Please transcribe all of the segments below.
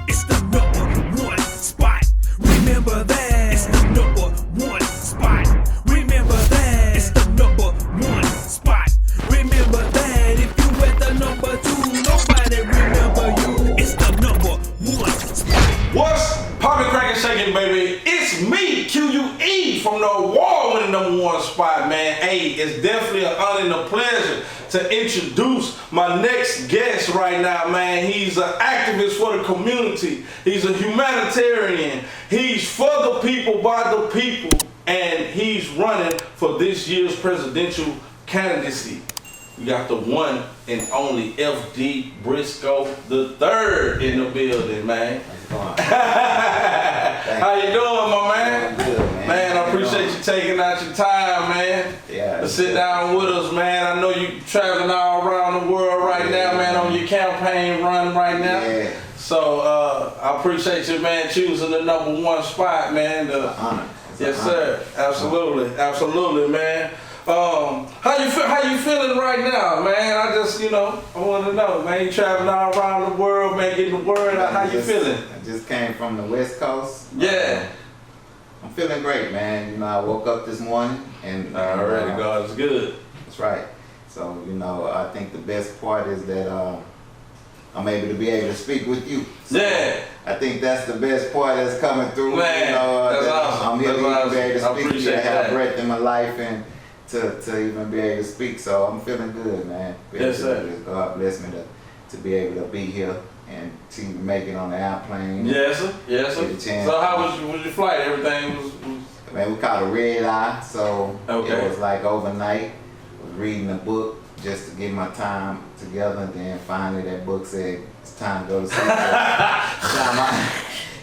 It's the #1 spot. Remember that. It's the #1 spot. Remember that. It's the #1 spot. Remember that. If you at the #2, nobody remember you. It's the #1 spot. What's poppin', crackin', shaking, baby? It's me, Q.U.E, from the award-winning #1 spot, man. Hey, it's definitely an honor and a pleasure to introduce my next guest right now, man. He's an activist for the community. He's a humanitarian. He's for the people, by the people, and he's running for this year's presidential candidacy. We got the one and only FD Brisco III in the building, man. How you doing, my man? Good, man. Man, I appreciate you taking out your time, man. Yeah. To sit down with us, man. I know you traveling all around the world right now, man, on your campaign run right now. Yeah. So I appreciate you, man, choosing the #1 spot, man. Honor. Yes, sir. Absolutely, absolutely, man. How you feeling right now, man? I just, I want to know, man. You traveling all around the world, man, getting the word out. How you feeling? I just came from the West Coast. Yeah. I'm feeling great, man. I woke up this morning and Already, God is good. That's right. So, I think the best part is that I'm able to be able to speak with you. So Yeah. I think that's the best part that's coming through. Man, that's awesome. I'm here to That's be able to awesome. I speak to you, appreciate have that. breath in my life, and to even be able to speak. So I'm feeling good, man. Yes, sir. God bless me to be able to be here and to make it on the airplane. Yes, sir. Yes, sir. Get a chance. So how was your flight? Everything was Man, we caught a red eye, so Okay. it was like overnight. Was reading a book just to get my time together, and then finally that book said it's time to go to sleep.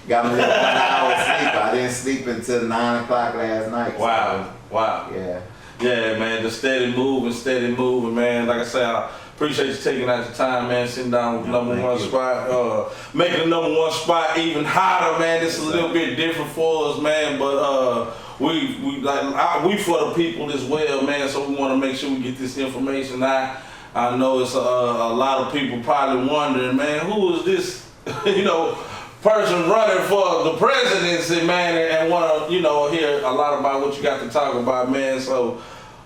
Got me 1 hour sleep. I didn't sleep until 9 o'clock last night. Wow. Wow. So, yeah. Yeah, man, just steady moving, man. Like I said, I appreciate you taking out your time, man, sitting down with #1 spot, making the #1 spot even hotter, man. This is a little bit different for us, man, but we for the people as well, man. So we want to make sure we get this information out. I know it's a lot of people probably wondering, man, who is this, person running for the presidency, man, and want to, hear a lot about what you got to talk about, man. So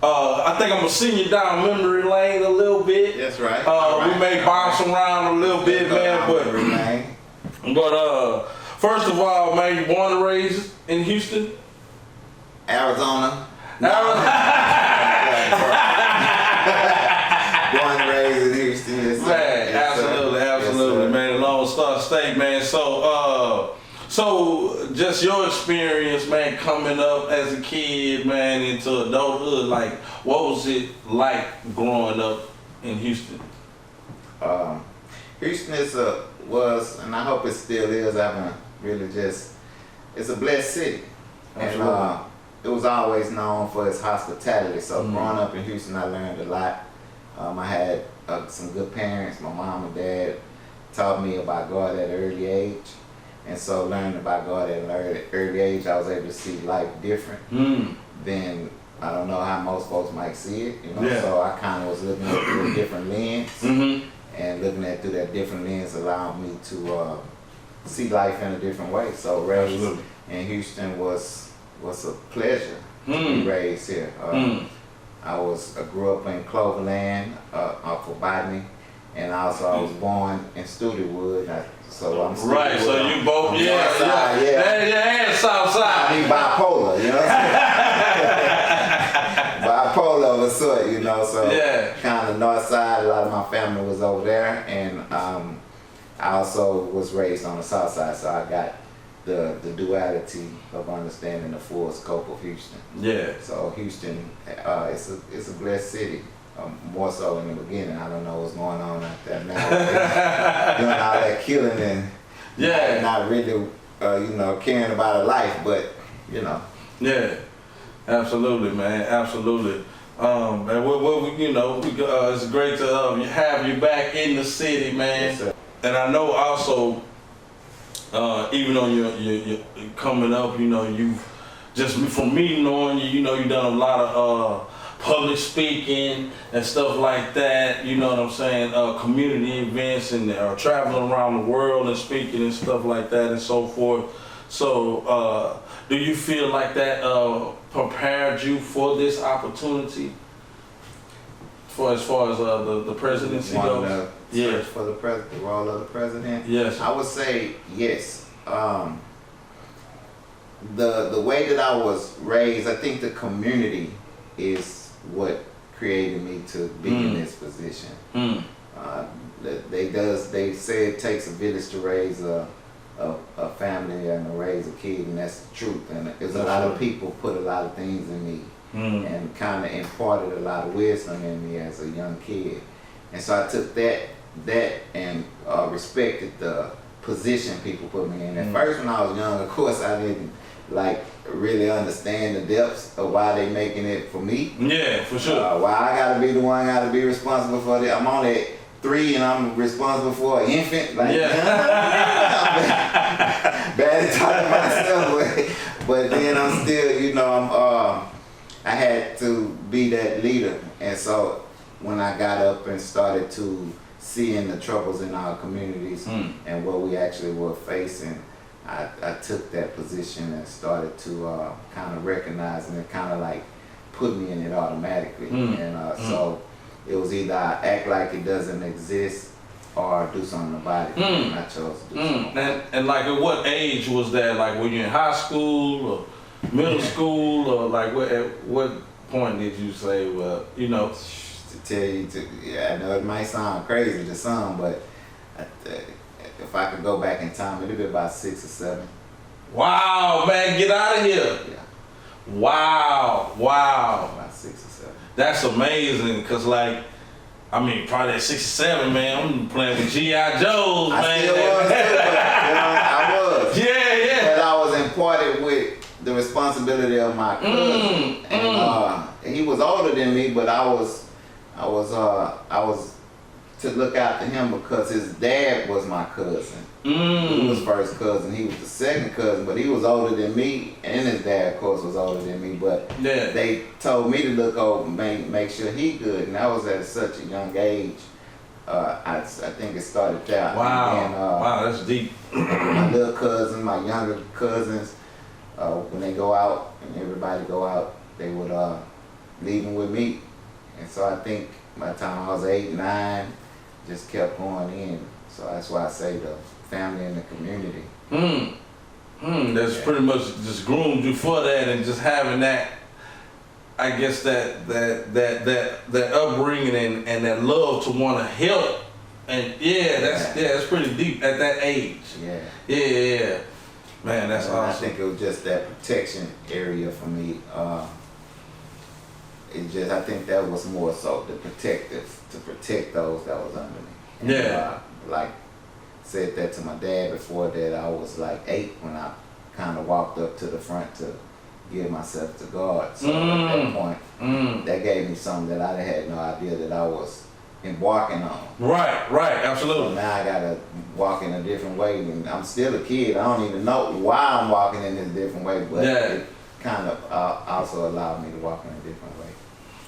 I think I'm gonna send you down memory lane a little bit. That's right. We may bounce around a little bit, man, but first of all, man, you born and raised in Houston? Arizona. Arizona. Born and raised in Houston. Yes, sir. Man, Yes, sir. absolutely, Yes, sir. man. Lone Star State, man. So just your experience, man, coming up as a kid, man, into adulthood. Like, what was it like growing up in Houston? Houston was, and I hope it still is. It's a blessed city, Absolutely. and it was always known for its hospitality. So growing up in Houston, I learned a lot. I had some good parents. My mom and dad taught me about God at an early age. And so learning about God at an early age, I was able to see life different than, I don't know how most folks might see it. Yeah. So I kind of was looking at it through a different lens. And looking at it through that different lens allowed me to see life in a different way. So raised in Houston was a pleasure to be raised here. I grew up in Cloverland, off of Botany, and also I was born in Studewood. So I'm right. So you both, I'm yeah, north side, yeah, and south side. I mean bipolar, bipolar of a sort, So Yeah. kind of north side. A lot of my family was over there, and I also was raised on the south side, so I got the duality of understanding the full scope of Houston. Yeah. So Houston, it's a blessed city. More so in the beginning. I don't know what's going on out there now. Doing all that killing and not really, caring about a life, but Yeah. Absolutely, man. Absolutely. And it's great to have you back in the city, man. Yes, sir. And I know also, even on your coming up, you've just from me knowing you, you've done a lot of public speaking and stuff like that, you know what I'm saying, community events and traveling around the world and speaking and stuff like that and so forth. So do you feel like that prepared you for this opportunity as far as the presidency goes? Yeah, for the role of the president? Yes. I would say yes. The way that I was raised, I think the community is what created me to be in this position. They say it takes a village to raise a family and to raise a kid, and that's the truth. And there's a lot of people put a lot of things in me and kind of imparted a lot of wisdom in me as a young kid. And so I took that and respected the position people put me in. At first, when I was young, of course, I didn't really understand the depths of why they making it for me. Yeah, for sure. Why I gotta be the one, gotta be responsible for it. I'm only 3 and I'm responsible for an infant. Bad at talking myself, but then I'm still, I had to be that leader. And so when I got up and started to seeing the troubles in our communities and what we actually were facing, I took that position and started to kind of recognize, and it kind of like put me in it automatically. And so it was either I act like it doesn't exist or do something about it. And I chose to do something. And like at what age was that? Like were you in high school or middle school, or like at what point did you say, well, To tell you, I know it might sound crazy to some, but if I could go back in time, it'd be about 6 or 7. Wow, man, get out of here. Yeah. Wow. About 6 or 7. That's amazing, cause probably at 6 or 7, man, I'm playing with G.I. Joes, man. I still was too, but I was. Yeah. But I was imparted with the responsibility of my cousin, and he was older than me, but I was to look after him because his dad was my cousin. He was first cousin. He was the second cousin, but he was older than me, and his dad, of course, was older than me. But they told me to look over, make sure he good, and that was at such a young age. I think it started there. Wow. And, wow, that's deep. My little cousins, my younger cousins, when they go out and everybody go out, they would leave them with me. And so I think by the time I was 8, 9, just kept going in. So that's why I say the family and the community. That's pretty much just groomed you for that, and just having that, I guess that upbringing and that love to want to help. And that's pretty deep at that age. Yeah. Man, that's awesome. I think it was just that protection area for me. I think that was more so to protect those that was under me. And, like said that to my dad before that. I was like 8 when I kind of walked up to the front to give myself to God. So at that point, that gave me something that I had no idea that I was embarking on. Right, absolutely. So now I gotta walk in a different way, and I'm still a kid. I don't even know why I'm walking in this different way, but it kind of also allowed me to walk in a different way.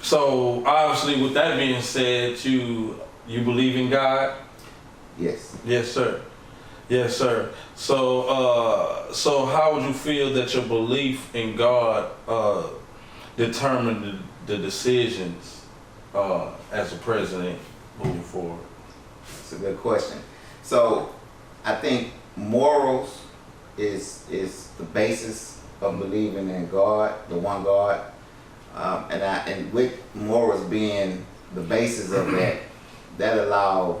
So obviously, with that being said, you believe in God? Yes. Yes, sir. So how would you feel that your belief in God determined the decisions as a president moving forward? That's a good question. So I think morals is the basis of believing in God, the one God, and with morals being the basis of that allowed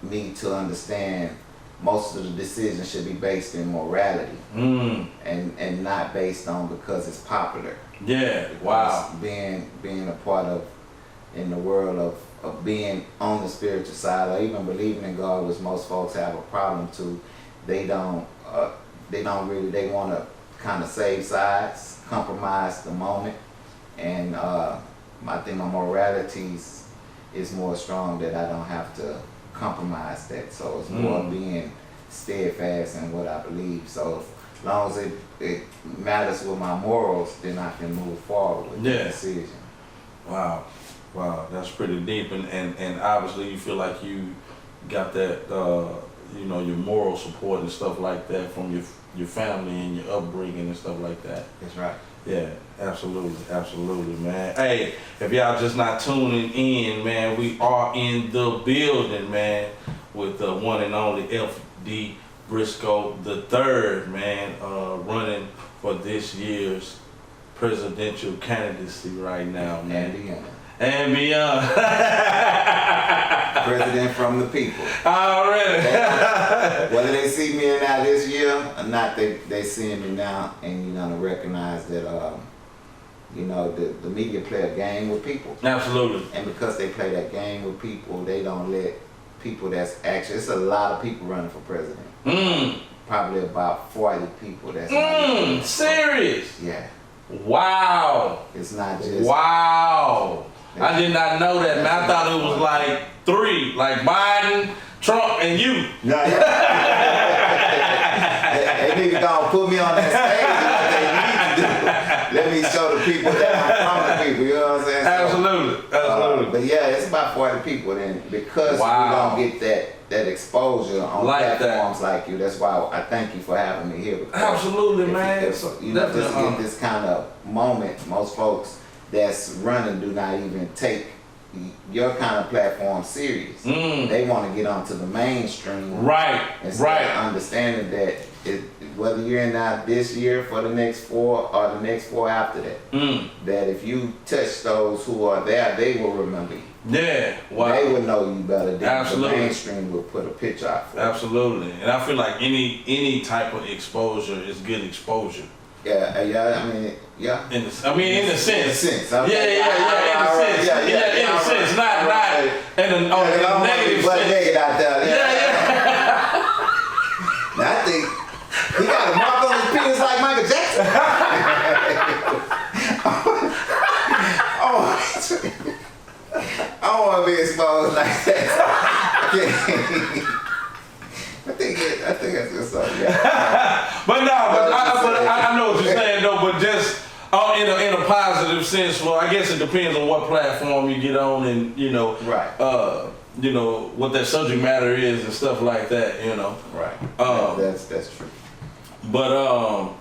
me to understand most of the decisions should be based in morality and not based on because it's popular. Yeah. Because wow. Being a part of in the world of being on the spiritual side or even believing in God, which most folks have a problem to, they want to kind of save sides, compromise the moment, and I think my morality is more strong that I don't have to compromise that. So it's more being steadfast in what I believe. So as long as it matters with my morals, then I can move forward with the decision. Wow, wow, that's pretty deep, and obviously you feel like you got that, you know, your moral support and stuff like that from your family and your upbringing and stuff like that. That's right. Yeah, absolutely, absolutely, man. Hey, if y'all just not tuning in, man, we are in the building, man, with the one and only F.D. Brisco the third, man, running for this year's presidential candidacy right now, man. And beyond. And beyond. President from the people. Already. Whether they see me or not this year or not, they seeing me now, and you're gonna recognize that, you know, the media play a game with people. Absolutely. And because they play that game with people, they don't let people that's actually, it's a lot of people running for president. Probably about 40 people that's serious? Yeah. Wow. It's not just. Wow. I did not know that, man. I thought it was like 3, like Biden, Trump, and you. No, yeah. they niggas gonna put me on that stage and what they need to do. Let me show the people that I'm from the people, you know what I'm saying? Absolutely, absolutely. But yeah, it's about 40 people, then because we don't get that exposure on like platforms like you. That's why I thank you for having me here. Absolutely, man. You know, just to get this kind of moment, most folks that's running do not even take your kind of platform serious. They want to get onto the mainstream, right? Instead of understanding that whether you're in that this year for the next 4 or the next 4 after that, that if you touch those who are there, they will remember you. Yeah, wow. They would know you better than Absolutely. The mainstream will put a picture out for you. Absolutely, and I feel like any type of exposure is good exposure. Yeah, I mean, yeah. In the sense. In the sense. In the sense. Not in a negative sense. Naked out there. Yeah. Now I think he got a mark on his penis like Michael Jackson. I don't want to be exposed like that. I think that's just something. Yeah. But I know what you're saying though. But just in a positive sense. Well, I guess it depends on what platform you get on, and you know, right. You know what that subject matter is and stuff like that. You know, right. That's true. But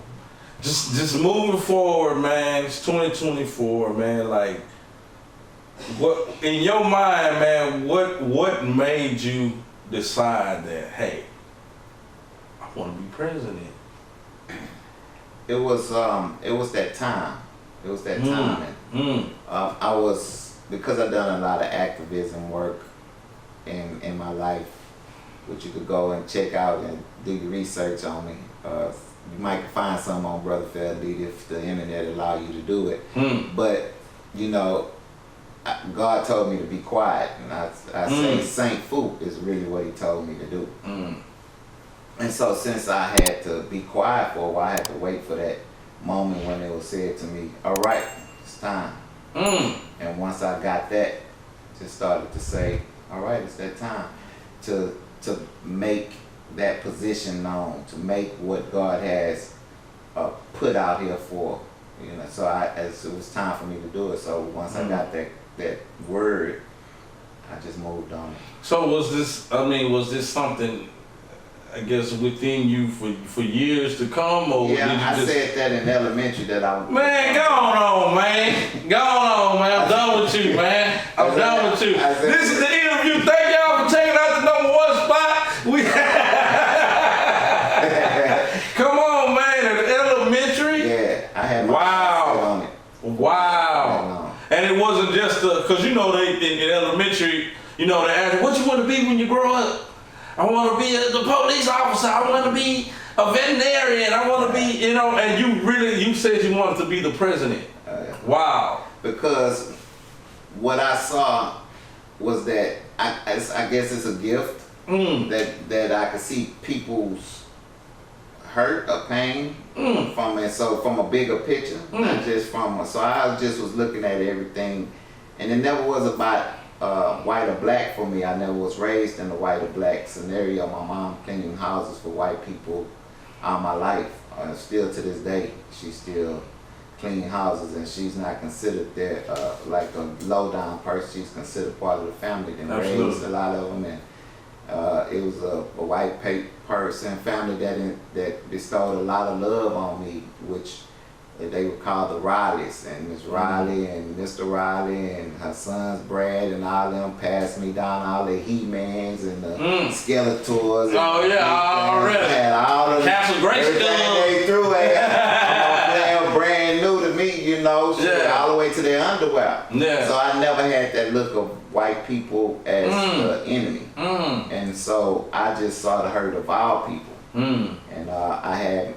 just moving forward, man. It's 2024, man. Like, what in your mind, man? What made you decide that, hey, I want to be president? It was that time. It was that timing. I was, because I've done a lot of activism work in my life, which you could go and check out and do your research on me. You might find some on Brother Feldeed if the internet allow you to do it. But you know, God told me to be quiet, and I say Saint Fu is really what He told me to do. And so since I had to be quiet for a while, I had to wait for that moment when it was said to me, all right, it's time. And once I got that, just started to say, all right, it's that time to make that position known, to make what God has put out here for, you know. So it was time for me to do it. So once I got that word, I just moved on. So was this something, I guess, within you for years to come, or yeah, did you I said that in elementary that I was. Man, go on, man. Go on, man. I'm done with you, man. I'm done with you. This is the interview. Thank y'all for checking out the #1 spot. We come on, man. In elementary. Yeah, I had my on it. Wow. And it wasn't just because you know they in elementary, you know, they ask, what you want to be when you grow up? I want to be the police officer. I want to be a veterinarian. I want to be, you know, and you said you wanted to be the president. Wow. Because what I saw was that I guess it's a gift that I could see people's hurt or pain from it. So from a bigger picture, not just from so I just was looking at everything, and it never was about white or black for me. I never was raised in a white or black scenario. My mom cleaning houses for white people all my life. Still to this day, she still clean houses, and she's not considered that like a low down person. She's considered part of the family. And raised a lot of them, and it was a white person family that bestowed a lot of love on me, which they were called the Rileys, and Miss Riley and Mr. Riley and her sons Brad and all them passed me down all the He-Mans and the Skeletors. Oh yeah, already. Had all the Castle Grayskull. They threw at brand new to me, you know, all the way to their underwear. Yeah. So I never had that look of white people as the enemy. And so I just saw the hurt of all people. And I had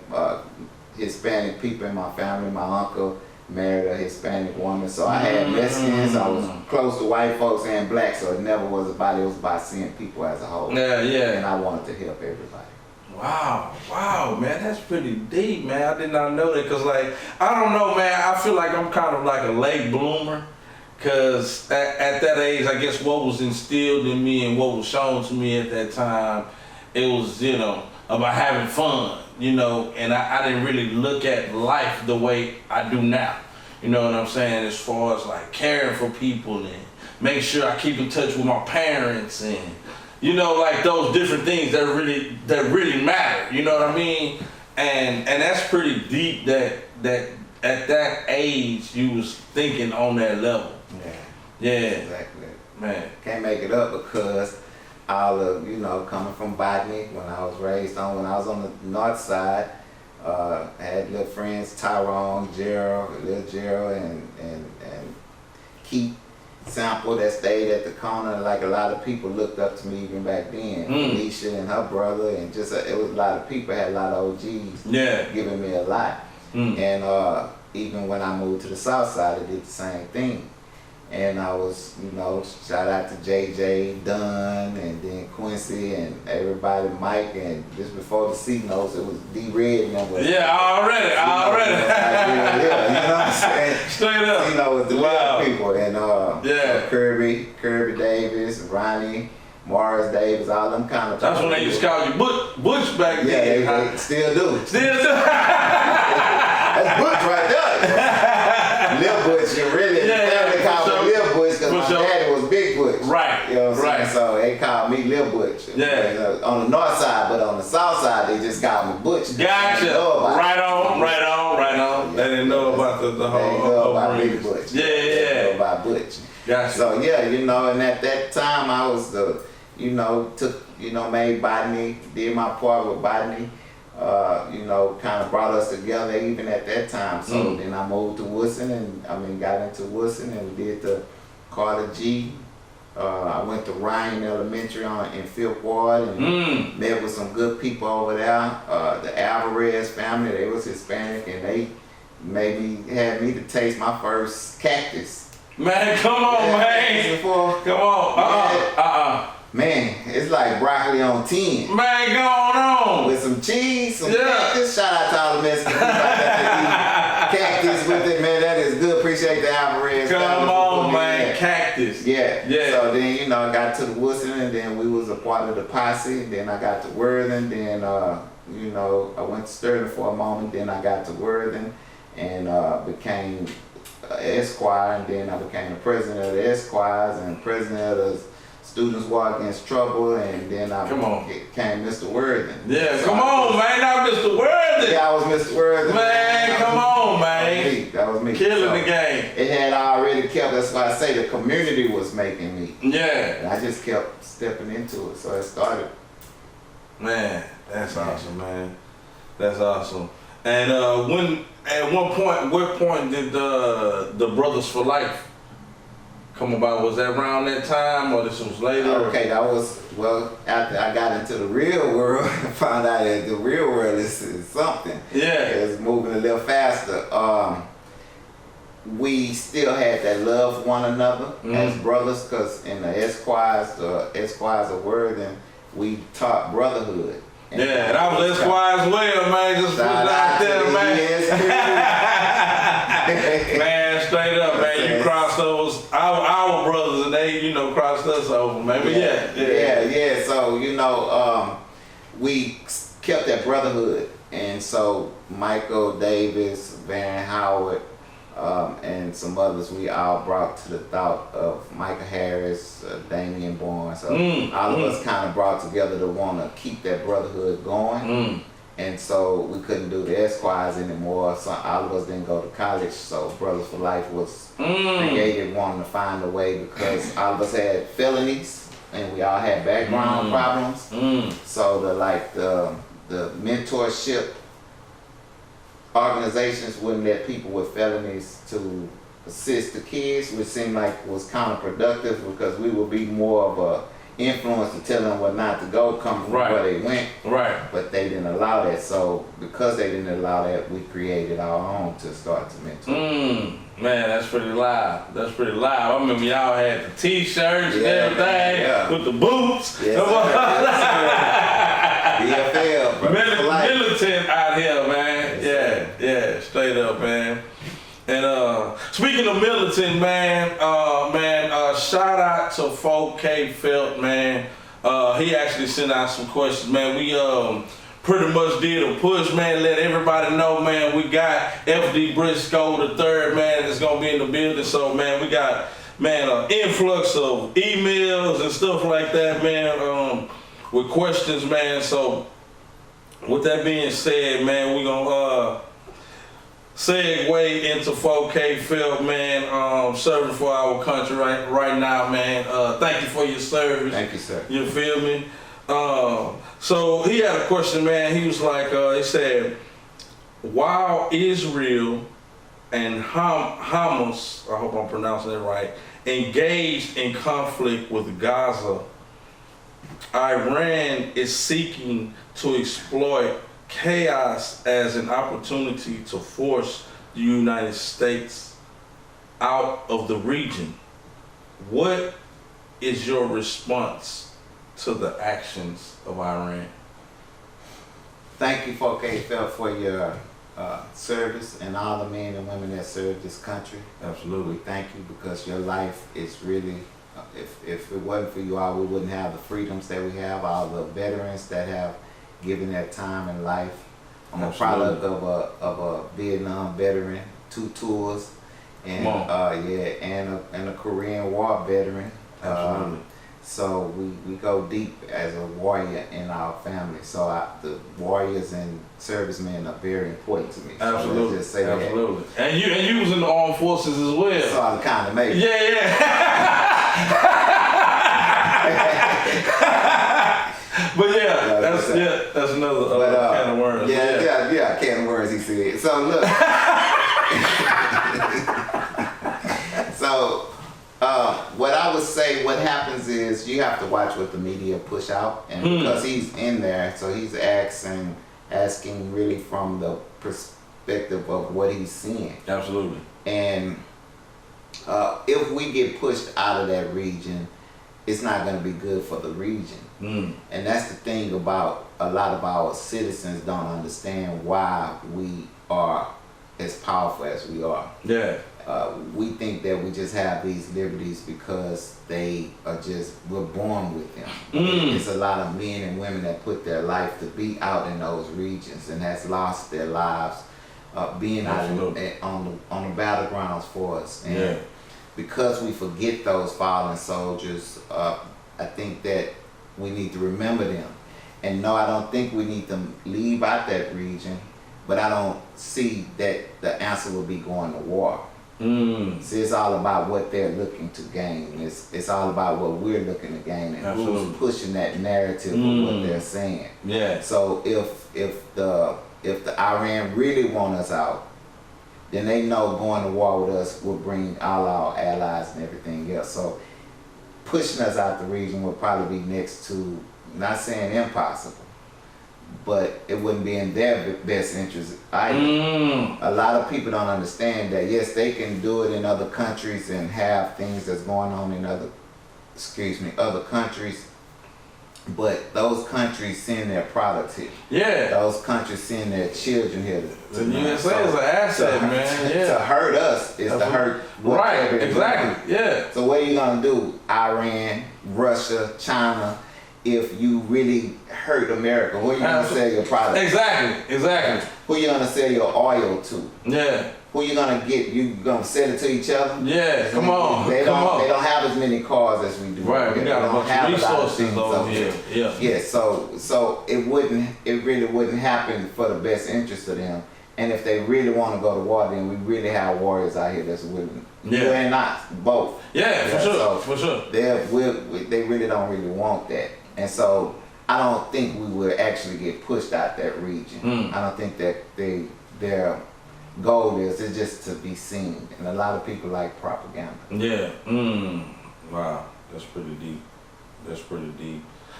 Hispanic people in my family. My uncle married a Hispanic woman, so I had Mexicans. I was close to white folks and black, so it never was about it. It was about seeing people as a whole. Yeah, yeah. And I wanted to help everybody. Wow, man, that's pretty deep, man. I did not know that, cause like I don't know, man. I feel like I'm kind of like a late bloomer, cause at that age, I guess what was instilled in me and what was shown to me at that time, it was about having fun. And I didn't really look at life the way I do now. You know what I'm saying? As far as like caring for people and making sure I keep in touch with my parents and, like those different things that really matter. You know what I mean? And that's pretty deep that at that age you was thinking on that level. Yeah. Exactly. Man. Can't make it up because all of, coming from Botany, when I was on the north side, I had little friends, Tyrone, little Gerald, and Keith Sample that stayed at the corner. Like a lot of people looked up to me even back then. Alicia and her brother, and just it was a lot of people, had a lot of OGs giving me a lot. And even when I moved to the south side, I did the same thing. And I was, shout out to JJ, Dunn, and then Quincy, and everybody, Mike, and just before the C notes, it was D-Red. Yeah, already. You know what I'm saying? Straight up. With the little people, and Kirby Davis, Ronnie, Morris Davis, all them kind of. That's when they used to call you Butch back then. Yeah, they still do. Still do. That's Butch right there. Lil Butch, really. They called me Lil Butch because my daddy was Big Butch. Right. You know what I'm saying? So they called me Lil Butch. Yeah. On the north side, but on the south side, they just called me Butch. Gotcha. Right on. They didn't know about the whole. They didn't know about Big Butch. Yeah. They didn't know about Butch. Gotcha. So and at that time, I was made Botany, did my part with Botany. Kind of brought us together even at that time. So then I moved to Woodson got into Woodson, and we did the Carter G. I went to Ryan Elementary in Fifth Ward and met with some good people over there. The Alvarez family, they was Hispanic, and they had me to taste my first cactus. Man, come on, man. Come on. Man, it's like broccoli on 10. Man, going on. With some cheese, some cactus. Shout out to all the Mexicans who got to eat cactus with it, man. That is good. Appreciate the Alvarez. Come on, man. Cactus. Yeah. So then, I got to the Woodson, and then we was a part of the posse. Then I got to Worthing. Then, I went to Sterling for a moment. Then I got to Worthing and became Esquire. And then I became the president of the Esquires and president of the Students War Against Trouble, and then I became Mr. Worthing. Yeah, so come on, man, not Mr. Worthing. Yeah, I was Mr. Worthing. Man, come on, man. That was me. Killing the game. It had already kept, that's why I say the community was making me. Yeah. And I just kept stepping into it, so it started. Man, that's awesome, man. That's awesome. And what point did the Brothers for Life come about? Was that around that time, or this was later? Okay, that was, after I got into the real world, I found out that the real world is something. Yeah. It's moving a little faster. We still had that love for one another as brothers, because in the Esquires of Worthing, we taught brotherhood. And that was Esquires well, man. Just put it out there, man. Man, straight up, man. You crossed over our brothers, and they, crossed us over, man. But yeah. So, we kept that brotherhood. And so Michael Davis, Van Howard, and some others, we all brought to the thought of Michael Harris, Damian Bourne. So all of us kind of brought together to want to keep that brotherhood going. And so we couldn't do the Esquires anymore. So all of us didn't go to college. So Brothers for Life was created, wanting to find a way, because all of us had felonies and we all had background problems. So the mentorship organizations wouldn't let people with felonies to assist the kids, which seemed like was counterproductive, because we would be more of a influence to tell them what not to go, come from where they went. But they didn't allow that. So because they didn't allow that, we created our own to start to mentor. Man, that's pretty live. That's pretty live. I remember y'all had the t-shirts and everything with the boots. BFL, bro. Militant out here, man. Yeah, straight up, man. And speaking of militant, man, shout out to 4K Felt, man. He actually sent out some questions, man. We pretty much did a push, man. Let everybody know, man. We got FD Brisco the third, man, that's gonna be in the building. So, man, we got, man, an influx of emails and stuff like that, man, with questions, man. So, with that being said, man, we gonna segue into 4K Felt, man, serving for our country right now, man. Thank you for your service. Thank you, sir. You feel me? So he had a question, man. He was like, he said, while Israel and Hamas, I hope I'm pronouncing it right, engaged in conflict with Gaza, Iran is seeking to exploit chaos as an opportunity to force the United States out of the region. What is your response to the actions of Iran? Thank you, 4K Felt, for your service, and all the men and women that serve this country. Absolutely. We thank you, because your life is really, if it wasn't for you all, we wouldn't have the freedoms that we have, all the veterans that have given their time and life. I'm a product of a Vietnam veteran, 2 tours, and and a Korean War veteran. Absolutely. So we go deep as a warrior in our family. So the warriors and servicemen are very important to me. Absolutely. So let's just say absolutely. That. And you was in the armed forces as well. So I'm kind of maybe. But that's another can of worms. Yeah, can of worms, he said. So look. What I would say, what happens is you have to watch what the media push out, and because he's in there, so he's asking really from the perspective of what he's seeing. Absolutely. And if we get pushed out of that region, it's not going to be good for the region. And that's the thing about a lot of our citizens don't understand why we are as powerful as we are. We think that we just have these liberties because we're born with them. It's a lot of men and women that put their life to be out in those regions and has lost their lives being out on the battlegrounds for us. And because we forget those fallen soldiers, I think that we need to remember them. And no, I don't think we need to leave out that region, but I don't see that the answer will be going to war. See, it's all about what they're looking to gain. It's all about what we're looking to gain, and who's pushing that narrative of what they're saying. So if the Iran really want us out, then they know going to war with us will bring all our allies and everything else. So pushing us out the region would probably be next to, not saying impossible, but it wouldn't be in their best interest either. A lot of people don't understand that, yes, they can do it in other countries and have things that's going on in other countries, but those countries send their products here. Those countries send their children here. The USA is an asset, man. To hurt us is to hurt. Exactly. So what are you gonna do? Iran, Russia, China, if you really hurt America? Who are you gonna sell your product? Exactly. Who you gonna sell your oil to? Yeah. Who you gonna get? You gonna sell it to each other? Yeah. Come on. They don't have as many cars as we do. Right. We got a bunch of resources over here. Yeah. Yeah. So it really wouldn't happen for the best interest of them. And if they really want to go to war, then we really have warriors out here that's willing. Yeah. You and not both. Yeah, for sure. So for sure. They really don't really want that. And so I don't think we would actually get pushed out that region. I don't think that their goal is just to be seen. And a lot of people like propaganda. Yeah. Wow. That's pretty deep.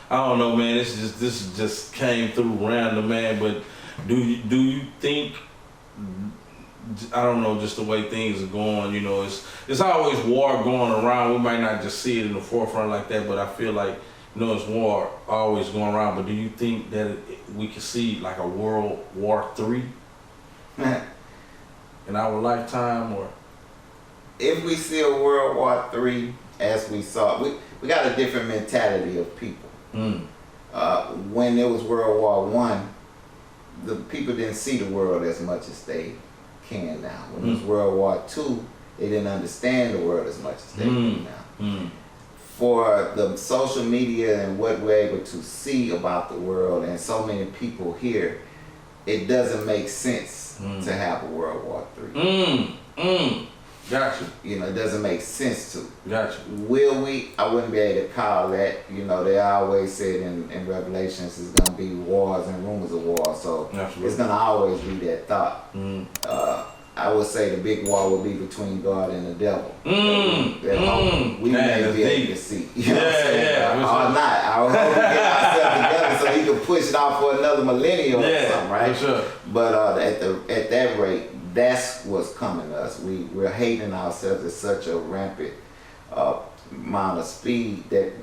I don't know, man. This just came through random, man. But do you think? I don't know, just the way things are going, you know, it's always war going around. We might not just see it in the forefront like that, but I feel like, you know, it's war always going around. But do you think that we could see like a World War III in our lifetime, or? If we see a World War III as we saw, we got a different mentality of people. When there was World War I, the people didn't see the world as much as they can now. When it was World War II, they didn't understand the world as much as they do now. For the social media and what we're able to see about the world and so many people here, it doesn't make sense to have a World War III. Gotcha. You know, it doesn't make sense to. Gotcha. Will we? I wouldn't be able to call that. You know, they always said in Revelations it's going to be wars and rumors of war. So it's going to always be that thought. I would say the big war will be between God and the devil. We may be able to see. You know what I'm saying? Or not. I hope we get ourselves together so he can push it off for another millennium or something, right? For sure. But at that rate, that's what's coming to us. We're hating ourselves at such a rampant amount of speed that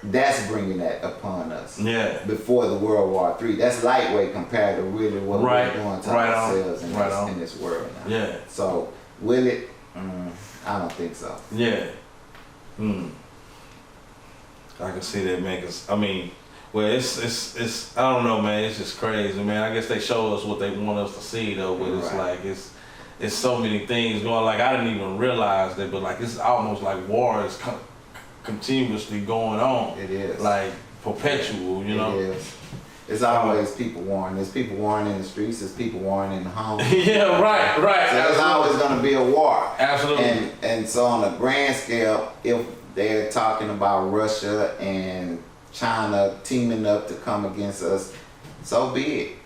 that's bringing that upon us. Yeah. Before the World War III, that's lightweight compared to really what we're doing to ourselves in this world now. Yeah. So will it? I don't think so. Yeah. I can see that, man. 'Cause I mean. Well, it's I don't know, man. It's just crazy, man. I guess they show us what they want us to see, though. But it's like it's so many things going. Like I didn't even realize that, but like it's almost like war is continuously going on. It is like perpetual, you know. It is. It's always people warring. There's people warring in the streets. There's people warring in the homes. Yeah, right. So there's always going to be a war. Absolutely. And so on a grand scale, if they're talking about Russia and China teaming up to come against us, so be it.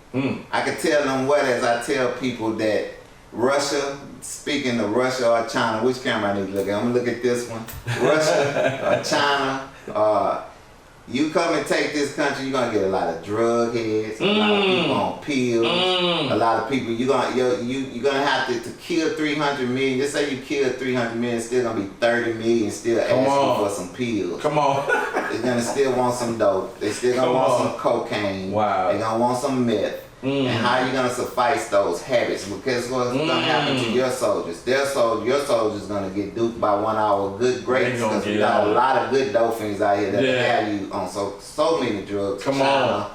I can tell them what, as I tell people that Russia, speaking of Russia or China, which camera I need to look at? I'm gonna look at this one. Russia or China, you come and take this country, you're gonna get a lot of drug heads, a lot of people on pills, a lot of people. You're gonna have to kill 300 million. Just say you kill 300 million, still gonna be 30 million still asking for some pills. Come on. They're gonna still want some dope. They still gonna want some cocaine. Wow. They're gonna want some meth. And how are you gonna suffice those habits? Because what's gonna happen to your soldiers? Your soldiers gonna get duped by one of our good greats, because we got a lot of good dolphins out here that have you on so many drugs. Come on.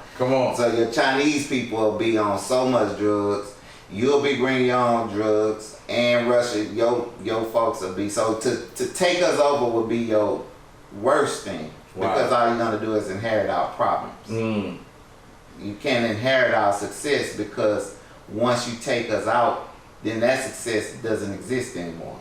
So your Chinese people will be on so much drugs. You'll be bringing your own drugs, and Russia, your folks will be. So to take us over would be your worst thing, because all you're gonna do is inherit our problems. You can't inherit our success, because once you take us out, then that success doesn't exist anymore.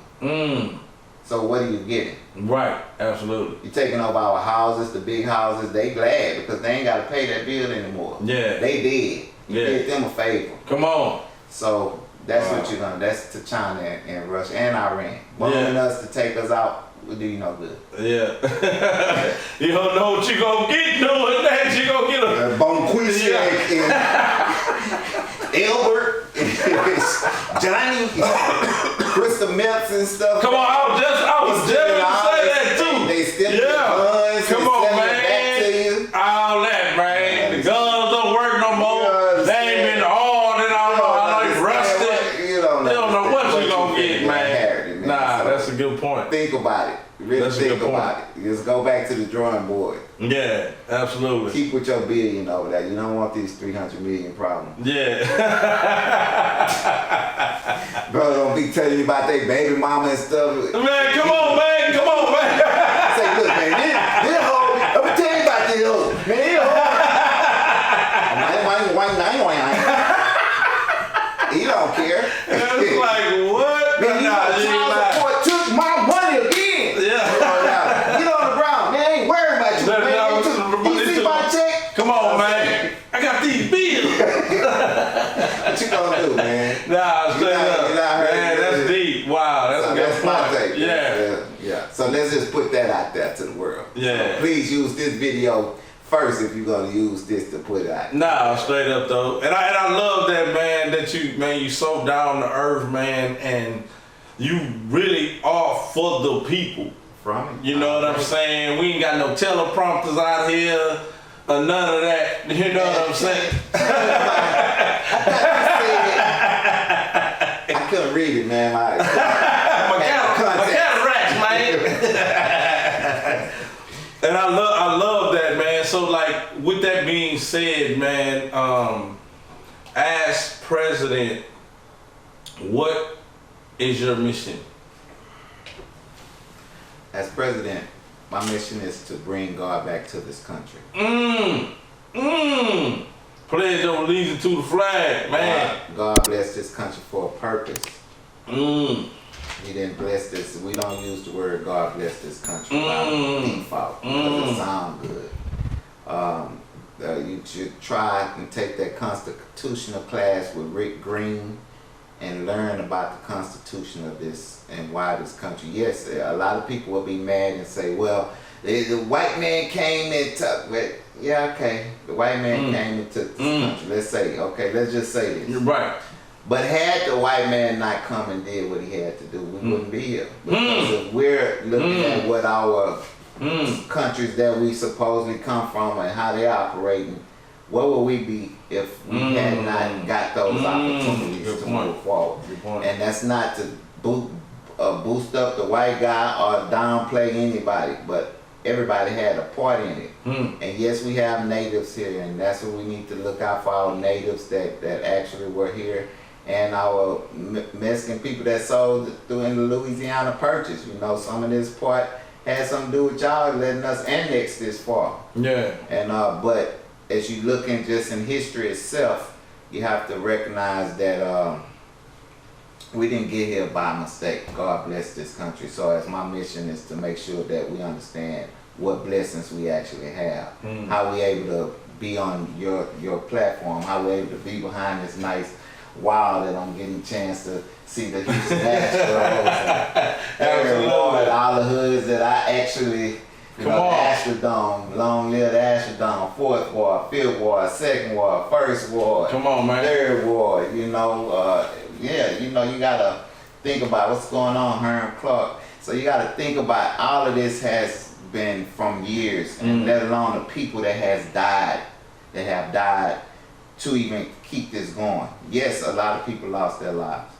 So what are you getting? Right, absolutely. You're taking over our houses, the big houses. They glad because they ain't got to pay that bill anymore. Yeah. They did. You did them a favor. Come on. So that's what you're gonna. That's to China and Russia and Iran. Wanting us to take us out will do you no good. Yeah. You don't know what you gonna get doing that. You gonna get a Bonquisha and Albert, Johnny, Crystal Melts and stuff. Come on, I was just gonna say that too. They still guns. Come on, man. Back to you. All that, man. The guns don't work no more. They ain't been hard and all know rusted. You don't know what you gonna get, man. Nah, that's a good point. Think about it. Really That's a think good about it. Just go back to the drawing board. Yeah, absolutely. Keep with your billion over there. You don't want these 300 million problems. Yeah. Bro, don't be telling you about their baby mama and stuff. Man, come on, man. Come on, man. Say, look, man, this whole, I'm gonna tell you about this whole, man, this whole. He don't care. It's like, what? Man, child support took my money again. Yeah. Get on the ground, man. I ain't worried about you, man. You see my check? Come on, man. I got these bills. What you gonna do, man? Nah, straight up. Man, that's deep. Wow, that's So a good that's my point. take. Yeah. So let's just put that out there to the world. Yeah. So please use this video first if you're gonna use this to put it out. Nah, straight up though. And I love that, man, that you so down to earth, man, and you really are for the people. From it. You know what I'm saying? We ain't got no teleprompters out here or none of that. You know what I'm saying? I couldn't read it, man. My cataracts, man. And I love that, man. So like, with that being said, man, as president, what is your mission? As president, my mission is to bring God back to this country. Pledge of allegiance to the flag, man. God bless this country for a purpose. Mm. He didn't bless this. We don't use the word God bless this country by default because it sounds good. You should try and take that constitutional class with Rick Green and learn about the constitution of this and why this country. Yes, a lot of people will be mad and say, well, the white man came and took, yeah, okay, the white man came and took this country. Let's say, okay, let's just say this. You're right. But had the white man not come and did what he had to do, we wouldn't be here. Because if we're looking at what our countries that we supposedly come from and how they operating, where would we be if we had not got those opportunities to move forward? And that's not to boost up the white guy or downplay anybody, but everybody had a part in it. And yes, we have natives here, and that's what we need to look out for, our natives that actually were here, and our Mexican people that sold during the Louisiana Purchase. You know, some of this part had something to do with y'all letting us annex this far. Yeah. And but as you look in just in history itself, you have to recognize that we didn't get here by mistake. God bless this country. So as my mission is to make sure that we understand what blessings we actually have, how we able to be on your platform, how we able to be behind this nice wall that I'm getting a chance to see the Houston Astros, all the hoods that I actually, you know, Astrodome, long-lived Astrodome, 4th Ward, 5th Ward, 2nd Ward, 1st Ward, Come on, man. 3rd Ward, you know, yeah, you know, you gotta think about what's going on, Herm Clark. So you gotta think about all of this has been from years, and let alone the people that have died to even keep this going. Yes, a lot of people lost their lives.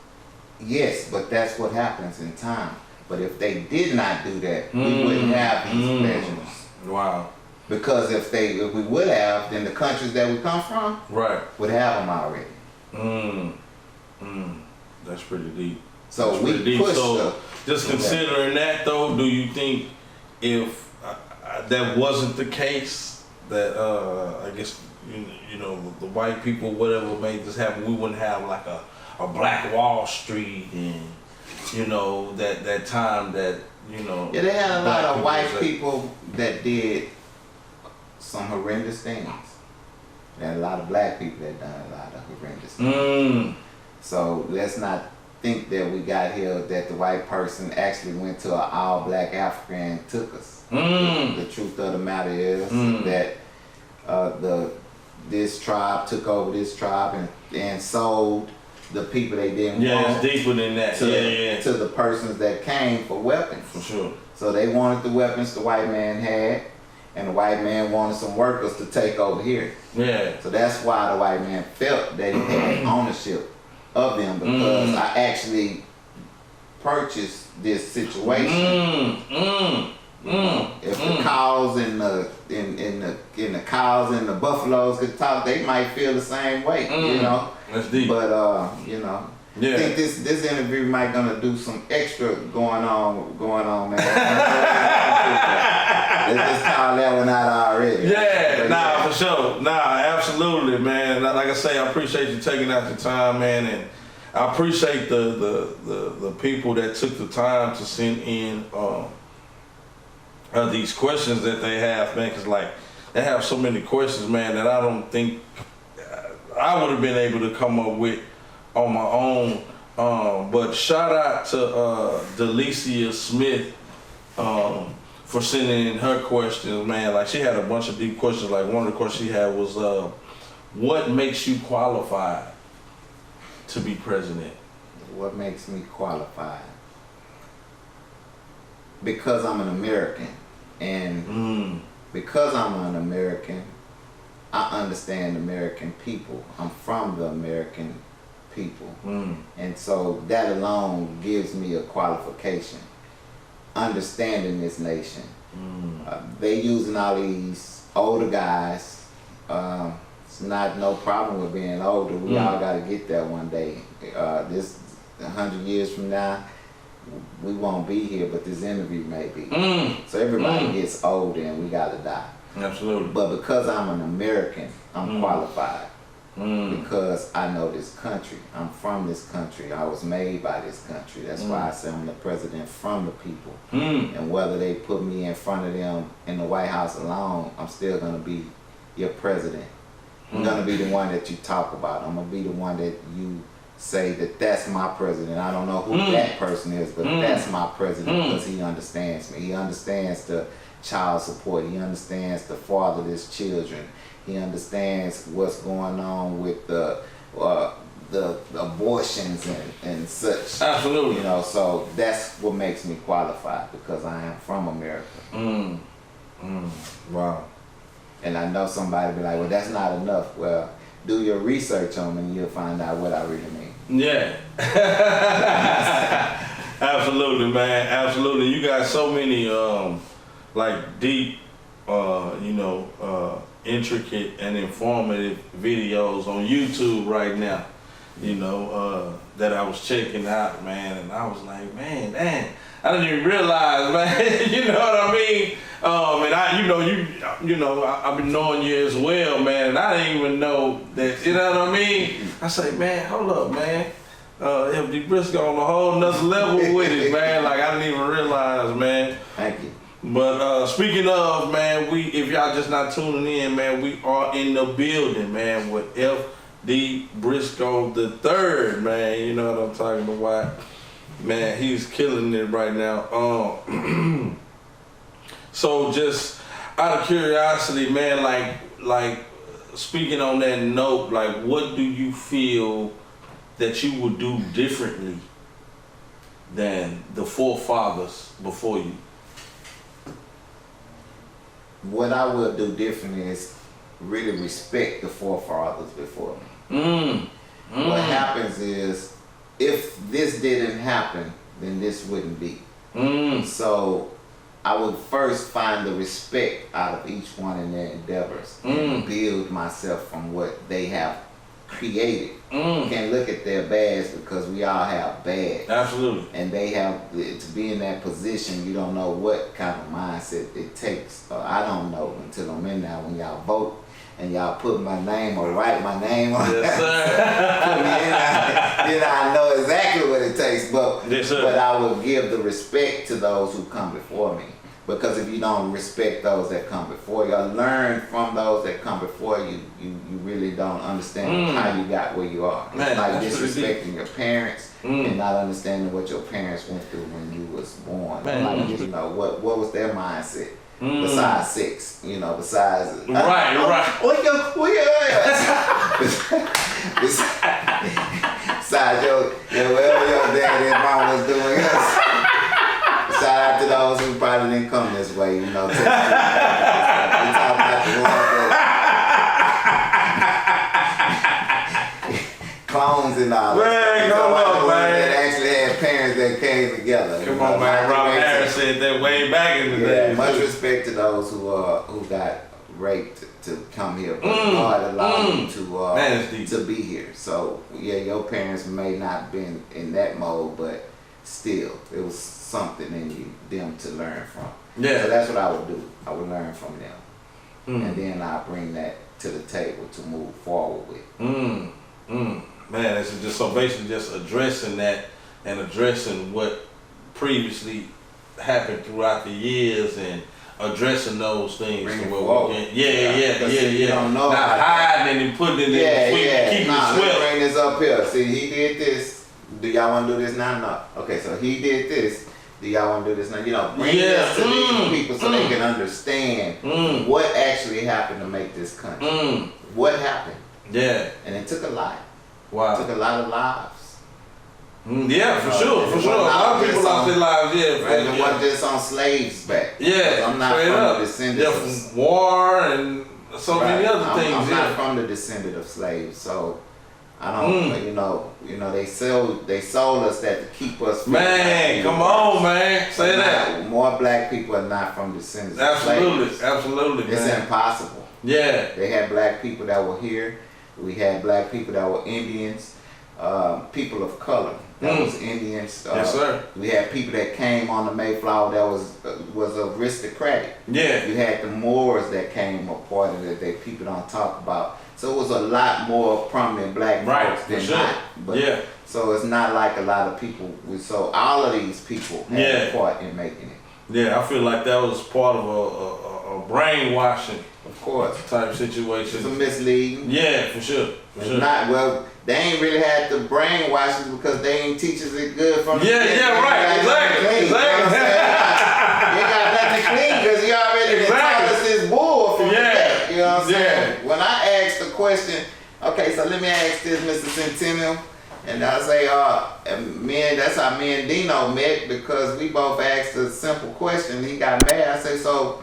Yes, but that's what happens in time. But if they did not do that, we wouldn't have these pleasures. Wow. Because if we would have, then the countries that we come from would have them already. That's pretty deep. So That's we deep. push So just considering that though, do you think if that wasn't the case, that I guess you know the white people, whatever made this happen, we wouldn't have like a Black Wall Street and you know that time that you know. Yeah, they had a lot of white people that did some horrendous things. They had a lot of black people that done a lot of horrendous things. So let's not think that we got here that the white person actually went to an all black Africa and took us. The truth of the matter is that this tribe took over this tribe and sold the people they didn't want. It's deeper than that. To the persons that came for weapons. For sure. So they wanted the weapons the white man had, and the white man wanted some workers to take over here. Yeah. So that's why the white man felt that he had ownership of them, because I actually purchased this situation. If the cows and the cows and the buffaloes could talk, they might feel the same way, you know. That's deep. But you know, I think this interview might gonna do some extra going on, man. Let's just call that one out already. Yeah, for sure. Absolutely, man. Like I say, I appreciate you taking out the time, man, and I appreciate the people that took the time to send in these questions that they have, man, because like they have so many questions, man, that I don't think I would have been able to come up with on my own. But shout out to Delicia Smith for sending in her questions, man. Like she had a bunch of deep questions. Like one of the questions she had was, what makes you qualified to be president? What makes me qualified? Because I'm an American, and because I'm an American, I understand American people. I'm from the American people, and so that alone gives me a qualification. Understanding this nation, they using all these older guys. It's not no problem with being older. We all got to get there one day. This 100 years from now, we won't be here, but this interview may be. So everybody gets older and we gotta die. Absolutely. But because I'm an American, I'm qualified. Because I know this country. I'm from this country. I was made by this country. That's why I say I'm the president from the people. And whether they put me in front of them in the White House alone, I'm still gonna be your president. I'm gonna be the one that you talk about. I'm gonna be the one that you say that that's my president. I don't know who that person is, but that's my president because he understands me. He understands the child support. He understands the fatherless children. He understands what's going on with the abortions and such. Absolutely. You know, so that's what makes me qualified because I am from America. Wow. And I know somebody be like, well, that's not enough. Well, do your research on me and you'll find out what I really mean. Yeah. Absolutely, man. Absolutely. You got so many like deep, intricate and informative videos on YouTube right now, that I was checking out, man, and I was like, man, damn, I didn't even realize, man, you know what I mean? And I've been knowing you as well, man, and I didn't even know that, you know what I mean? I say, man, hold up, man. FD Brisco on a whole nother level with it, man. Like, I didn't even realize, man. Thank you. But speaking of, man, if y'all just not tuning in, man, we are in the building, man, with FD Brisco the third, man. You know what I'm talking about? Man, he's killing it right now. So just out of curiosity, man, like speaking on that note, like what do you feel that you would do differently than the forefathers before you? What I would do differently is really respect the forefathers before me. What happens is, if this didn't happen, then this wouldn't be. So I would first find the respect out of each one in their endeavors and build myself from what they have created. Can't look at their bads because we all have bads. Absolutely. And they have to be in that position. You don't know what kind of mindset it takes. I don't know until I'm in there. When y'all vote and y'all put my name or write my name on yes, sir. put me in, then I know exactly what it takes. But yes, sir. But I will give the respect to those who come before me. Because if you don't respect those that come before you, or learn from those that come before you, you really don't understand how you got where you are. Man, it's like disrespecting your parents and not understanding what your parents went through when you was born. Man, like, what was their mindset? Besides sex, besides right. Besides whatever your dad and mom was doing. Shout out to those who probably didn't come this way, We talk about the ones that clones and all that. Man, come on, man. That actually had parents that came things together. Come on, man. Robert Harris said that way back in the day. Much respect to those who got raped to come here, but God allowed you to be here. So yeah, your parents may not been in that mode, but still, it was something in them to learn from. Yeah. So that's what I would do. I would learn from them, and then I bring that to the table to move forward with. Man, it's just so basically just addressing that and addressing what previously happened throughout the years and addressing those things. Bring to it where forward. we can, yeah. Don't know Not hiding and putting it in the sweet, keep it swept. Bring this up here. See, he did this. Do y'all want to do this now? No. Okay, so he did this. Do y'all want to do this now? You know, bring this to these people so they can understand what actually happened to make this country. What happened? Yeah. And it took a lot. Wow. It took a lot of lives. Yeah, for sure. A lot of people lost their lives. Right? It wasn't just on slaves back. Yeah. I'm not from the descendants of war and so many other things. I'm not from the descendant of slaves, so I don't. You know, they sold us that to keep us. Man, come on, man. Say that. More black people are not from descendants of slaves. Absolutely, It's man. impossible. Yeah. They had black people that were here. We had black people that were Indians, people of color. That was Indians. Yes, sir. We had people that came on the Mayflower that was aristocratic. Yeah. You had the Moors that came a part of it that people don't talk about. So it was a lot more prominent black folks than not. But yeah. So it's not like a lot of people. So all of these people had a part in making it. Yeah, I feel like that was part of a brainwashing, of course, type situation. It's a misleading. Yeah, for sure. Not well. They ain't really had the brainwashing because they ain't teachers it good from the beginning. Right, exactly. You got nothing clean because he already taught us this bull from the back. You know what I'm saying? When I asked the question, okay, so let me ask this, Mr. Centennial, and I say, that's how me and Dino met because we both asked a simple question. He got mad. I say, so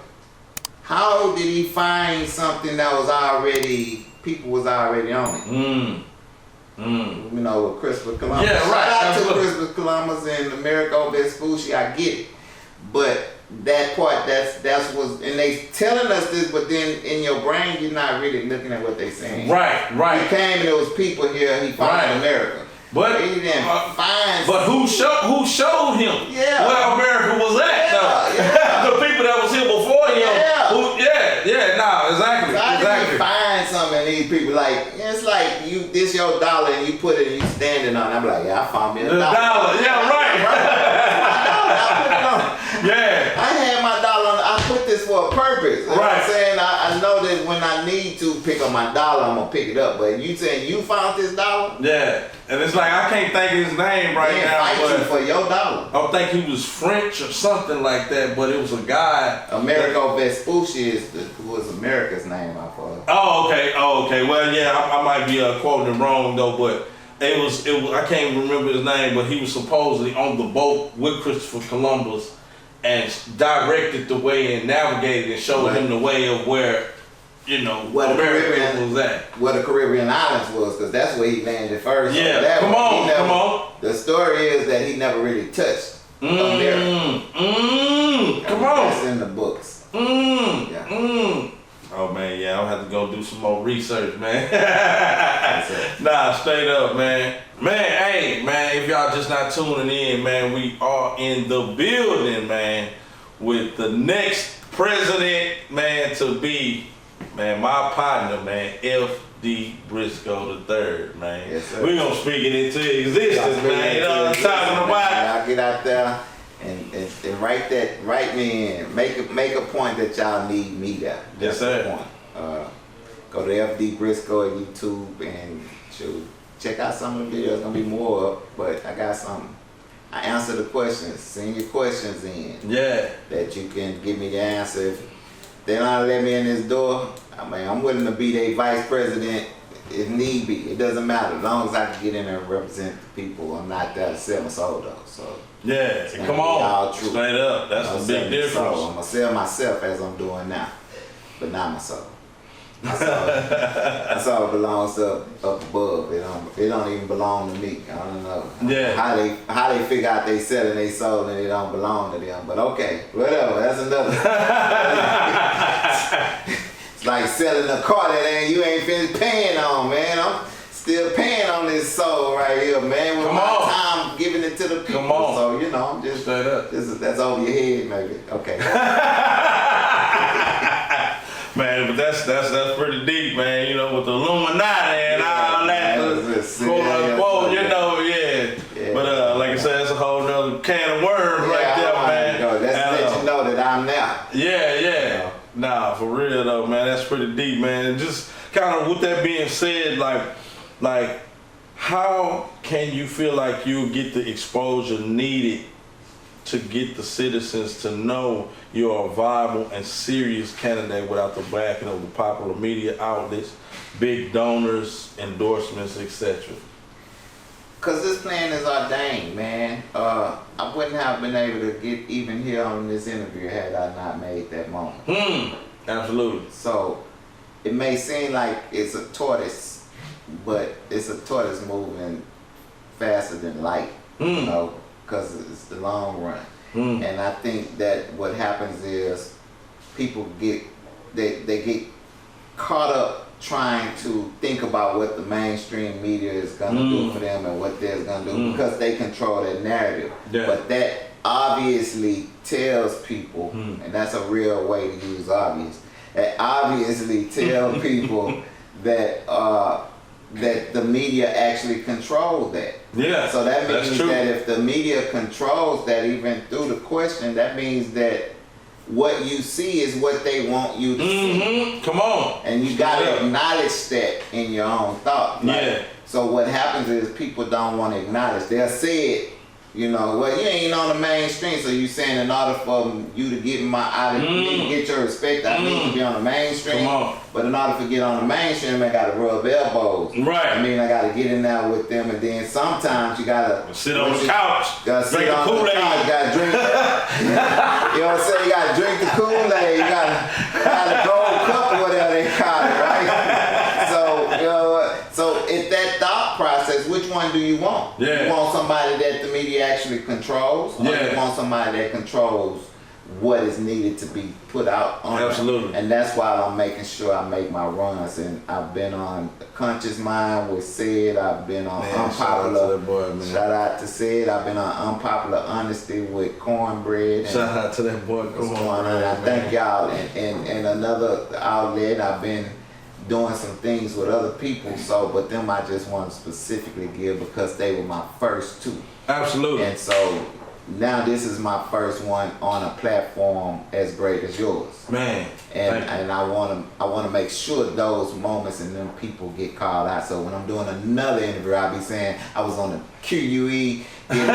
how did he find something that was already, people was already on it? You know, with Christopher Columbus. Yeah, right. Shout out to Christopher Columbus and Amerigo Vespucci. I get it, but that part, that's was, and they telling us this, but then in your brain you're not really looking at what they saying. Right. He came and there was people here. He found America, but he didn't find. But who showed him? Yeah. Where America was at? Yeah. The people that was here before him. Exactly. So I didn't find something in these people like it's like this your dollar and you put it and you standing on it. I'm like, I found me a dollar. Yeah, right. I put it on. Yeah. I had my dollar. I put this for a purpose. You know what I'm saying? I know that when I need to pick up my dollar, I'm gonna pick it up. But you saying you found this dollar? Yeah. And it's like I can't think of his name right now. Fight you for your dollar. I think he was French or something like that, but it was a guy. Amerigo Vespucci was America's name, I thought. Oh, okay. Well, yeah, I might be quoting it wrong though, but it was. I can't remember his name, but he was supposedly on the boat with Christopher Columbus and directed the way and navigated and showed him the way of where, what America was at. Where the Caribbean islands was, because that's where he landed first. Yeah, so come on. The story is that he never really touched America. Come on. That's in the books. Oh man, yeah, I'll have to go do some more research, man. Nah, straight up, man. Hey, man, if y'all just not tuning in, man, we are in the building, man, with the next president, man, to be, man, my partner, man, F.D. Brisco III, man. Yes, sir. We're gonna speak it into existence, man. You know what I'm talking about? Y'all get out there and write me in. Make a point that y'all need me there. Yes, sir. Go to FD Brisco at YouTube and check out some of the videos. There's gonna be more up, but I got something. I answer the questions. Send your questions in. Yeah. That you can give me the answer. If they don't let me in this door, I'm willing to be their vice president if need be. It doesn't matter. As long as I can get in there and represent the people. I'm not that sell my soul though. So yeah, come on. Straight up. That's a big difference. I'm gonna sell myself as I'm doing now, but not my soul. I saw it belongs up above. It don't even belong to me. I don't know how they figure out they selling their soul and it don't belong to them. But okay, whatever. That's another. It's like selling a car that you ain't finished paying on, man. I'm still paying on this soul right here, man. With my time giving it to the people. Come on. So you know, I'm just straight up. That's over your head, maybe. Okay. Man, but that's pretty deep, man. You know, with the Illuminati and all that, quote unquote, you know, yeah. But like I said, it's a whole nother can of worms right there, man. That's let you know that I'm there. Yeah. You know? Nah, for real though, man. That's pretty deep, man. And just kind of with that being said, like, how can you feel like you'll get the exposure needed to get the citizens to know you're a viable and serious candidate without the backing of the popular media outlets, big donors, endorsements, etc.? Cause this plan is ordained, man. I wouldn't have been able to get even here on this interview had I not made that moment. Absolutely. So it may seem like it's a tortoise, but it's a tortoise moving faster than light, you know, because it's the long run. And I think that what happens is people get caught up trying to think about what the mainstream media is going to do for them and what they're going to do because they control that narrative. But that obviously tells people, and that's a real way to use obvious, that obviously tell people that that the media actually controls that. Yeah. So that means that if the media controls that, even through the question, that means that what you see is what they want you to see. Come on. And you gotta acknowledge that in your own thought. Right? So what happens is people don't want to acknowledge. They'll say it, you know, well, you ain't on the mainstream, so you saying in order for you to get get your respect, I need to be on the mainstream. But in order to get on the mainstream, I gotta rub elbows. Right. I mean, I gotta get in there with them, and then sometimes you gotta sit on the couch, gotta drink the Kool-Aid. You gotta drink. You know what I'm saying? You gotta drink the Kool-Aid. You gotta gold cup or whatever they call it, right? So you know, so if that thought process, which one do you want? You want somebody that the media actually controls, or you want somebody that controls what is needed to be put out on Absolutely. And that's why I'm making sure I make my runs. And I've been on Conscious Mind with Sid. I've been on Unpopular. Shout out to Sid. I've been on Unpopular Honesty with Cornbread. Shout out to that boy Cornbread. I thank y'all. And another outlet, I've been doing some things with other people. So, but them I just want to specifically give because they were my first two. Absolutely. And so now this is my first one on a platform as great as yours, man. And I want to make sure those moments and them people get called out. So when I'm doing another interview, I'll be saying I was on the Q.U.E. from the #1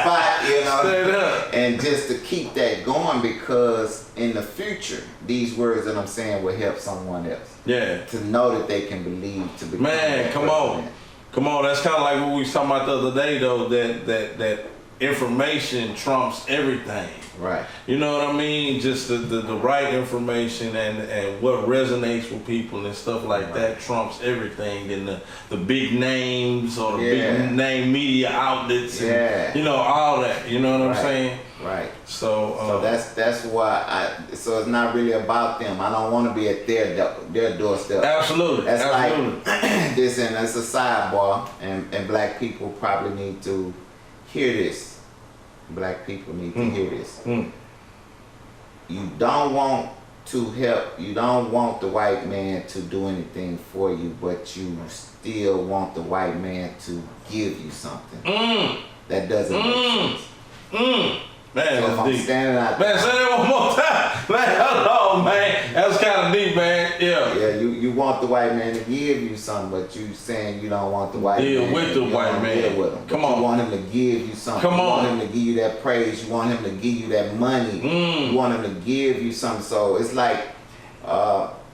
spot, you know. And just to keep that going, because in the future, these words that I'm saying will help someone else. Yeah. To know that they can believe to become. Man, come on. Come on, that's kind of like what we was talking about the other day, though, that information trumps everything. Right. You know what I mean? Just the right information and what resonates with people and stuff like that trumps everything. And the big names or the big name media outlets and, you know, all that. You know what I'm saying? Right. So that's why so it's not really about them. I don't want to be at their doorstep. Absolutely. That's like this, and that's a sidebar, and black people probably need to hear this. Black people need to hear this. You don't want to help, you don't want the white man to do anything for you, but you still want the white man to give you something. That doesn't make sense. Man, so that's deep. Standing out man, say that one more time. Man, hello, man. That's kind of deep, man. Yeah. Yeah, you want the white man to give you something, but you saying you don't want the white man. Deal with the white man. Deal with him. Come on. You want him to give you something. Come on. You want him to give you that praise. You want him to give you that money. You want him to give you something. So it's like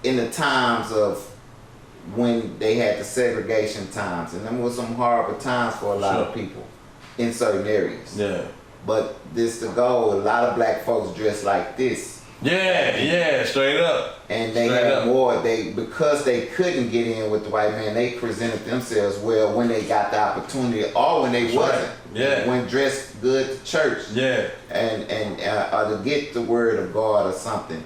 in the times of when they had the segregation times, and them was some horrible times for a lot of people in certain areas. Yeah. But this to go, a lot of black folks dress like this. Yeah, straight up. And they Straight had up. more, because they couldn't get in with the white man, they presented themselves well when they got the opportunity, or when they wasn't. right. Yeah. When dressed good to church. Yeah. And to get the word of God or something.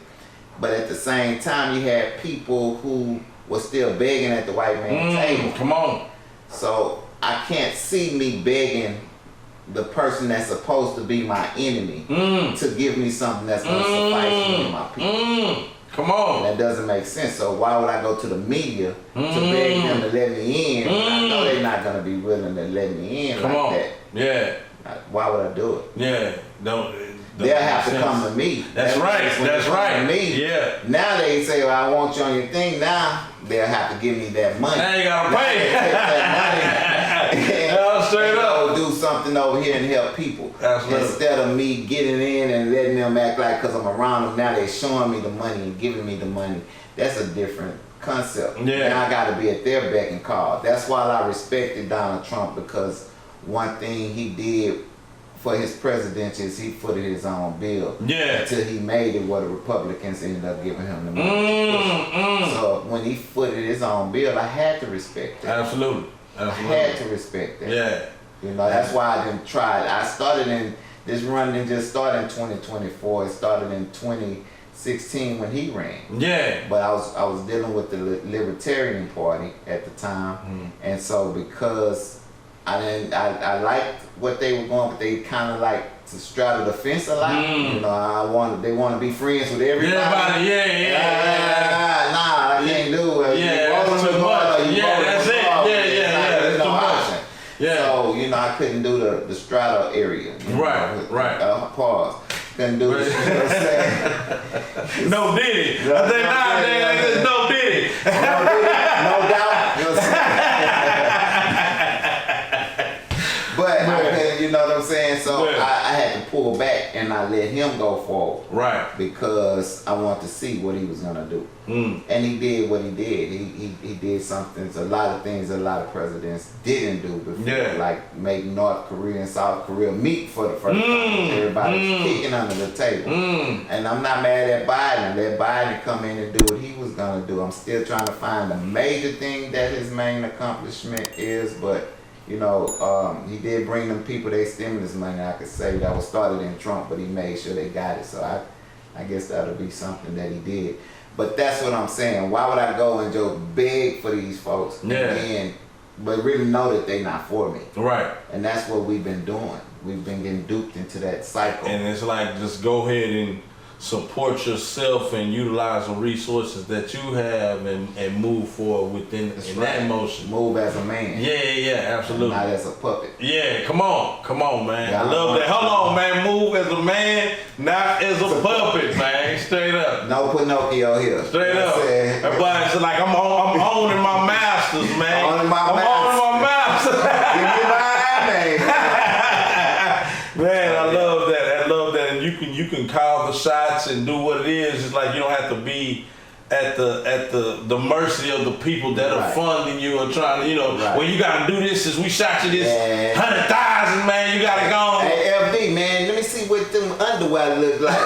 But at the same time, you had people who were still begging at the white man's table. Come on. So I can't see me begging the person that's supposed to be my enemy to give me something that's going to suffice me and my people. Come on. That doesn't make sense. So why would I go to the media to beg them to let me in when I know they're not going to be willing to let me in Come like on. that? Yeah. Why would I do it? Yeah. Don't They'll have to sense. come to me. That's right. When That's they come right. to me, Yeah. now they say, well, I want you on your thing. Now they'll have to give me that money. Now you gotta Now pay. they take that money Yeah, straight and up. go do something over here and help people. Absolutely. Instead of me getting in and letting them act like because I'm around them, now they're showing me the money and giving me the money. That's a different concept. Yeah. Now I got to be at their beck and call. That's why I respected Donald Trump, because one thing he did for his presidency is he footed his own bill. Yeah. Until he made it where the Republicans ended up giving him the money. So when he footed his own bill, I had to respect that. Absolutely. I had to respect that. Yeah. You know, that's why I didn't try it. I started in, this run didn't just start in 2024. It started in 2016 when he ran. Yeah. But I was dealing with the Libertarian Party at the time. And so because I liked what they were going, but they kind of like to straddle the fence a lot. You know, they want to be friends with everybody. Yeah. Nah, I can't do it. Yeah, that's too much. Yeah, that's it. Yeah, There's that's no too much. option. Yeah. So, you know, I couldn't do the straddle area. Right. Pause. Couldn't do it. You know what I'm saying? No Diddy. I think nowadays there's no Diddy. No doubt. You know what I'm saying? But I couldn't, you know what I'm saying? So I had to pull back and I let him go forward. Right. Because I wanted to see what he was gonna do. And he did what he did. He did something, a lot of things a lot of presidents didn't do before. Yeah. Like make North Korea and South Korea meet for the first time. Everybody's kicking under the table. And I'm not mad at Biden. Let Biden come in and do what he was gonna do. I'm still trying to find the major thing that his main accomplishment is, but you know, he did bring them people their stimulus money, I could say, that was started in Trump, but he made sure they got it. So I guess that'll be something that he did. But that's what I'm saying. Why would I go and just beg for these folks but really know that they not for me? Right. And that's what we've been doing. We've been getting duped into that cycle. And it's like, just go ahead and support yourself and utilize the resources that you have and move forward within that motion. Move as a man. Yeah, absolutely. Not as a puppet. Yeah, come on, man. Yeah, I love that. Hold on, man. Move as a man, not as a puppet, man. Straight up. No Pinocchio here. Straight up. Everybody's like, I'm owning my masters, man. Owning my masters. Give me my name. Man, I love that. And you can call the shots and do what it is. It's like you don't have to be at the mercy of the people that are funding you or trying to, well, you gotta do this since we shot you this 100,000, man. You gotta go. Hey, FD, man, let me see what them underwear look like.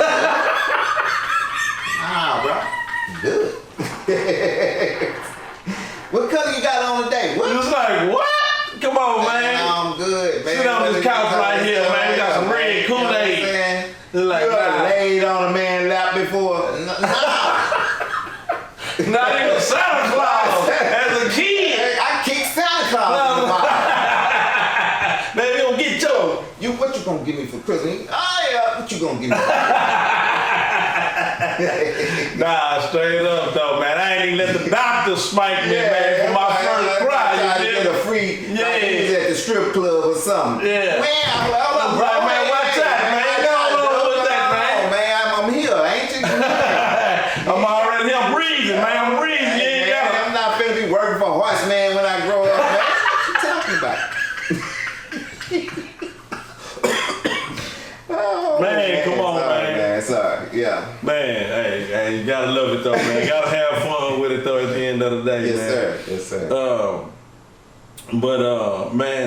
Nah, bro. Good. What color you got on today? What? It was like, what? Come on, man. I'm good, man. Sit on this couch right here, man. You got some red Kool-Aid. Like, you laid on a man's lap before. Not even Santa Claus as a kid. I kicked Santa Claus in the mouth. Man, you gonna get your. What you gonna give me for Christmas? Oh yeah, what you gonna give me? Nah, straight up though, man. I ain't even let the doctor spike me, man, for my first cry. You get a free, like he was at the strip club or something. Yeah. Man, man, watch out, man. I'm here, ain't you? I'm already here breathing, man. I'm breathing. I'm not finna be working for horse, man, when I grow up, man. What you talking about? Oh, man, come on, sorry, man. Sorry, yeah. Man, hey, you gotta love it though, man. You gotta have fun with it though at the end of the day, yes, man. Sir. Yes, sir. Man,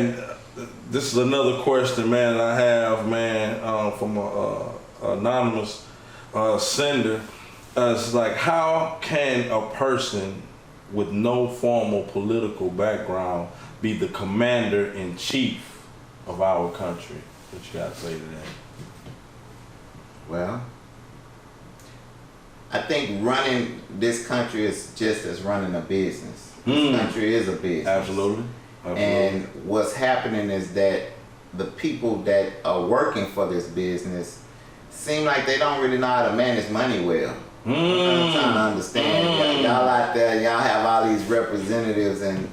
this is another question, man, that I have, man, from anonymous. sender. It's like, how can a person with no formal political background be the commander-in-chief of our country? What you got to say to that? Well, I think running this country is just as running a business. This country is a business. Absolutely. And what's happening is that the people that are working for this business seem like they don't really know how to manage money well. I'm trying to understand. Y'all out there, y'all have all these representatives, and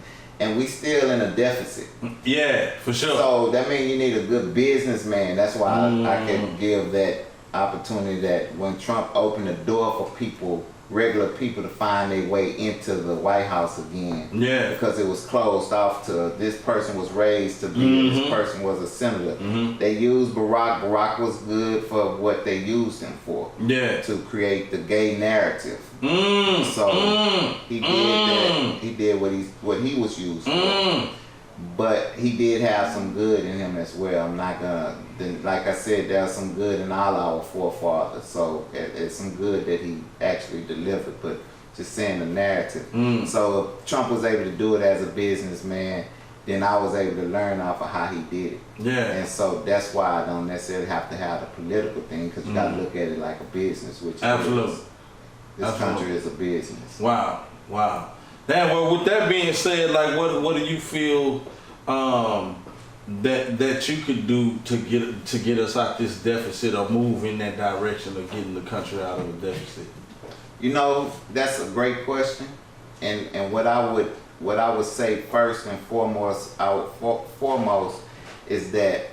we still in a deficit. Yeah, for sure. So that means you need a good businessman. That's why I can give that opportunity that when Trump opened the door for people, regular people, to find their way into the White House again. Yeah. Because it was closed off to this person was raised to be, this person was a senator. They used Barack. Barack was good for what they used him for. Yeah. To create the gay narrative. So he did that. He did what he was used for. But he did have some good in him as well. I'm not gonna, like I said, there's some good in all our forefathers. So it's some good that he actually delivered, but just saying the narrative. So if Trump was able to do it as a businessman, then I was able to learn off of how he did it. Yeah. And so that's why I don't necessarily have to have the political thing, because you gotta look at it like a business, which Absolutely. This country is a business. Wow. Now, well, with that being said, like, what do you feel that you could do to get us out this deficit, or move in that direction of getting the country out of the deficit? You know, that's a great question, and what I would say first and foremost, is that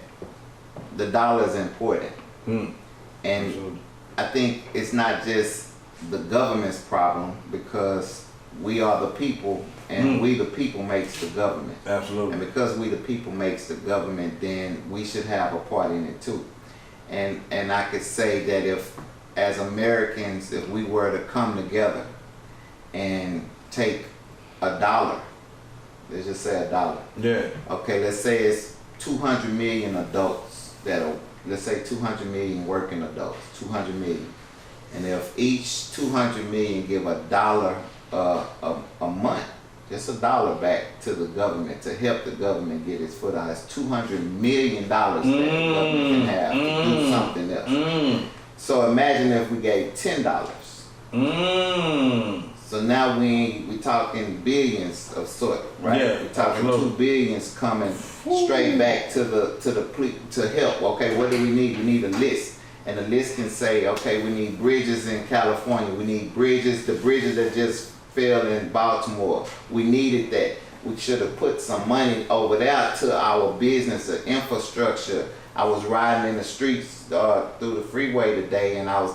the dollar is important, and Absolutely. I think it's not just the government's problem, because we are the people, and we the people makes the government. Absolutely. And because we the people makes the government, then we should have a part in it too. And I could say that if, as Americans, if we were to come together and take $1, let's just say $1. Yeah. Okay, let's say it's 200 million adults let's say 200 million working adults, 200 million. And if each 200 million give $1 a month, just $1 back to the government to help the government get its foot out, it's $200 million that the government can have to do something else. So imagine if we gave $10. So now we talking billions of sort, right? Yeah, we're talking absolutely. 2 billions coming straight back to help. Okay, what do we need? We need a list. And the list can say, okay, we need bridges in California. We need bridges, the bridges that just fell in Baltimore. We needed that. We should have put some money over there to our business or infrastructure. I was riding in the streets through the freeway today, and I was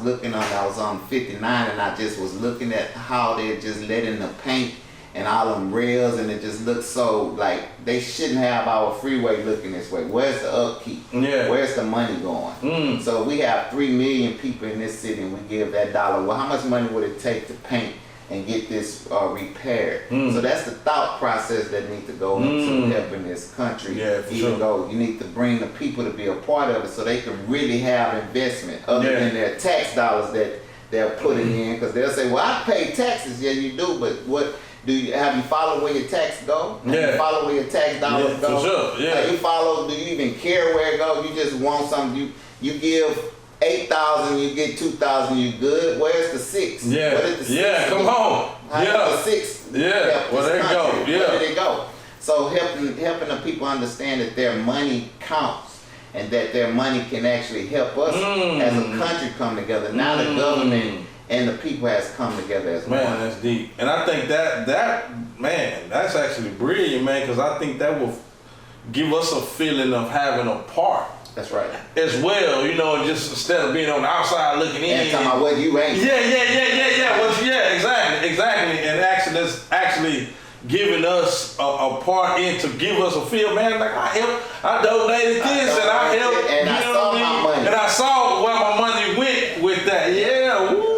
on 59, and I just was looking at how they're just letting the paint and all them rails, and it just looks so like they shouldn't have our freeway looking this way. Where's the upkeep? Yeah. Where's the money going? So we have 3 million people in this city, and we give that $1. Well, how much money would it take to paint and get this repaired? So that's the thought process that needs to go into helping this country. Yeah, for sure. Though you need to bring the people to be a part of it, so they can really have investment other than their tax dollars that they're putting in. Because they'll say, well, I pay taxes. Yeah, you do, but what? Have you followed where your tax go? Have you follow where your tax dollars go? For sure. Yeah. Do you even care where it goes? You just want something. You give 8,000, you get 2,000, you good. Where's the 6? Yeah. Where did the 6 Yeah, come on. How did the 6 Yeah. help Where this they go? country? Yeah. Where did it go? So helping the people understand that their money counts, and that their money can actually help us as a country come together. Now the government and the people has come together as one. Man, that's deep. And I think that's actually brilliant, man, because I think that will give us a feeling of having a part. That's right. As well, you know, just instead of being on the outside looking in. And talking about what you ain't. Exactly. And actually giving us a part in to give us a feel, man, like I donated this and I helped, and I saw my money. And I saw where my money went with that. Yeah, woo.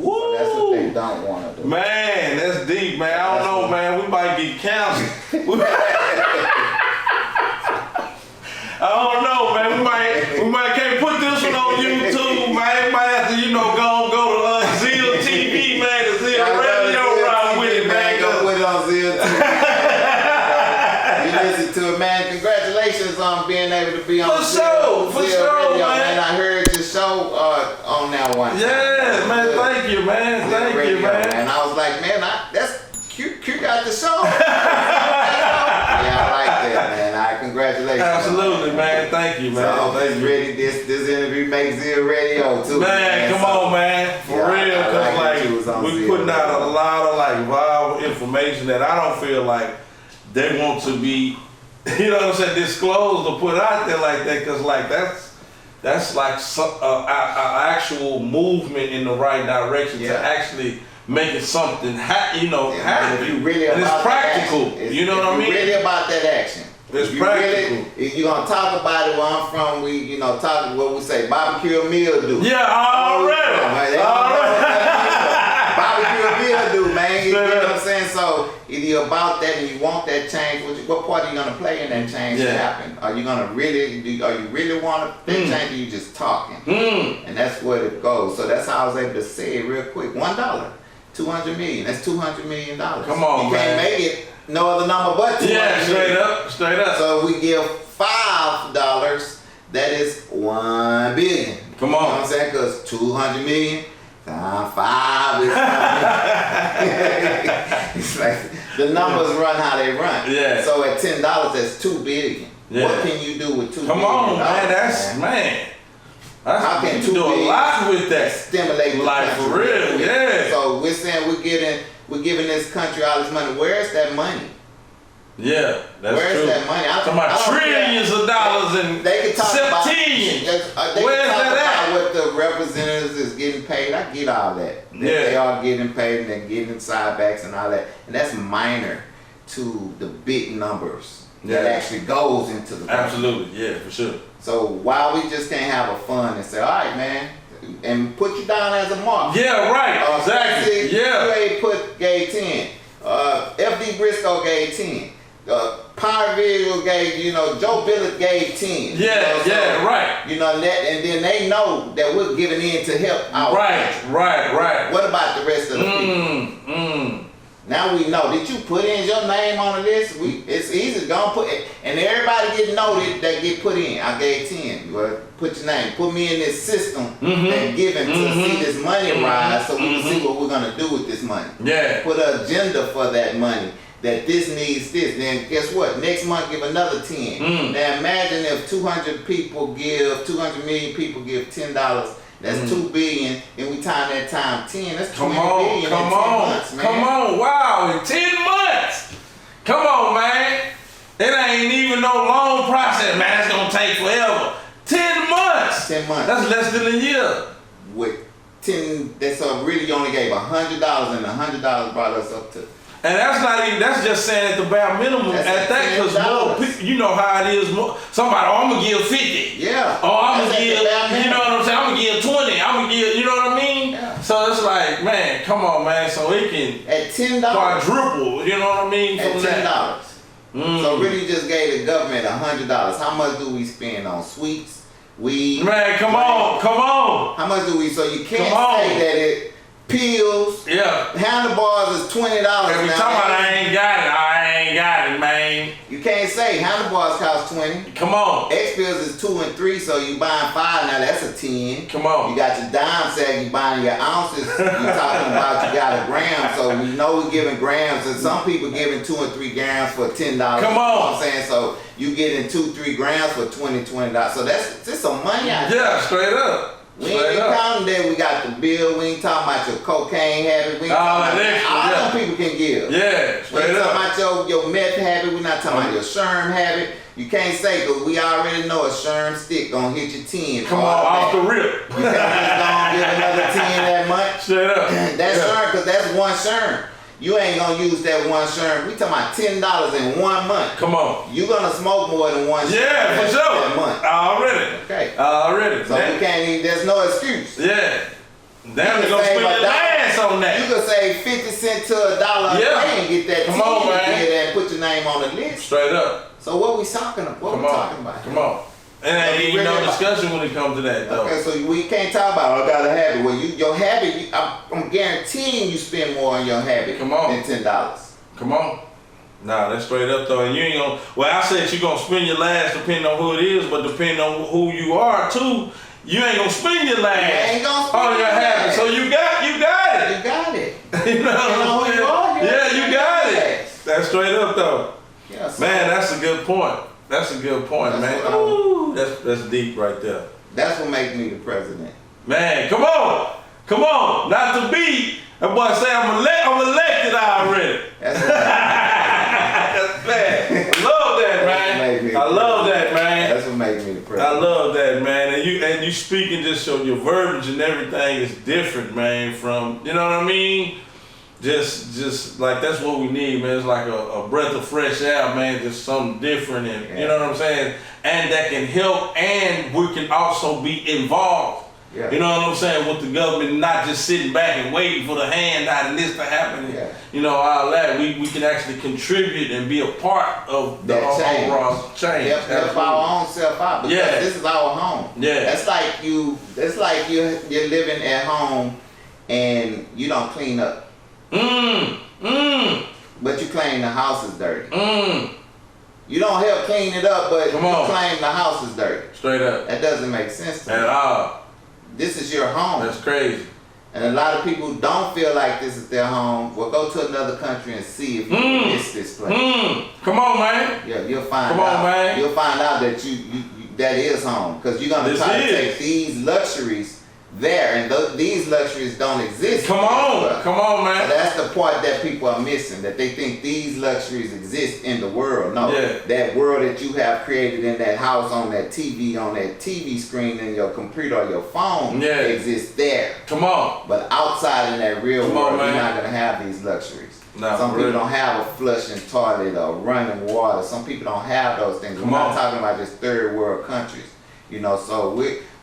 So that's what they don't want to do. Man, that's deep, man. I don't know, man. We might get canceled. I don't know, man. We might can't put this one on YouTube, man. We might have to, go to be on For sure, radio, man. I heard your show on that one. Yeah, man. Thank you, man. Thank you, man. And I was like, man, that's Q got the show. Yeah, I like that, man. Congratulations. Absolutely, man. Thank you, man. So ready. This interview makes Zero Radio too. Man, come on, man. For real, cause like we putting out a lot of like viable information that I don't feel like they want to be, you know what I'm saying, disclosed or put out there like that. Cause like that's like an actual movement in the right direction to actually making something happen. Really and it's practical. You know what I mean? Really about that action. It's practical. If you're gonna talk about it where I'm from, we talk what we say, barbecue mildew. Yeah, already. Barbecue mildew, man. You know what I'm saying? So if you're about that and you want that change, what part are you gonna play in that change to happen? Are you really want that change, or you just talking? And that's where it goes. So that's how I was able to say it real quick. $1, 200 million. That's $200 million. Come on, you can't make it no other number but 200 million. Straight up. So we give $5, that is $1 billion. Come on. You know what I'm saying? Because 200 million times 5 is it's like the numbers run how they run. Yeah. So at $10, that's $2 billion. Yeah. What can you do with $2 billion? Come on, man. How can you do a lot with that? Stimulate the like country. For real, yeah. So we're saying we're giving this country all this money. Where's that money? Yeah, that's Where's true. that money? Talking about trillions of dollars and they can talk about septillions. Where's that at? What the representatives is getting paid. I get all that. They are getting paid and they're getting sidebacks and all that. And that's minor to the big numbers that actually goes into the country. Absolutely, yeah, for sure. So why we just can't have a fun and say, all right, man, and put you down as a mark. Yeah, right. Exactly. Q.U.E gave 10. FD Brisco gave 10. Power Visual gave, Joe Billett gave 10. Right. And then they know that we're giving in to help out. Right. What about the rest of the people? Now we know. Did you put in your name on the list? It's easy. Go and put it. And everybody get noted that get put in. I gave 10. Well, put your name. Put me in this system and given to see this money rise so we can see what we're going to do with this money. Yeah. Put an agenda for that money. That this needs this. Then guess what? Next month give another 10. Now imagine if 200 million people give $10. That's $2 billion, and we time that time 10. That's $20 billion in 10 months, man. Come on, wow, in 10 months. Come on, man. It ain't even no long process, man. It's gonna take forever. 10 months. 10 months. That's less than a year. With 10, that's really only gave $100, and $100 brought us up to. And that's not even, that's just saying at the bare minimum That's at that, because more people, you know how it is, somebody, I'm gonna give 50. Yeah. I'm gonna give, you know what I'm saying, I'm gonna give 20, I'm gonna give, you know what I mean? Yeah. So it's like, man, come on, man, so it can at $10, quadruple, you know what I mean? At $10. So really just gave the government $100. How much do we spend on sweets, weed? Man, come on. How much do we, so you can't say that it, pills, handlebars is $20 Every now. time I ain't got it, man. You can't say handlebars cost 20. Come on. X pills is 2 and 3, so you buying 5 now. That's a 10. Come on. You got your dime sack. You buying your ounces. You talking about you got a gram. So we know we're giving grams, and some people giving 2 and 3 grams for $10. Come on. You know what I'm saying? So you getting 2-3 grams for $20. So that's just some money out there. Yeah, straight up. We ain't even counting that. We got the bill. We ain't talking about your cocaine habit. We ain't talking about all them people can give. Yeah, straight we ain't up. talking about your meth habit. We're not talking about your sherm habit. You can't say, because we already know a sherm stick gonna hit your 10. Come on, off the rip. You can't just gonna give another 10 that much. Straight up. That's sherm, because that's one sherm. You ain't gonna use that one sherm. We talking about $10 in 1 month. Come on. You gonna smoke more than one sherm for sure. that month. Already. Okay. Already. So we can't even, there's no excuse. Yeah. Damn, you gonna spend your last on that. You could save 50 cents to $1 a day and get that Come on, man. and put your name on the list. Straight up. So what we talking about? What we talking about? Come on. And ain't even no discussion when it comes to that, though. Okay, so we can't talk about, I got a habit. Well, your habit, I'm guaranteeing you spend more on your habit Come on. than $10. Come on. Nah, that's straight up though. And you ain't gonna, well, I said you gonna spend your last depending on who it is, but depending on who you are too, you ain't gonna spend your last. You ain't gonna spend on your habit. So you got it. You got it. You know what I'm saying? Yeah, you got it. Yes. That's straight up though. Yeah, so Man, that's a good point. That's a good point, That's man. what Ooh, that's deep right there. that's what makes me the president. Man, come on. Come on. Not to be. That boy say I'm elected already. That's what That's bad. I love that, man. I love that, man. That's what makes me the I president. love that, man. And you speaking just so your verbiage and everything is different, man, from, you know what I mean? Just like that's what we need, man. It's like a breath of fresh air, man. Just something different, and you know what I'm saying? And that can help, and we can also be involved. Yeah. You know what I'm saying? With the government, not just sitting back and waiting for the handout and this to happen. Yeah. You know, all that. We can actually contribute and be a part of the That change. overall change. Help our own self out because Yeah. this is our home. Yeah. That's like you're living at home and you don't clean up. But you claim the house is dirty. You don't help clean it up, but you claim the house is dirty. Straight up. That doesn't make sense to me. At all. This is your home. That's crazy. And a lot of people don't feel like this is their home. Well, go to another country and see if you miss this place. Come on, man. Yeah, you'll find Come out. on, man. You'll find out that you that is home because you're gonna try to take these luxuries there, and these luxuries don't exist. Come on, So man. that's the part that people are missing. That they think these luxuries exist in the world. No, that world that you have created in that house, on that TV screen, in your computer or your phone exists there. Come on. But outside in that real world, man. you're not gonna have these luxuries. Nah, Some people really. don't have a flushing toilet or running water. Some people don't have those things. We're not talking about just third world countries. You know, so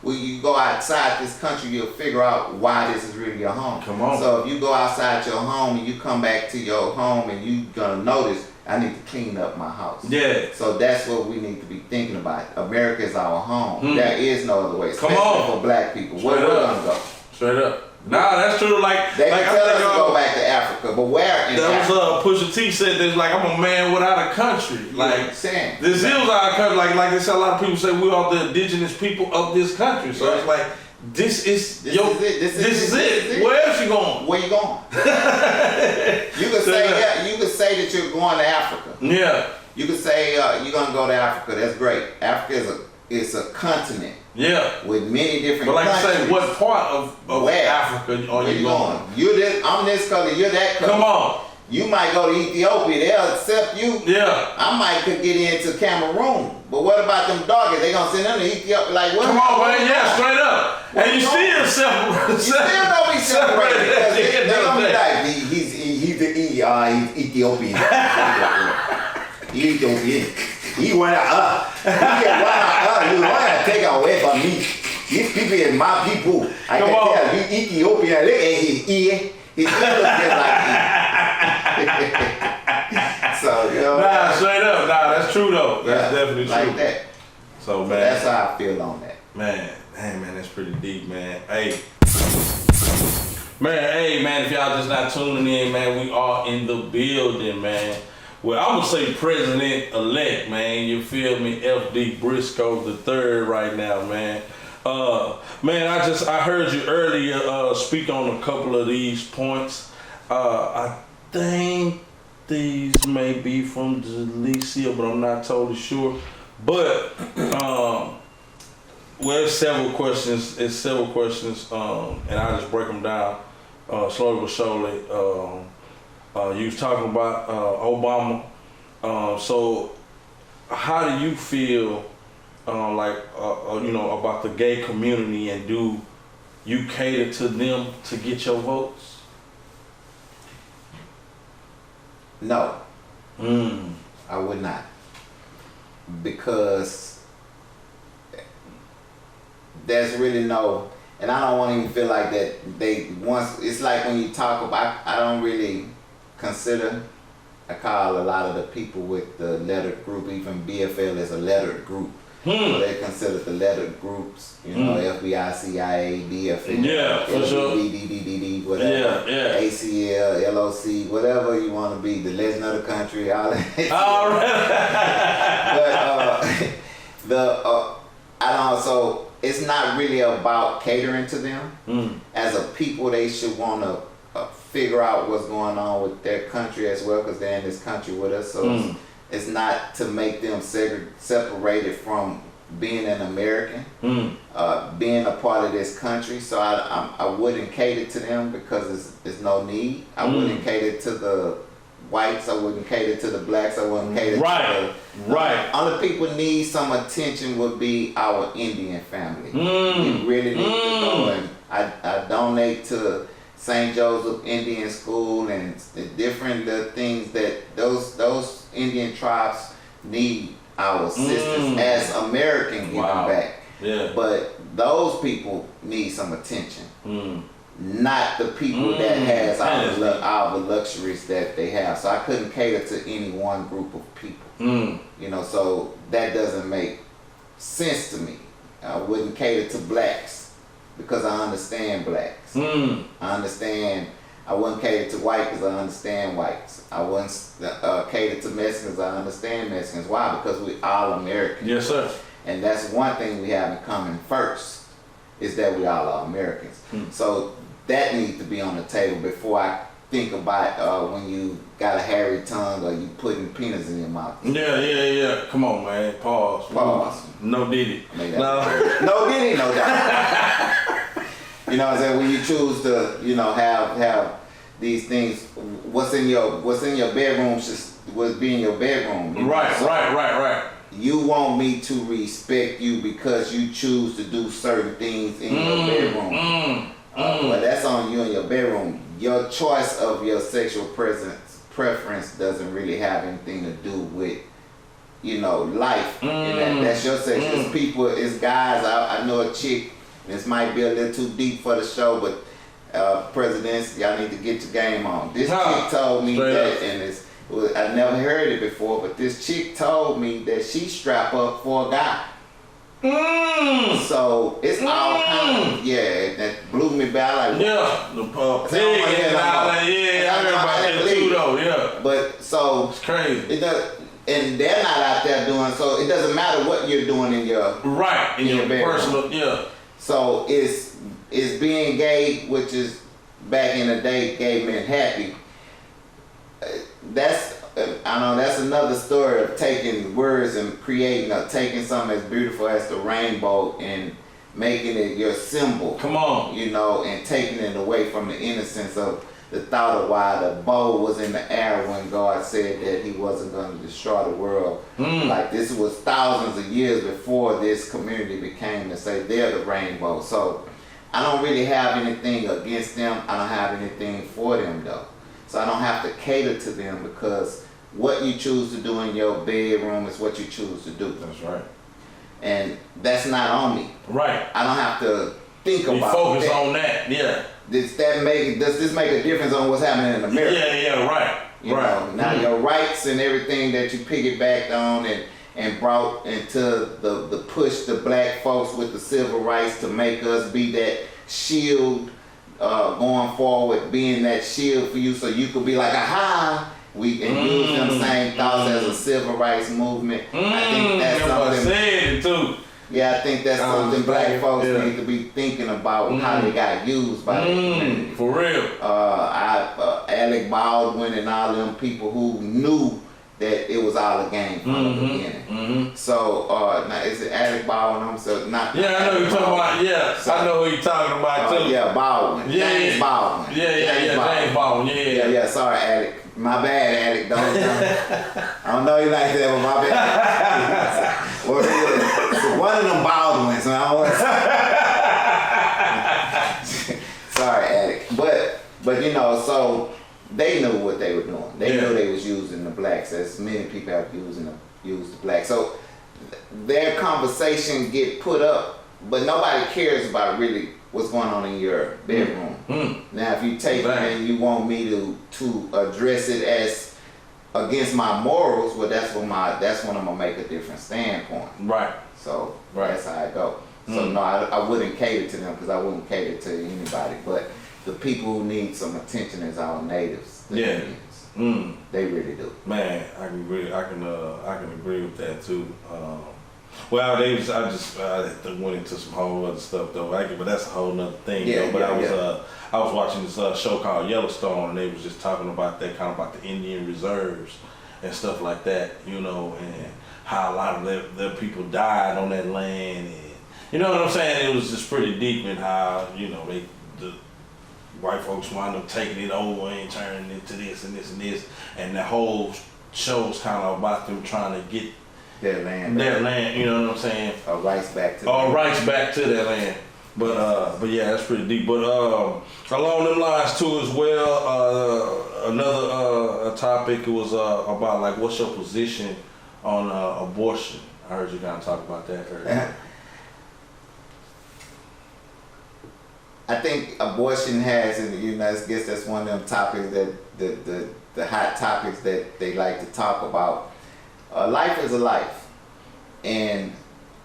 when you go outside this country, you'll figure out why this is really your home. Come on. So if you go outside your home and you come back to your home and you're gonna notice, I need to clean up my house. Yeah. So that's what we need to be thinking about. America is our home. There is no other way, especially for black people. Where we're gonna go. Straight up. Nah, that's true. They like can tell us to go back to Africa, but where in Africa? That was Pusha T said this, like, I'm a man without a country. Like, this is our country. Like they say, a lot of people say we are the indigenous people of this country. So it's like, this is it. This is it. Where else you going? Where you going? You could say you could say that you're going to Africa. Yeah. You could say you're gonna go to Africa. That's great. Africa is a continent. Yeah. With many different But like countries. I say, what part of Africa are you going? You're this, I'm this color, you're that color. Come on. You might go to Ethiopia, they'll accept you. Yeah. I might could get into Cameroon. But what about them doggies? They gonna send them to Ethiopia? Like what? Come on, man. Yeah, straight up. And you still separate. You still don't be separated. Because they gonna be like, he's Ethiopian. Ethiopian. He wanna take away from me. These people is my people. I can tell you Ethiopian. Look at his ear. His ear looks just like me. So you know. Nah, straight up. Nah, that's true though. That's definitely true. Like that. So man, that's how I feel on that. Man, that's pretty deep, man. Hey, man, if y'all just not tuning in, man, we are in the building, man. Well, I'm gonna say President-elect, man. You feel me? F.D. Brisco the third right now, man. Man, I heard you earlier speak on a couple of these points. I think these may be from Delicia, but I'm not totally sure. But well, it's several questions. And I'll just break them down slowly but surely. You was talking about Obama. So how do you feel about the gay community, and do you cater to them to get your votes? No. I would not. Because there's really no, and I don't want to even feel like that it's like when you talk about, I don't really consider, I call a lot of the people with the lettered group, even BFL is a lettered group. So they consider the letter groups, you know, FBI, CIA, DFA, Yeah, for sure. DDDD, whatever, ACL, LOC, whatever you want to be, the legend of the country, all that. All right. But I don't. So it's not really about catering to them. As a people, they should want to figure out what's going on with their country as well, because they're in this country with us. So it's not to make them separated from being an American, being a part of this country. So I wouldn't cater to them because there's no need. I wouldn't cater to the whites. I wouldn't cater to the blacks. I wouldn't cater to the... Only people need some attention would be our Indian family. We really need to go, and I donate to St. Joseph Indian School and the different things that those Indian tribes need our assistance as American giving back. Yeah. But those people need some attention. Not the people that has all the luxuries that they have. So I couldn't cater to any one group of people. You know, so that doesn't make sense to me. I wouldn't cater to blacks because I understand blacks. I wouldn't cater to white because I understand whites. I wouldn't cater to Mexicans. I understand Mexicans. Why? Because we all Americans. Yes, sir. And that's one thing we have in common first, is that we all are Americans. So that needs to be on the table before I think about when you got a hairy tongue or you putting peanuts in your mouth. Yeah. Come on, man. Pause. No diddy. No diddy, no doubt. You know what I'm saying? When you choose to, you know, have these things, what's in your bedroom would be in your bedroom. You know? Right. You want me to respect you because you choose to do certain things in your bedroom. Well, that's on you in your bedroom. Your choice of your sexual preference doesn't really have anything to do with, you know, life. And that's your sex. It's people, it's guys. I know a chick. This might be a little too deep for the show, but presidents, y'all need to get your game on. This chick told me that, and I never heard it before, but this chick told me that she strap up for a guy. So it's all kind of, that blew me back. Like, the pig and all that. I heard about that too, though. But so it's crazy. It does, and they're not out there doing, so it doesn't matter what you're doing in your in your personal So it's being gay, which is back in the day, gay meant happy. That's another story of taking words and creating or taking something as beautiful as the rainbow and making it your symbol. Come on. You know, and taking it away from the innocence of the thought of why the bow was in the air when God said that he wasn't going to destroy the world. Like, this was thousands of years before this community became to say they're the rainbow. So I don't really have anything against them. I don't have anything for them, though. So I don't have to cater to them, because what you choose to do in your bedroom is what you choose to do. That's right. And that's not on me. Right. I don't have to think about that. Focus on that, Does this make a difference on what's happening in America? Right. You know, now your rights and everything that you piggybacked on and brought into the push the black folks with the civil rights to make us be that shield going forward, being that shield for you, so you could be like, aha, we can use them same thoughts as a civil rights movement. I think that's something. Yeah, I think that's something black folks need to be thinking about, how they got used by the community. For real. Alec Baldwin and all them people who knew that it was all a game from the beginning. So, now is it Alec Baldwin? I know who you're talking about. I know who you're talking about too. Baldwin. James Baldwin. James Baldwin. Yeah. Sorry, Alec. My bad, Alec. I don't know you like that, but my bad. One of them Baldwins. Sorry, Alec. But you know, so they knew what they were doing. They knew they was using the blacks, as many people have used the blacks. So their conversation get put up, but nobody cares about really what's going on in your bedroom. Now, if you take it and you want me to address it as against my morals, well, that's when I'm gonna make a different standpoint. Right. So Right. that's how I go. So no, I wouldn't cater to them because I wouldn't cater to anybody. But the people who need some attention is our natives. The Yeah. Indians. They really do. Man, I can agree with that too. Well, I went into some whole other stuff though. But that's a whole nother thing. Yeah, though. But yeah, I was watching this show called Yellowstone, and they was just talking about that, kind of about the Indian reserves and stuff like that, you know, and how a lot of their people died on that land, and you know what I'm saying. It was just pretty deep in how, you know, the white folks wind up taking it over and turning it into this and this and this, and the whole show's kind of about them trying to get Their land, you know what I'm saying? rights back to their land. But yeah, that's pretty deep. But along them lines too as well, another topic was about like, what's your position on abortion? I heard you kind of talk about that earlier. I think abortion has, and you know, I guess that's one of them topics that the hot topics that they like to talk about. Life is a life, and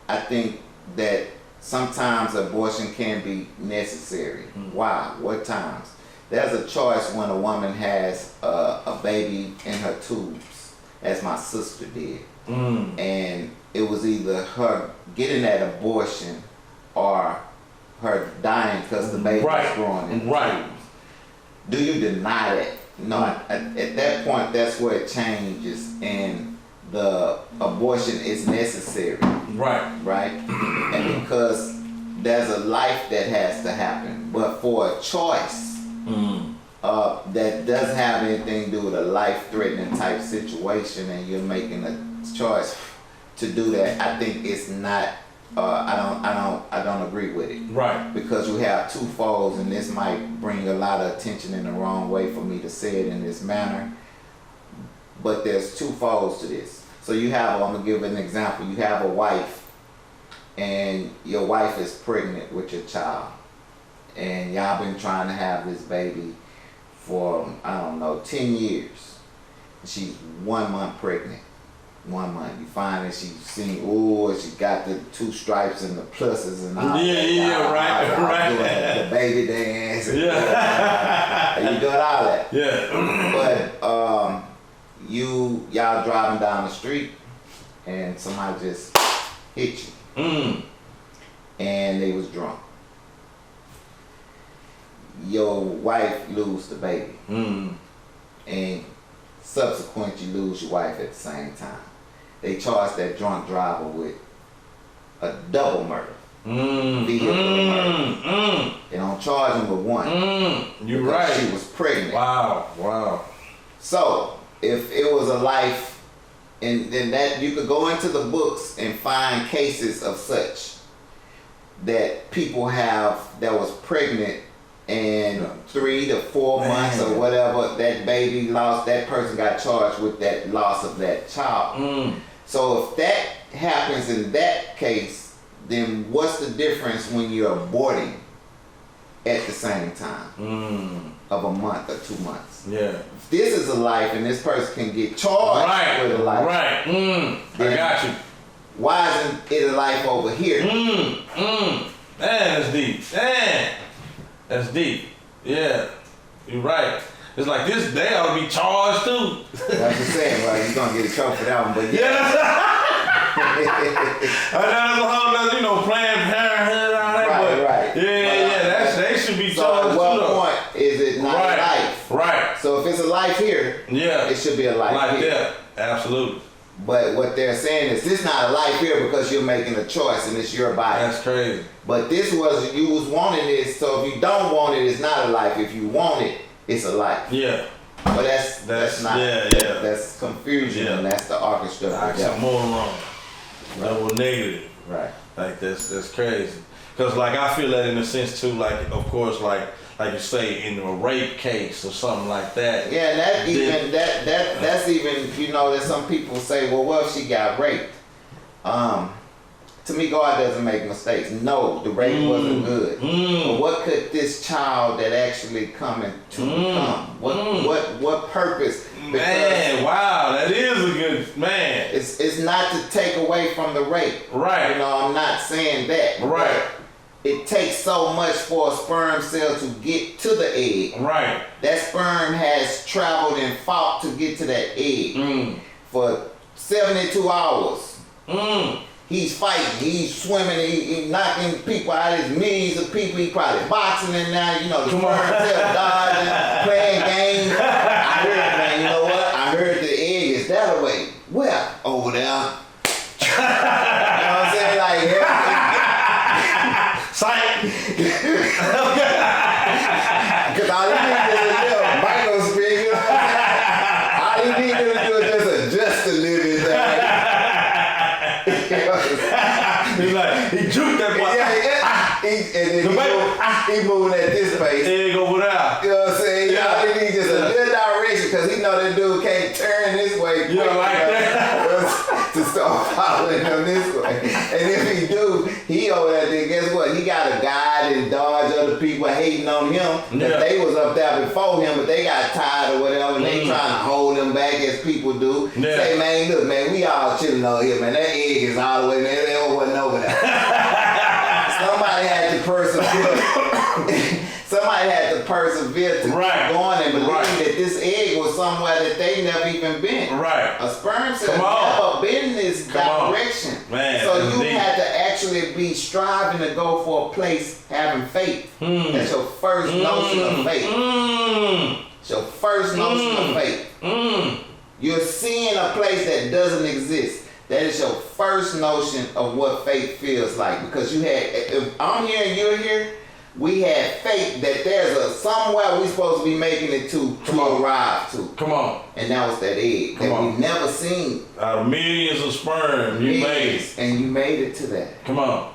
I think that sometimes abortion can be necessary. Why? What times? There's a choice when a woman has a baby in her tubes, as my sister did, and it was either her getting that abortion or her dying because the baby was growing in the tubes. Do you deny that? No. At that point, that's where it changes, and the abortion is necessary. Right? And because there's a life that has to happen, but for a choice that doesn't have anything to do with a life-threatening type situation, and you're making a choice to do that, I think it's not. I don't agree with it. Right. Because you have two folds, and this might bring a lot of attention in the wrong way for me to say it in this manner. But there's two folds to this. So you have, I'm gonna give an example. You have a wife, and your wife is pregnant with your child, and y'all been trying to have this baby for, I don't know, 10 years. She's 1 month pregnant. 1 month. You find that she's seen, she got the 2 stripes and the pluses and all that. Right. The baby dance. And Yeah. you doing all that. Yeah. But y'all driving down the street and somebody just hit you. And they was drunk. Your wife lose the baby. And subsequent you lose your wife at the same time. They charge that drunk driver with a double murder. Vehicle murder. They don't charge him with one. You're right. She was pregnant. Wow. So if it was a life, and then that you could go into the books and find cases of such that people have that was pregnant and 3 to 4 months or whatever, that baby lost, that person got charged with that loss of that child. So if that happens in that case, then what's the difference when you're aborting at the same time of a month or 2 months? Yeah. If this is a life and this person can get charged with a life, I got you. Why isn't it a life over here? Man, that's deep. That's deep. Yeah, you're right. It's like this, they ought to be charged too. That's what I'm saying. Well, you're gonna get a trouble for that one, but that's a whole other, Planned Parenthood and all that. Right. They should be charged. So at what point is it not a life? Right. So if it's a life here, it should be a life here. There. Absolutely. But what they're saying is this not a life here because you're making a choice and it's your body. That's crazy. But you was wanting this, so if you don't want it, it's not a life. If you want it, it's a life. Yeah. But that's not. That's confusion, and that's the orchestra. Some more wrong. Double negative. Right. Like that's crazy. Cause like I feel that in a sense too. Like of course, like you say in a rape case or something like that. Yeah, that's even that some people say, well, what if she got raped? to me, God doesn't make mistakes. No, the rape wasn't good. But what could this child that actually coming to become? What purpose? Because man, wow, that is a good man. It's not to take away from the rape. Right. You know, I'm not saying that. Right. It takes so much for a sperm cell to get to the egg. Right. That sperm has traveled and fought to get to that egg for 72 hours. He's fighting, he's swimming, he knocking people out, there's millions of people, he probably boxing in now, you know, the sperm cell dodging, playing games. I heard, man, you know what? I heard the egg is that way. Well, over there. You know what I'm saying? Like, Sight. because all he needs is a little microsphere, you know what I'm saying? All he needs to do is just adjust a little bit. He's like, he juked that boy. He moving at this pace. Egg over there. You know what I'm saying? Yeah. He needs just a little direction because he know that dude can't turn this way. You know, like that. To start following him this way. And if he do, he over there, then guess what? He got a guide and dodge other people hating on him. That they was up there before him, but they got tired or whatever, and they trying to hold him back as people do. Yeah. Say, man, look, man, we all chilling over here, man. That egg is all the way, man. They wasn't over there. Somebody had to persevere. Somebody had to persevere to keep going and believe that this egg was somewhere that they never even been. Right. A sperm cell never been this direction. Man, so you had to actually be striving to go for a place having faith. That's your first notion of faith. It's your first notion of faith. You're seeing a place that doesn't exist. That is your first notion of what faith feels like. Because you had, if I'm here and you're here, we had faith that there's a somewhere we supposed to be making it to arrive to. Come on. And that was that egg that we never seen. Out of millions of sperm, you made it. And you made it to that. Come on.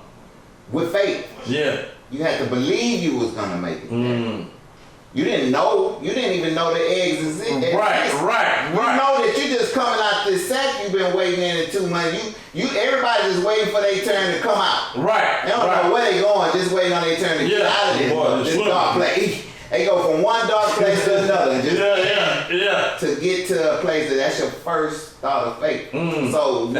With faith. Yeah. You had to believe you was gonna make it there. You didn't know. You didn't even know the eggs exist. Right. You know that you just coming out this sack. You've been waiting in it 2 months. Everybody just waiting for their turn to come out. Right. They don't know where they going. Just waiting on their turn to get out of this dark place. They go from one dark place to another. And just to get to a place that's your first thought of faith. So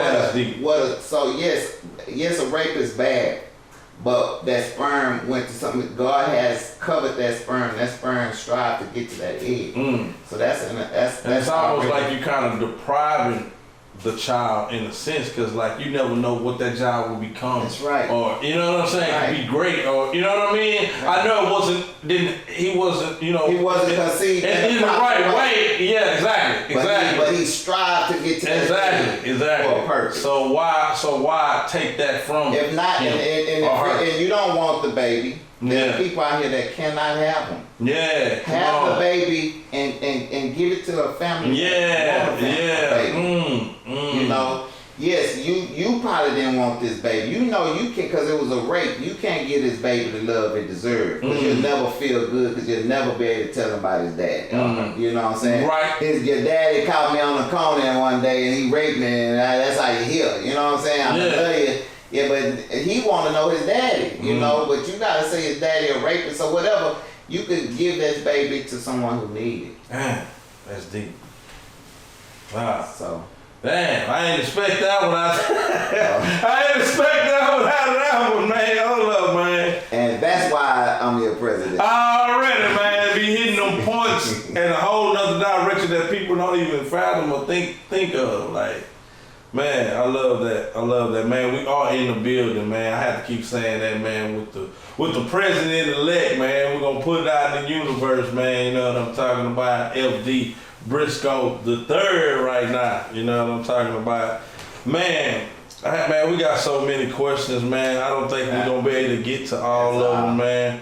so yes, a rape is bad. But that sperm went to something. God has covered that sperm. That sperm strived to get to that egg. So that's it's almost like you kind of depriving the child in a sense, because like you never know what that child will become. That's right. Or you know what I'm saying? Right. Could be great. Or you know what I mean? Right. I know it wasn't. He wasn't. You know. He wasn't conceived in the right way. Yeah. Exactly. But he strived to get to that egg for a purpose. So why take that from? If not, and you don't want the baby. There's people out here that cannot have them. Yeah. Have the baby and give it to a family. You know, yes, you probably didn't want this baby. You know you can, because it was a rape. You can't give this baby the love it deserves. Because you'll never feel good, because you'll never be able to tell him about his dad. You know what I'm saying? Right. Your daddy caught me on the corner one day and he raped me, and that's how you heal. You know what I'm saying? I'm gonna tell you. Yeah, but he want to know his daddy, you know, but you got to say his daddy a rapist or whatever. You could give this baby to someone who needs it. Man, that's deep. Wow. So. Damn, I ain't expect that one I ain't expect that one out of that one, man. Hold up, man. And that's why I'm your president. Already, man. Be hitting them points in a whole nother direction that people don't even fathom or think of. Like, man, I love that, man. We are in the building, man. I have to keep saying that, man, with the president-elect, man. We're going to put it out in the universe, man. You know what I'm talking about? FD Brisco the third right now. You know what I'm talking about? Man, we got so many questions, man. I don't think we're going to be able to get to all of them, man.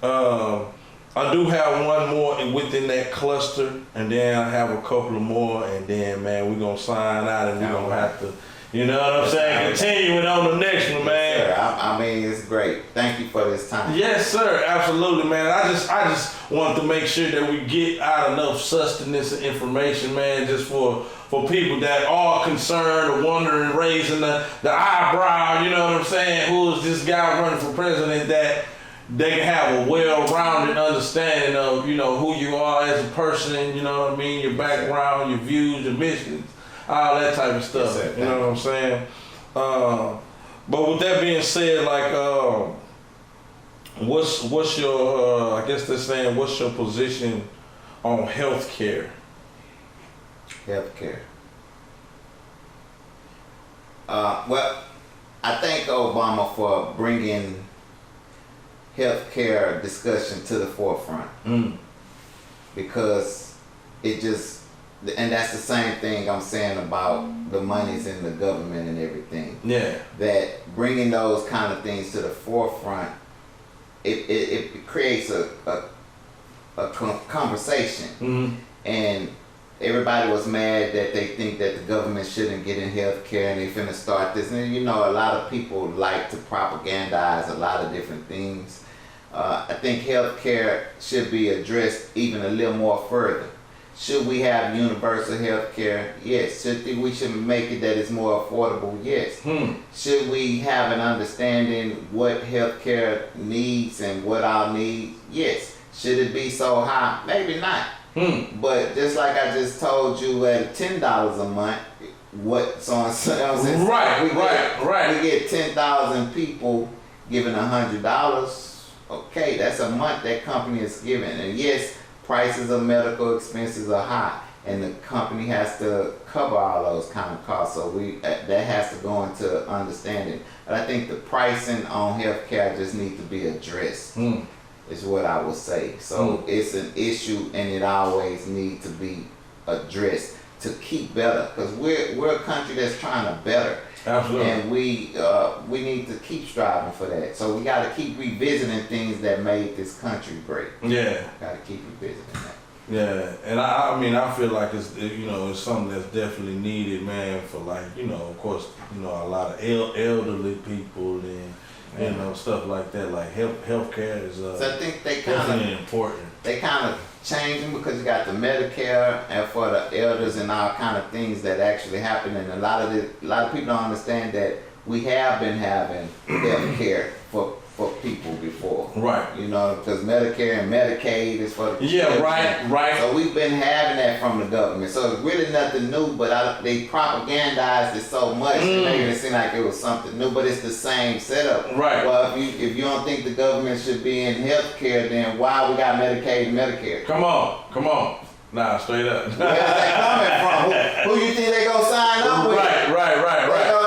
I do have one more within that cluster, and then I have a couple of more, and then, man, we're going to sign out, and we're going to have to You know what I'm saying? Continuing on the next one, man. Sir, I mean, it's great. Thank you for this time. Yes, sir. Absolutely, man. I just wanted to make sure that we get out enough sustenance and information, man, just for people that are concerned or wondering, raising the eyebrow, you know what I'm saying? Who is this guy running for president, that they can have a well-rounded understanding of, you know, who you are as a person, you know what I mean, your background, your views, your missions, all that type of stuff. Yes, sir. You know what I'm saying? But with that being said, like, what's your, I guess they're saying, what's your position on healthcare? Healthcare. Well, I thank Obama for bringing healthcare discussion to the forefront, because it just, and that's the same thing I'm saying about the monies in the government and everything. Yeah. That bringing those kind of things to the forefront, it creates a conversation. And everybody was mad that they think that the government shouldn't get in healthcare and they finna start this. And you know, a lot of people like to propagandize a lot of different things. I think healthcare should be addressed even a little more further. Should we have universal healthcare? Yes. We should make it that it's more affordable? Yes. Should we have an understanding what healthcare needs and what our needs? Yes. Should it be so high? Maybe not. But just like I just told you, at $10 a month, what's on? Right. We get 10,000 people giving $100. Okay, that's a month that company is giving. And yes, prices of medical expenses are high, and the company has to cover all those kind of costs. So that has to go into understanding. But I think the pricing on healthcare just needs to be addressed. Is what I would say. So it's an issue, and it always needs to be addressed to keep better, because we're a country that's trying to better. Absolutely. And we need to keep striving for that. So we got to keep revisiting things that made this country great. Yeah. Got to keep revisiting that. Yeah, and I mean, I feel like it's, you know, it's something that's definitely needed, man, for, like, you know, of course, you know, a lot of elderly people and, you know, stuff like that. Like healthcare is So I think they definitely important. They kind of changing, because you got the Medicare and for the elders and all kind of things that actually happen. And a lot of people don't understand that we have been having healthcare for people before. Right. You know, because Medicare and Medicaid is for the right. So we've been having that from the government. So it's really nothing new, but they propagandized it so much and made it seem like it was something new, but it's the same setup. Right. Well, if you don't think the government should be in healthcare, then why we got Medicaid and Medicare? Come on. Nah, straight up. Where's that coming from? Who you think they gonna sign up with? Right.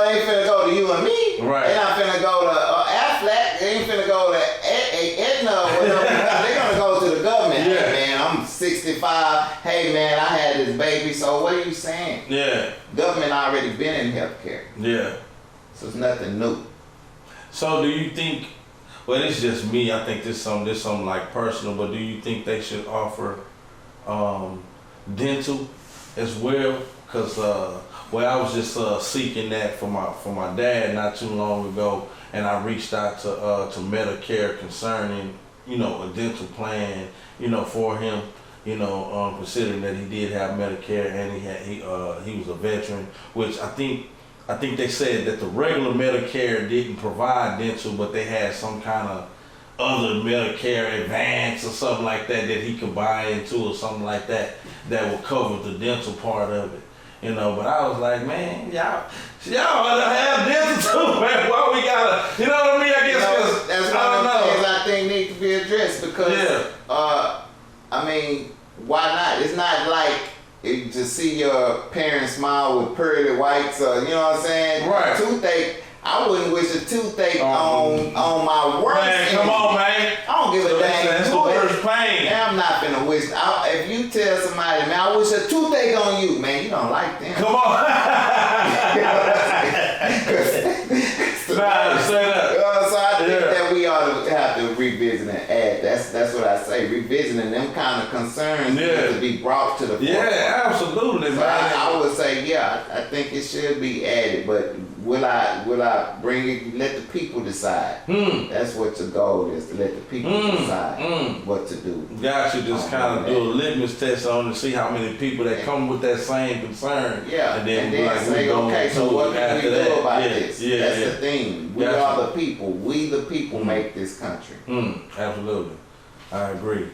They ain't finna go to you and me. Right. They not finna go to Aflac. They ain't finna go to Aetna or whatever. They gonna go to the government. Yeah. Hey man, I'm 65. Hey man, I had this baby. So what are you saying? Yeah. Government already been in healthcare. Yeah. So it's nothing new. So do you think? Well, it's just me. I think this something like personal. But do you think they should offer dental as well? Cause I was just seeking that for my dad not too long ago, and I reached out to Medicare concerning, you know, a dental plan, you know, for him, you know, considering that he did have Medicare and he was a veteran, which I think they said that the regular Medicare didn't provide dental, but they had some kind of other Medicare advance or something like that he could buy into or something like that would cover the dental part of it. You know, but I was like, man, y'all gotta have dental too, man. Why we gotta, you know what I mean? I guess that's one of the things I think need to be addressed, because I mean, why not? It's not like to see your parents smile with pearly whites, or you know what I'm saying? Right. Toothache. I wouldn't wish a toothache on my worst man, come on, man. I don't give a damn. That's the worst pain. Man, I'm not finna wish. If you tell somebody, man, I wish a toothache on you, man, you don't like them. Come on. Nah, straight up. So I think that we ought to have to revisit and add. That's what what I say. Revisiting them kind of concerns need to be brought to the forefront. Yeah, absolutely, So man. I would say, yeah, I think it should be added, but will I bring it? Let the people decide. That's what the goal is, to let the people decide what to do. Got you, just kind of do a litmus test on to see how many people that come with that same concern. Yeah, and then, say, okay, so what can we do about this? Yeah, That's the thing. We are the people. We the people make this country. Absolutely. I agree,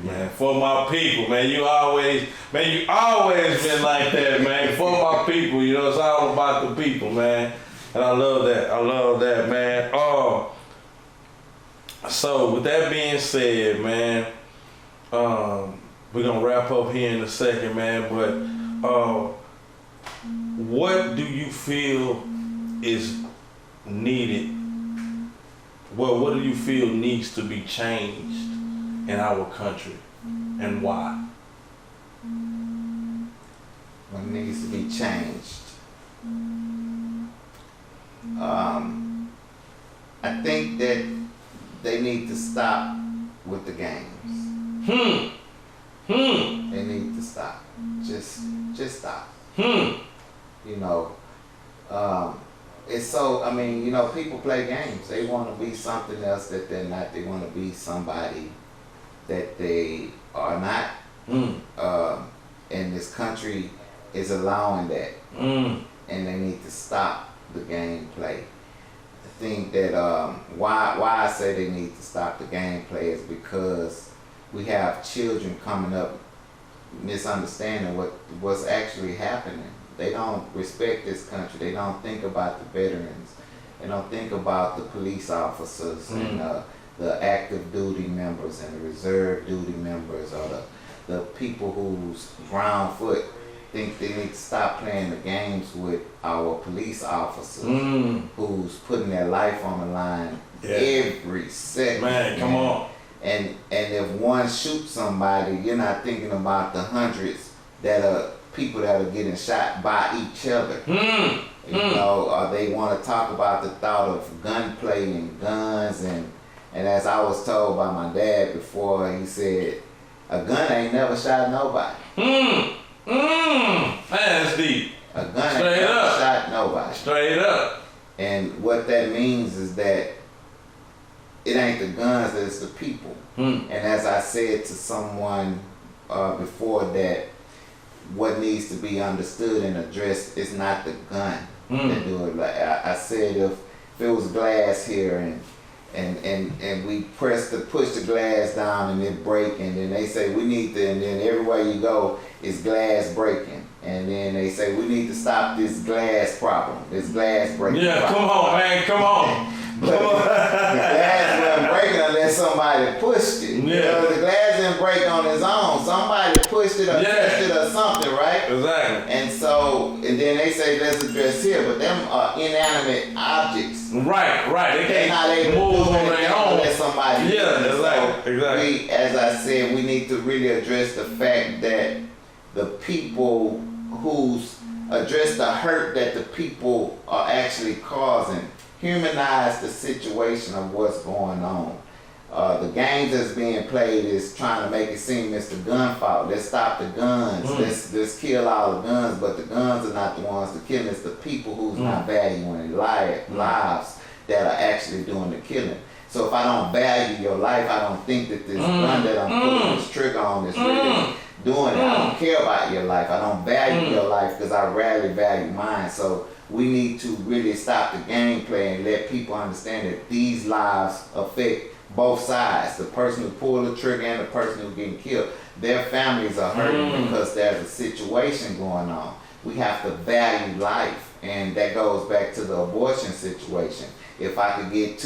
man. For my people, man. You always been like that, man. For my people, you know, it's all about the people, man. And I love that, man. So with that being said, man, we're gonna wrap up here in a second, man. But what do you feel is needed? Well, what do you feel needs to be changed in our country, and why? What needs to be changed? I think that they need to stop with the games. They need to stop. Just stop. You know, it's so, I mean, you know, people play games. They want to be something else that they're not. They want to be somebody that they are not. And this country is allowing that. And they need to stop the game play. I think that why I say they need to stop the gameplay is because we have children coming up misunderstanding what's actually happening. They don't respect this country. They don't think about the veterans. They don't think about the police officers and the active duty members and the reserve duty members, or the people whose ground foot. Think they need to stop playing the games with our police officers who's putting their life on the line every second. Man, come on. And if one shoots somebody, you're not thinking about the hundreds that are people that are getting shot by each other. You know, or they want to talk about the thought of gunplay and guns, and as I was told by my dad before, he said, a gun ain't never shot nobody. Man, that's deep. A gun ain't never shot nobody. Straight up. And what that means is that it ain't the guns, it's the people. And as I said to someone before, that what needs to be understood and addressed is not the gun that do it. Like I said, if it was glass here and we push the glass down and it break, and then they say we need to, and then everywhere you go is glass breaking, and then they say we need to stop this glass problem, this glass breaking. Yeah, problem. come on, man, come on. But the glass wasn't breaking unless somebody pushed it. You know, the glass didn't break on its own. Somebody pushed it or touched it or something, right? Exactly. And so, and then they say let's address here, but them are inanimate objects. Right. They're not able to move do on anything their own. unless somebody. Exactly. We, as I said, we need to really address the fact that the people who's address the hurt that the people are actually causing. Humanize the situation of what's going on. The games that's being played is trying to make it seem it's the gun fault. Let's stop the guns. Let's kill all the guns, but the guns are not the ones to kill. It's the people who's not valuing lives that are actually doing the killing. So if I don't value your life, I don't think that this gun that I'm putting this trigger on is really doing it. I don't care about your life. I don't value your life because I rarely value mine. So we need to really stop the gameplay and let people understand that these lives affect both sides. The person who pulled the trigger and the person who's getting killed. Their families are hurting because there's a situation going on. We have to value life, and that goes back to the abortion situation. If I could get this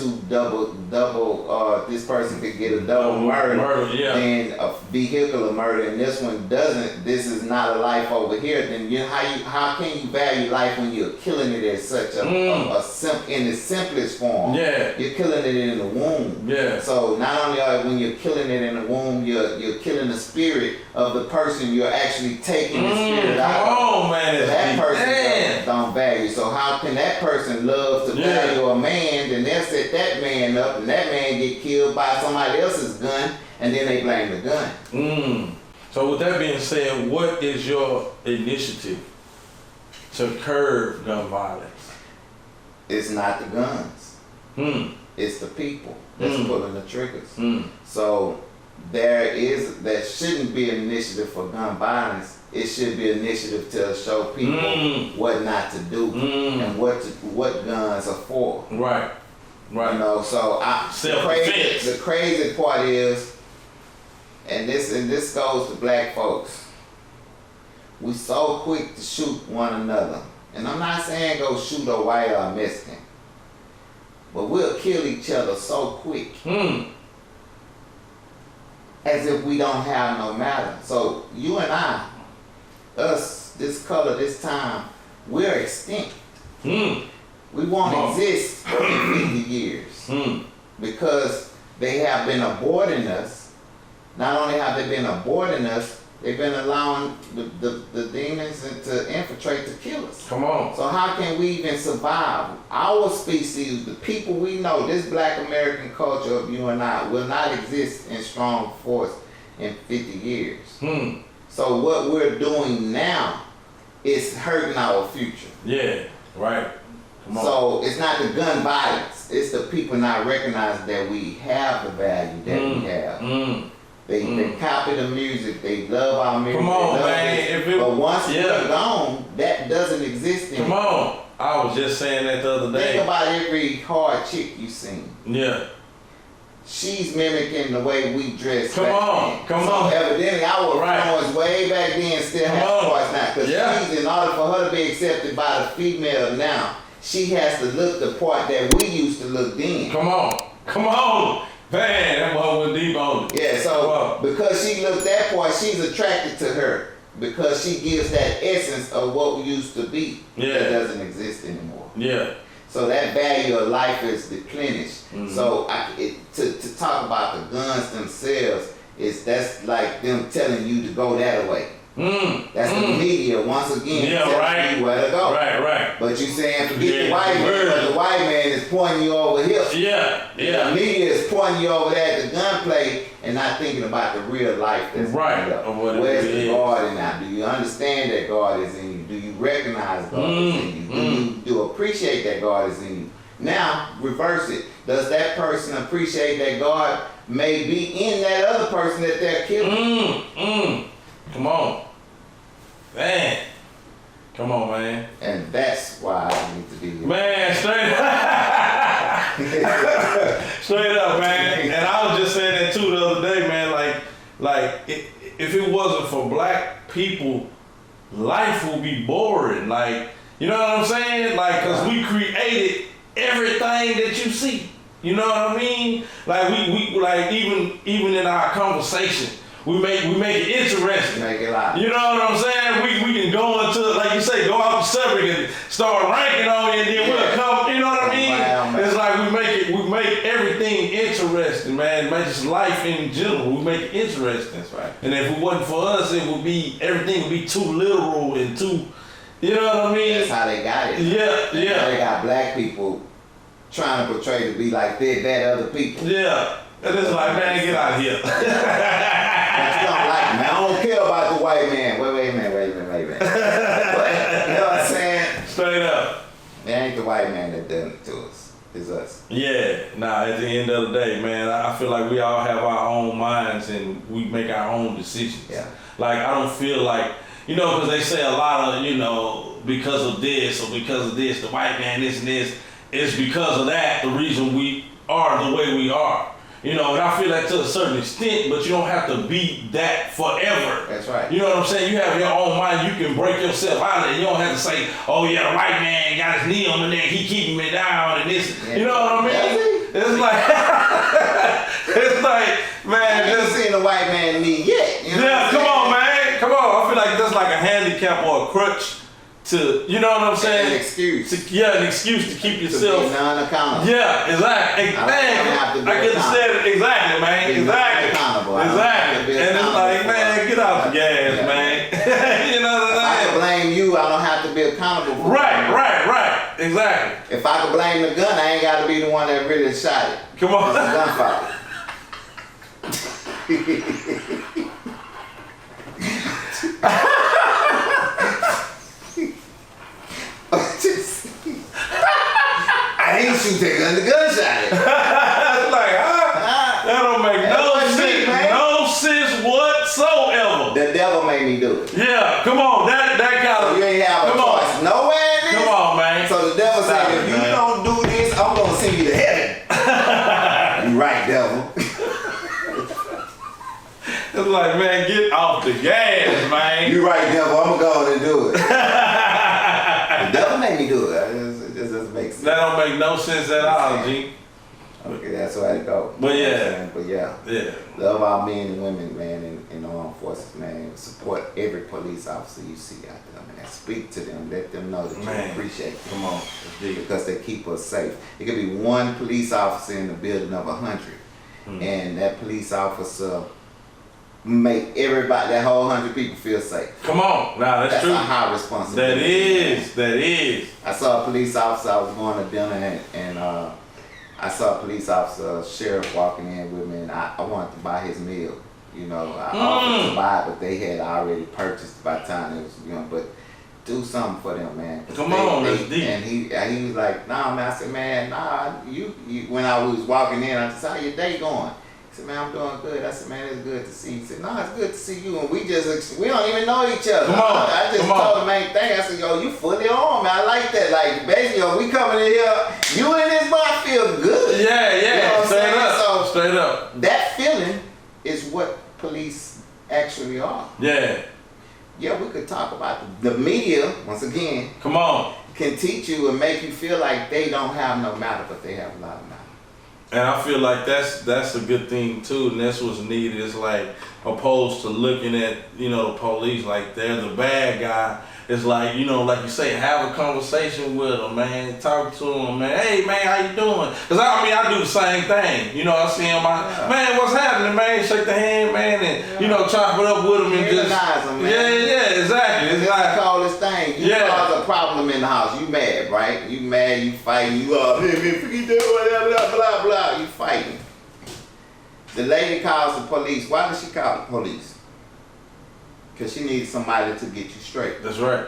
person could get a double murder, then a vehicular murder, and this one doesn't, this is not a life over here, then how can you value life when you're killing it as such in the simplest form? You're killing it in the womb. So not only when you're killing it in the womb, you're killing the spirit of the person. You're actually taking the spirit out. Oh man, that person don't value. So how can that that person loves to value a man, then they'll set that man up, and that man get killed by somebody else's gun, and then they blame the gun. So with that being said, what is your initiative to curb gun violence? It's not the guns. It's the people that's pulling the triggers. So there shouldn't be an initiative for gun violence. It should be an initiative to show people what not to do and what guns are for. Right. You know, so the crazy part is, and this goes to black folks, we so quick to shoot one another. And I'm not saying go shoot a white or a Mexican, but we'll kill each other so quick. As if we don't have no matter. So you and I, us, this color, this time, we're extinct. We won't exist in 50 years because they have been aborting us. Not only have they been aborting us, they've been allowing the demons to infiltrate to kill us. Come on. So how can we even survive? Our species, the people we know, this black American culture of you and I will not exist in strong force in 50 years. So what we're doing now is hurting our future. Yeah, right. Come on. So it's not the gun violence. It's the people not recognizing that we have the value that we have. They copy the music. They love our music. Come on, man. But once we're gone, that doesn't exist anymore. Come on. I was just saying that the other day. Think about every hard chick you seen. Yeah. She's mimicking the way we dress. Come on. So evidently our influence way back then still has parts now. Because she's, in order for her to be accepted by the female now, she has to look the part that we used to look then. Come on. Come on. Man, that boy went deep on it. Yeah, so because she looked that part, she's attracted to her because she gives that essence of what we used to be that doesn't exist anymore. Yeah. So that value of life is deplenished. So to talk about the guns themselves, that's like them telling you to go that way. That's the media once again telling you where to go. Right. But you saying forget the white man, but the white man is pointing you over here. The media is pointing you over there at the gunplay and not thinking about the real life that's going up. Where's the God in that? Do you understand that God is in you? Do you recognize God is in you? Do you appreciate that God is in you? Now, reverse it. Does that person appreciate that God may be in that other person that they're killing? Come on. Man. Come on, man. And that's why I need to be here. Man, straight up, man. And I was just saying that too the other day, man. Like if it wasn't for black people, life would be boring. Like, you know what I'm saying? Like, cause we created everything that you see. You know what I mean? Like we like even in our conversation. We make it interesting. Make it live. You know what I'm saying? We can go into, like you say, go out the subject and start ranking on it, and then we'll come. You know what I mean? Wow, it's like we make everything interesting, man. Just life in general, we make it interesting. That's right. And if it wasn't for us, everything would be too literal and too. You know what I mean? That's how they got it. Yeah. They got black people trying to portray to be like that other people. Yeah. And it's like, man, get out of here. But you don't like me. I don't care about the white man. Wait a minute. But, you know what I'm saying? Straight up. It ain't the white man that done it to us. It's us. Yeah. Nah, at the end of the day, man, I feel like we all have our own minds and we make our own decisions. Yeah. Like, I don't feel like, you know, because they say a lot of, you know, because of this or because of this, the white man, this and this, it's because of that the reason we are the way we are. You know, and I feel that to a certain extent, but you don't have to be that forever. That's right. You know what I'm saying? You have your own mind. You can break yourself out of it. You don't have to say, oh yeah, the white man got his knee on the neck. He keeping me down and this. Yeah. You know what I mean? It's like, man. I haven't seen a white man knee yet. You know come on, man. Come on. I feel like that's like a handicap or a crutch to, you know what I'm saying? An excuse. An excuse to keep yourself. To be non-accountable. Yeah, exactly. I could have said it exactly, man. Exactly. And it's like, man, get off the gas, man. You know what I'm saying? I can blame you. I don't have to be accountable for Right. exactly. If I could blame the gun, I ain't gotta be the one that really shot it. Come on. It's a gunfight. I ain't shoot that gun, the gun shot it. It's like, that don't make no sense, no sense whatsoever. The devil made me do it. Yeah, come on, that kind of. You ain't have a choice. Nowhere in this. Come on, man. So the devil Stop said, it, if you man. don't do this, I'm gonna send you to heaven. You right, devil. It's like, man, get off the gas, man. You right, devil. I'm gonna go on and do it. The devil made me do it. It just doesn't make sense. That don't make no sense at all, G. Okay, that's why it go. But You know what yeah. I'm saying? But yeah. Yeah. Love our men and women, man, in the armed forces, man. Support every police officer you see out there, man. Speak to them. Let them know that Man. you appreciate them. Come on, it's deep. Because they keep us safe. It could be one police officer in a building of 100, and that police officer make everybody, that whole 100 people feel safe. Come on, nah, that's true. a high responsibility. That is. I saw a police officer. I was going to dinner, and I saw a police officer, a sheriff, walking in with me, and I wanted to buy his meal. You know, I offered to buy it, but they had already purchased by the time it was, you know, but do something for them, man. Come on, that's deep. And he was like, nah, man. I said, man, nah, you when I was walking in, I said, how your day going? He said, man, I'm doing good. I said, man, it's good to see you. He said, no, it's good to see you. And we don't even know each other. Come on. I just told the main thing. I said, yo, you fully on, man. I like that. Like, basically, yo, we coming in here, you in this bar feel good. Yeah, You know what I'm straight saying? up, So straight up. that feeling is what police actually are. Yeah, Yeah, we could talk about the media, once again, come on. can teach you and make you feel like they don't have no matter, but they have a lot of matter. And I feel like that's a good thing too, and that's what's needed. It's like, opposed to looking at, you know, the police like they're the bad guy. It's like, you know, like you say, have a conversation with them, man. Talk to them, man. Hey, man, how you doing? Because I do the same thing. You know, I see them, man, what's happening, man? Shake the hand, man, and, you know, chop it up with them and just. Them, man. Yeah, exactly. It's like, call this thing. You cause a problem in the house. You mad, right? You mad, you fighting, you forget that, blah, blah, blah. You fighting. The lady calls the police. Why does she call the police? Because she needs somebody to get you straight. That's right.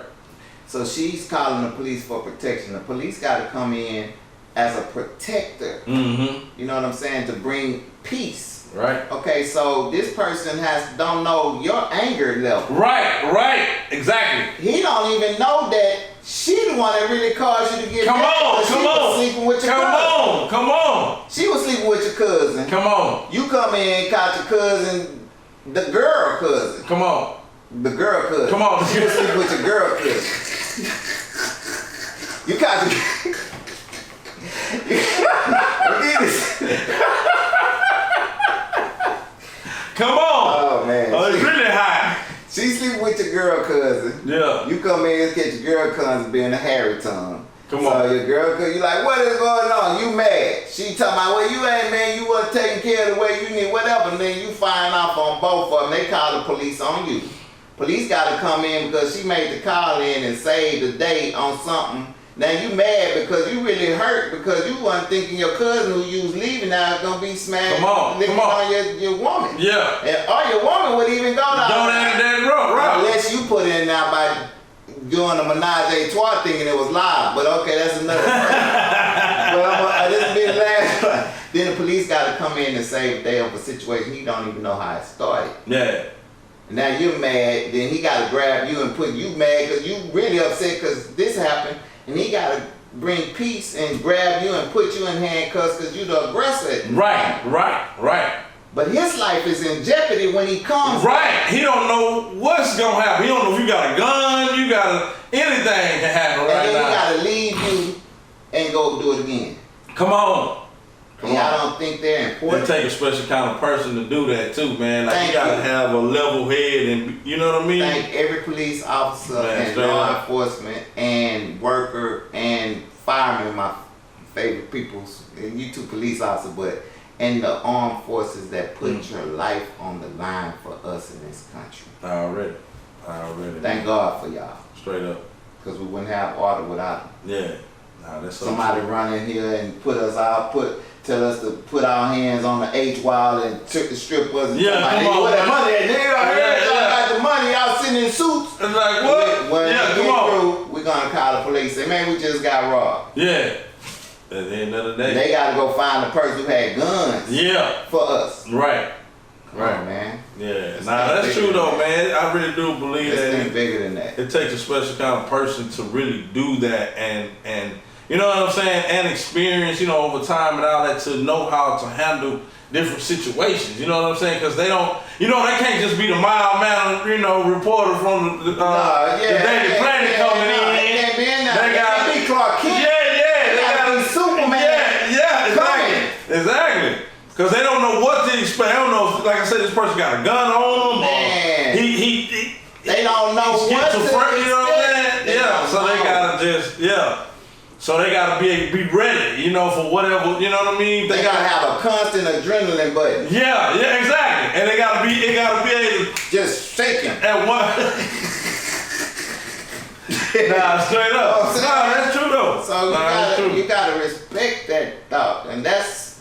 So she's calling the police for protection. The police got to come in as a protector. Mm-hmm. You know what I'm saying? To bring peace. Right. Okay, so this person don't know your anger level. Right, exactly. He don't even know that she the one that really caused you to get mad. She was sleeping with your cousin. Come on. She was sleeping with your cousin. Come on. You come in and caught your cousin, the girl cousin. Come on. The girl cousin. Come on. She was sleeping with your girl cousin. You caught your... Come on. Oh, man. Oh, it's really hot. She sleeping with your girl cousin. Yeah. You come in and catch your girl cousin being a Harry tongue. Come so on. your girl cousin, you like, what is going on? You mad. She talking about, well, you ain't, man, you wasn't taking care of the way you need, whatever. And then you find off on both of them. They call the police on you. Police got to come in because she made the call in and saved the day on something. Now you mad because you really hurt because you wasn't thinking your cousin who you was leaving now is going to be smashed on your woman. Yeah. Or your woman would even go down. Don't end that rough, right? Unless you put in now by doing a menage a trois thing and it was live. But okay, that's another thing. But this will be the last one. Then the police got to come in and save the day of a situation you don't even know how it started. Yeah. Now you're mad, then he got to grab you and put you mad because you really upset because this happened. And he got to bring peace and grab you and put you in handcuffs because you're the aggressor. Right. But his life is in jeopardy when he comes. Right. He don't know what's going to happen. He don't know if you got a gun, anything can happen right now. And then he got to leave you and go do it again. Come on. I don't think they're important. It take a special kind of person to do that too, man. Like you gotta have a level head and you know what I mean? Thank every police officer and law enforcement and worker and fireman, my favorite people, and you two police officers, but and the armed forces that put your life on the line for us in this country. Already. Thank God for y'all. Straight up. Because we wouldn't have order without them. Yeah. Nah, that's so somebody true. run in here and tell us to put our hands on the H wall and strip us. And Yeah, come on, where that man. money at? Nigga, y'all Yeah. got the money, y'all sitting in suits. It's like, what? When Yeah, we come get on. through, we're gonna call the police. Say, man, we just got robbed. Yeah. At the end of the day. They gotta go find the person who had guns Yeah. for us. Right. Come on, man. Yeah. It's Nah, that's bigger true than though, that. man. I really do believe It's that thing bigger than that. it takes a special kind of person to really do that and you know what I'm saying, and experience, you know, over time and all that to know how to handle different situations. You know what I'm saying? Because they don't, you know, they can't just be the mild mannered, you know, reporter from the Daily Planet coming in. They can't be in there. They They got- can't be Clark Kent. Yeah, They gotta be Superman. Yeah, Coming. exactly. Because they don't know what to expect. They don't know, if, like I said, this person got a gun on them. Man. Or he They don't know he's what to schizophrenic, you know what I'm expect. saying? Yeah, don't so they know. gotta just, So they gotta be ready, you know, for whatever, you know what I mean? They gotta have a constant adrenaline button. Yeah, exactly. And it gotta be able to, Just shaking. at one. Nah, straight up. Oh, Nah, that's true though. So That's true. you gotta respect that thought, and that's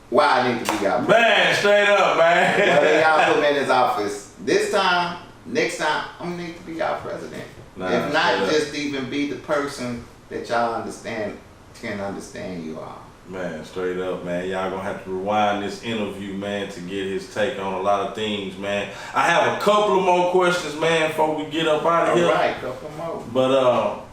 why I need to be y'all. Man, straight up, man. Whether y'all put me in his office this time, next time, I'm gonna need to be y'all president. Nah, if not, straight up. just even be the person that y'all can understand you are. Man, straight up, man. Y'all gonna have to rewind this interview, man, to get his take on a lot of things, man. I have a couple of more questions, man, before we get up out of here. All right, couple more. But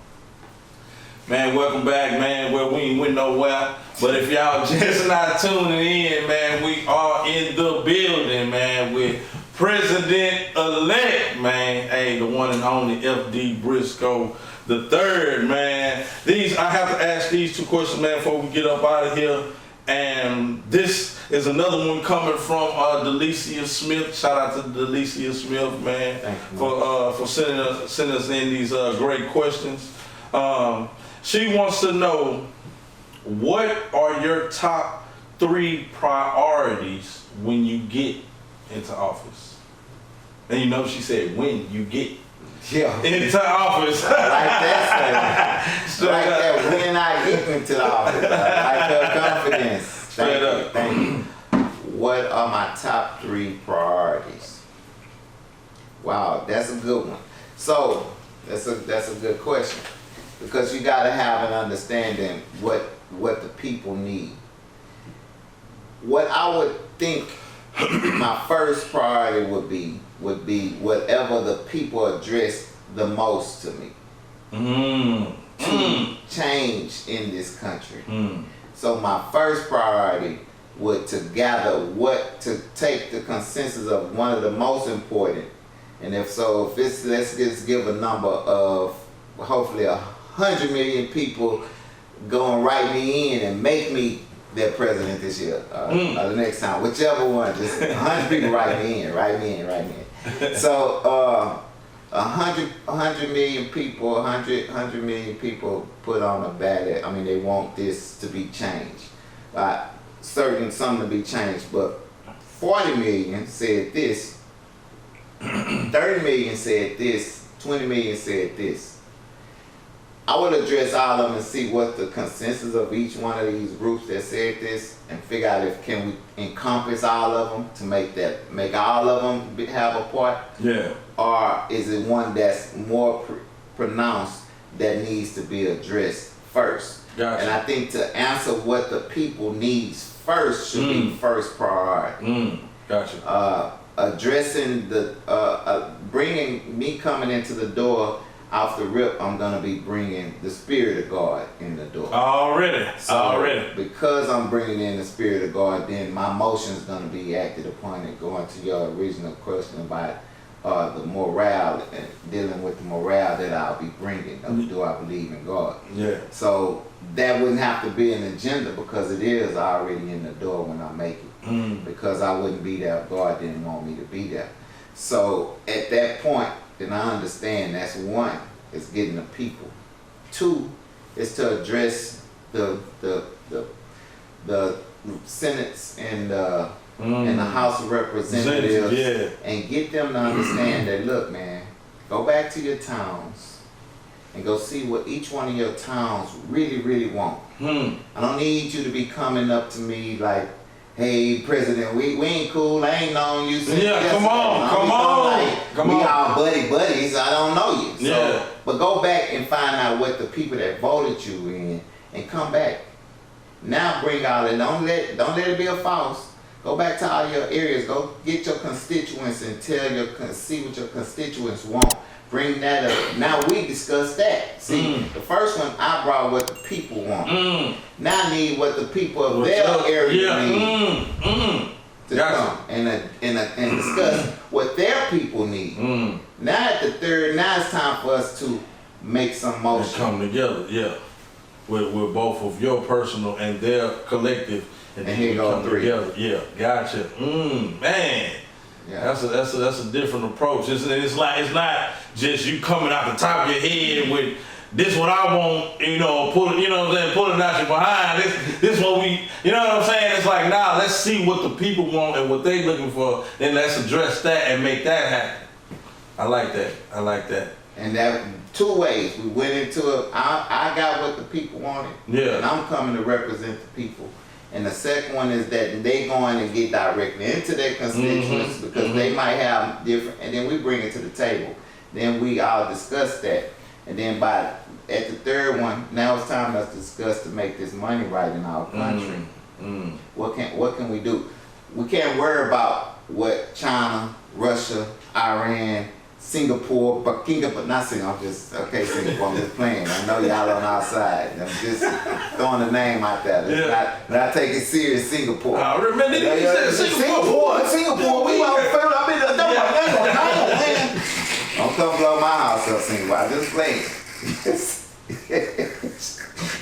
man, welcome back, man. Well, we ain't went nowhere. But if y'all just not tuning in, man, we are in the building, man, with President-elect, man. Hey, the one and only F.D. Brisco the third, man. I have to ask these two questions, man, before we get up out of here. And this is another one coming from Delicia Smith. Shout out to Delicia Smith, man, for sending us in these great questions. She wants to know, what are your top 3 priorities when you get into office? And you know she said when you get into office. Like that, sir. Like that when I get into the office. Like her confidence. Thank you. What are my top 3 priorities? Wow, that's a good one. So that's a good question, because you got to have an understanding what the people need. What I would think my first priority would be whatever the people address the most to me to change in this country. So my first priority would to take the consensus of one of the most important, and if it's, let's just give a number of hopefully 100 million people going write me in and make me their president this year, or the next time, whichever one. Just 100 people write me in. So 100 million people, 100 million people put on a ballot. I mean, they want this to be changed. Something to be changed, but 40 million said this, 30 million said this, 20 million said this. I would address all of them and see what the consensus of each one of these groups that said this, and figure out if can we encompass all of them to make all of them have a part. Yeah. Or is it one that's more pronounced that needs to be addressed first? Gotcha. And I think to answer what the people needs first should be first priority. Gotcha. Addressing bringing me coming into the door. Off the rip, I'm gonna be bringing the Spirit of God in the door. Already. Because I'm bringing in the Spirit of God, then my emotion's gonna be acted upon. And going to your original question about the morale and dealing with the morale that I'll be bringing. Do I believe in God? Yeah. So that wouldn't have to be an agenda, because it is already in the door when I make it. Because I wouldn't be there if God didn't want me to be there. So at that point, then I understand that's one, is getting the people. 2 is to address the Senates and the House of Representatives, and get them to understand that, look, man, go back to your towns and go see what each one of your towns really want. I don't need you to be coming up to me like, hey, President, we ain't cool. I ain't known you since yesterday. Come on. We all buddies. I don't know you. So, Yeah. but go back and find out what the people that voted you in, and come back. Now bring all it. Don't let it be a false. Go back to all your areas. Go get your constituents and see what your constituents want. Bring that up. Now we discuss that. See, the first one I brought what the people want. Now I need what the people of their area need to come and discuss what their people need. Now at the third, now it's time for us to make some motion. Come together, yeah. With both of your personal and their collective, and then here we go come three. together. Yeah, gotcha. Man. Yeah. That's a different approach. It's not just you coming out the top of your head with this what I want, pulling out your behind. This what we, you know what I'm saying? It's like, nah, let's see what the people want and what they looking for, then let's address that and make that happen. I like that. And that two ways. We went into it. I got what the people wanted. Yeah. And I'm coming to represent the people. And the second one is that they going to get directly into their constituents because they might have different, and then we bring it to the table. Then we all discuss that. And then at the third one, now it's time for us to discuss to make this money right in our country. What can we do? We can't worry about what China, Russia, Iran, Singapore, but not Singapore, Singapore, I'm just playing. I know y'all on our side. I'm just throwing the name out there. Not take it serious, Singapore. I remember you said Singapore, we all fell up in the man. Don't come blow my house up, Singapore. I just playing.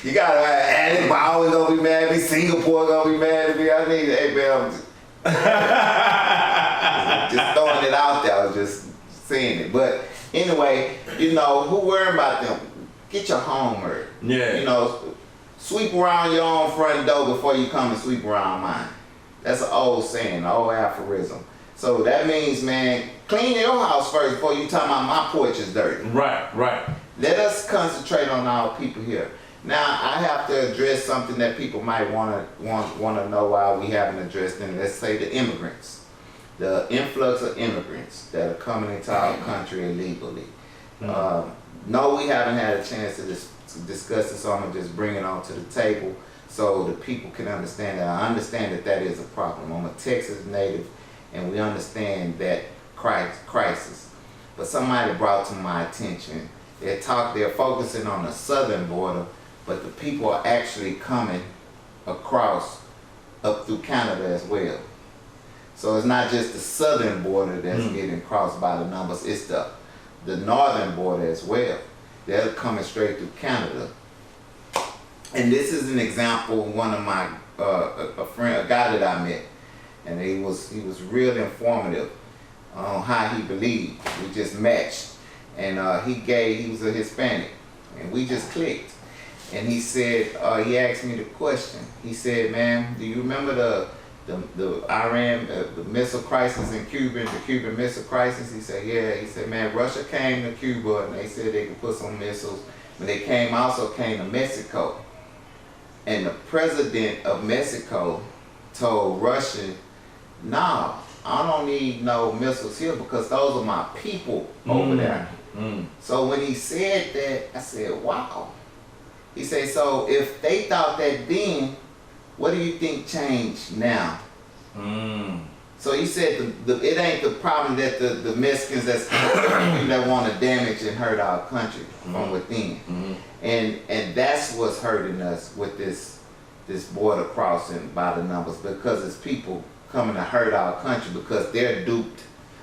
You gotta add it, but I always gonna be mad at me. Singapore gonna be mad at me. I need it. Hey, man, just throwing it out there. I was just saying it. But anyway, who worrying about them? Get your homework. Yeah. Sweep around your own front door before you come and sweep around mine. That's an old saying, an old aphorism. So that means, man, clean your house first before you talk about my porch is dirty. Right. Let us concentrate on our people here. Now, I have to address something that people might want to know why we haven't addressed them. Let's say the immigrants. The influx of immigrants that are coming into our country illegally. No, we haven't had a chance to discuss this, so I'm going to just bring it onto the table so the people can understand that. I understand that is a problem. I'm a Texas native, and we understand that crisis. But somebody brought to my attention, they're focusing on the southern border, but the people are actually coming across up through Canada as well. So it's not just the southern border that's getting crossed by the numbers, it's the northern border as well. They're coming straight through Canada. And this is an example of one of my, a guy that I met. And he was real informative on how he believed. We just matched. And he was a Hispanic. And we just clicked. And he said, he asked me the question. He said, man, do you remember the Iran, the missile crisis in Cuba, the Cuban missile crisis? He said, yeah. He said, man, Russia came to Cuba and they said they could put some missiles, but they also came to Mexico. And the president of Mexico told Russia, nah, I don't need no missiles here because those are my people over there. So when he said that, I said, wow. He said, so if they thought that then, what do you think changed now? So he said it ain't the problem that the Mexicans that want to damage and hurt our country from within. And that's what's hurting us with this border crossing by the numbers, because it's people coming to hurt our country because they're duped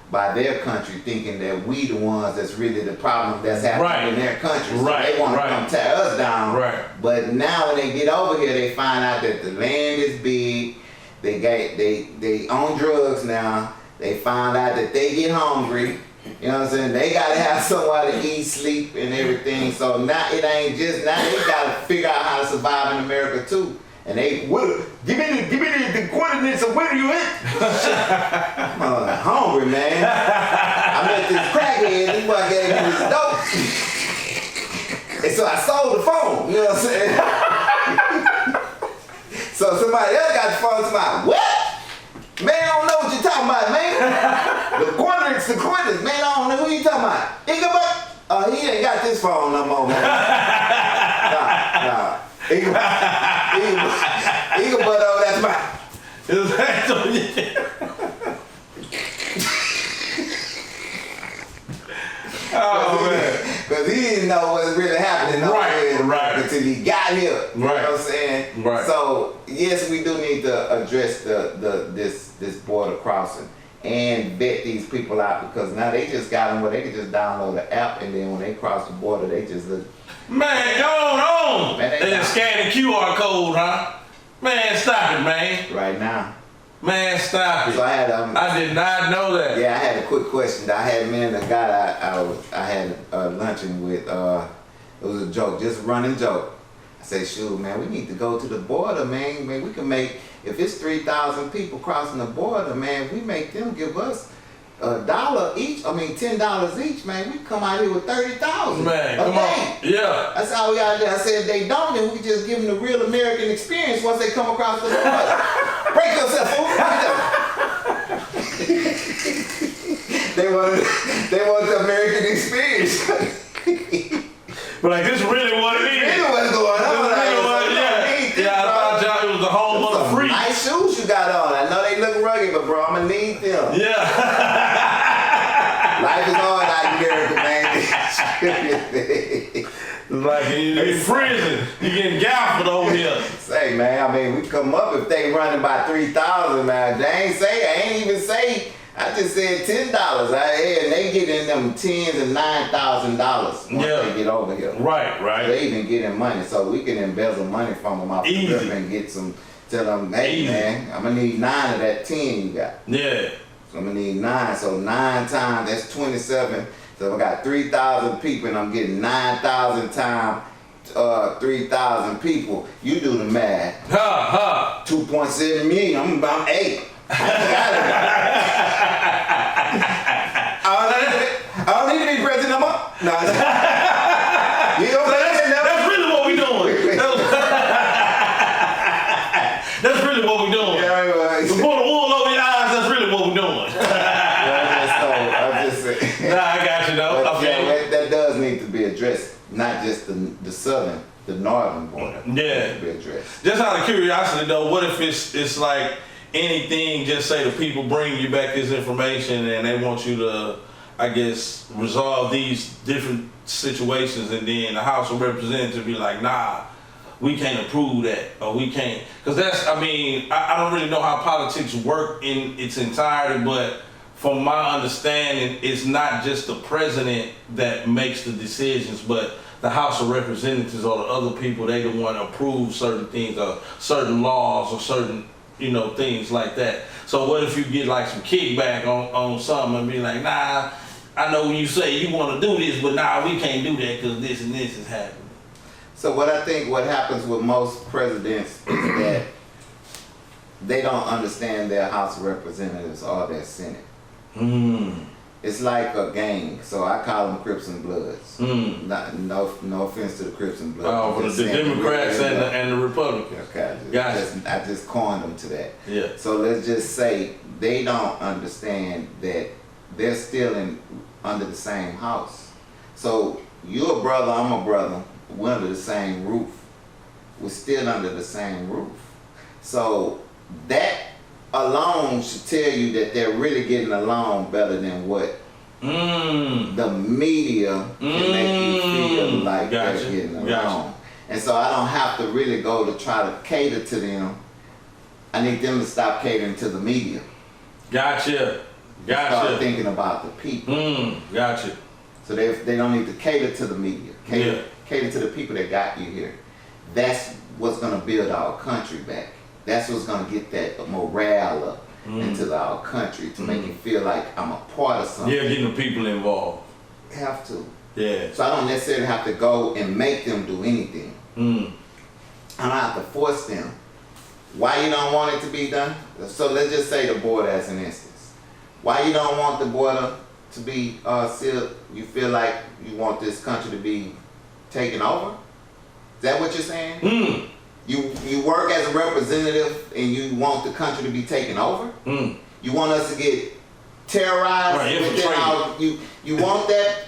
by their country thinking that we the ones that's really the problem that's happening in their country. So they want to come tear us down. But now when they get over here, they find out that the land is big. They own drugs now. They find out that they get hungry. You know what I'm saying? They gotta have somewhere to eat, sleep, and everything. So now it ain't just now they gotta figure out how to survive in America too. And they give me the coordinates of where you at. I'm hungry, man. I met this crackhead. This boy gave me this dope. I sold the phone. You know what I'm saying? So somebody else got the phone. Somebody, what? Man, I don't know what you're talking about, man. the Quintus, man, I don't know who you talking about. He ain't got this phone no more, man. Nah. Eagle butt over, that's mine. Oh man. Because he didn't know what was really happening until he got here. You know what I'm saying? Right. So yes, we do need to address this border crossing and vet these people out, because now they just got them where they can just download the app, and then when they cross the border, they just look. Man, go on. Man, they just scan the QR code, huh? Man, stop it, man. Right now. Man, stop it. So I did not know that. Yeah, I had a quick question. I had me and the guy I had luncheon with. It was a joke, just a running joke. I said, shoot, man, we need to go to the border, man. Man, we can make, if it's 3,000 people crossing the border, man, we make them give us $1 each. I mean, $10 each, man. We come out here with 30,000. Man, come on. Yeah. That's how we got there. I said, if they don't, then we can just give them the real American experience once they come across the border. Break yourself, fool. They want the American experience. But like, this really what it is. Really what's going on. I thought y'all it was the home of the free. Nice shoes you got on. I know they look rugged, but bro, I'm gonna need them. Yeah. Life is hard out here, man. Like you in prison, you getting gaffed over here. Say, man, I mean, we come up if they running by 3,000, man. I ain't even say. I just said $10. And they get in them $10,000 and $9,000 once they get over here. Right. They even getting money, so we can embezzle money from them off the rip and get some. Tell them, hey man, I'm gonna need 9 of that 10 you got. Yeah. So I'm gonna need 9. So 9 times that's 27. So if I got 3,000 people and I'm getting 9,000 times 3,000 people, you do the math. 2.7 million. I'm about 8. I don't need to be president no more. No. That's really what we doing. That's really what we doing. Yeah, to pull the wool over your eyes, that's really what we doing. I'm just saying. Nah, I got you though. But that does need to be addressed. Not just the southern, the northern border. Yeah. To be addressed. Just out of curiosity though, what if it's like anything, just say the people bring you back this information and they want you to, I guess, resolve these different situations, and then the House of Representatives be like, nah, we can't approve that, or we can't, because that's, I mean, I don't really know how politics work in its entirety, but from my understanding, it's not just the president that makes the decisions, but the House of Representatives or the other people, they the one to approve certain things, or certain laws, or certain, things like that. So what if you get like some kickback on something and be like, nah, I know you say you want to do this, but nah, we can't do that because this and this is happening. So what I think what happens with most presidents is that they don't understand their House of Representatives or their Senate. It's like a gang, so I call them Crips and Bloods. No offense to the Crips and Bloods. Oh, for the Democrats and the Republicans. Okay, I just coined them to that. Yeah. So let's just say they don't understand that they're still under the same house. So you're a brother, I'm a brother. We're under the same roof. We're still under the same roof. So that alone should tell you that they're really getting along better than what the media can make you feel like they're getting along. And so I don't have to really go to try to cater to them. I need them to stop catering to the media. Gotcha. Start thinking about the people. Gotcha. So they don't need to cater to the media. Cater to the people that got you here. That's what's going to build our country back. That's what's going to get that morale up into our country to make you feel like I'm a part of something. Yeah, getting the people involved. Have to. Yeah. So I don't necessarily have to go and make them do anything. I don't have to force them. Why you don't want it to be done? So let's just say the border as an instance. Why you don't want the border to be sealed? You feel like you want this country to be taking over? Is that what you're saying? Mm. You work as a representative and you want the country to be taken over? Mm. You want us to get terrorized Right, within our, you want that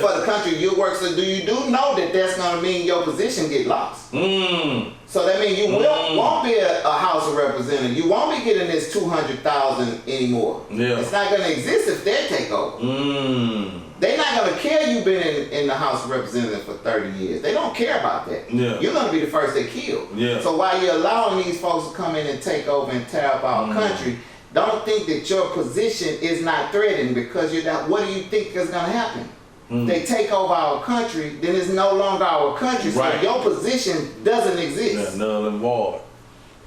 for the country you work, so do you know that that's gonna mean your position get lost? Mm. So that means you won't be a House of Representatives. You won't be getting this 200,000 anymore. Yeah. It's not gonna exist if they take over. Mm. They're not gonna care you've been in the House of Representatives for 30 years. They don't care about that. Yeah. You're gonna be the first they kill. Yeah. So while you're allowing these folks to come in and take over and tear up our country, don't think that your position is not threatened because you're not. What do you think is gonna happen? They take over our country, then it's no longer our country. So Right. your position doesn't exist. Yeah, null and void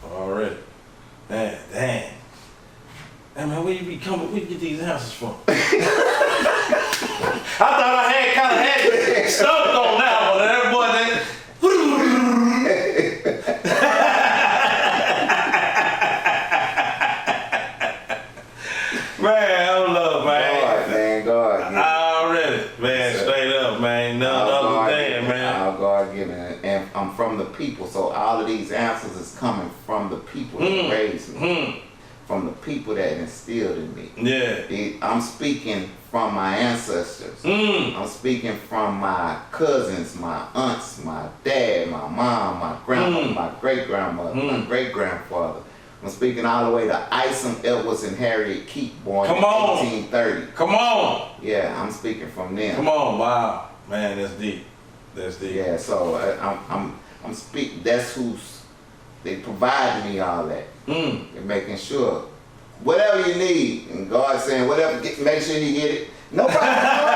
already. Man, dang. Hey man, where you get these answers from? I thought I had stuck on that one. That boy, man, I love, man. God. Already, man, straight up, man. None other than, man. Our God given it. And I'm from the people, so all of these answers is coming from the people that raised me. From the people that instilled in me. Yeah. I'm speaking from my ancestors. I'm speaking from my cousins, my aunts, my dad, my mom, my grandma, my great-grandmother, my great-grandfather. I'm speaking all the way to Isom Edwards and Harriet Keep, born in 1830. Come on. Yeah, I'm speaking from them. Come on, wow. Man, that's deep. That's deep. Yeah, so I'm speaking, that's they provide me all that. They're making sure whatever you need, and God saying whatever, make sure you get it. No problem.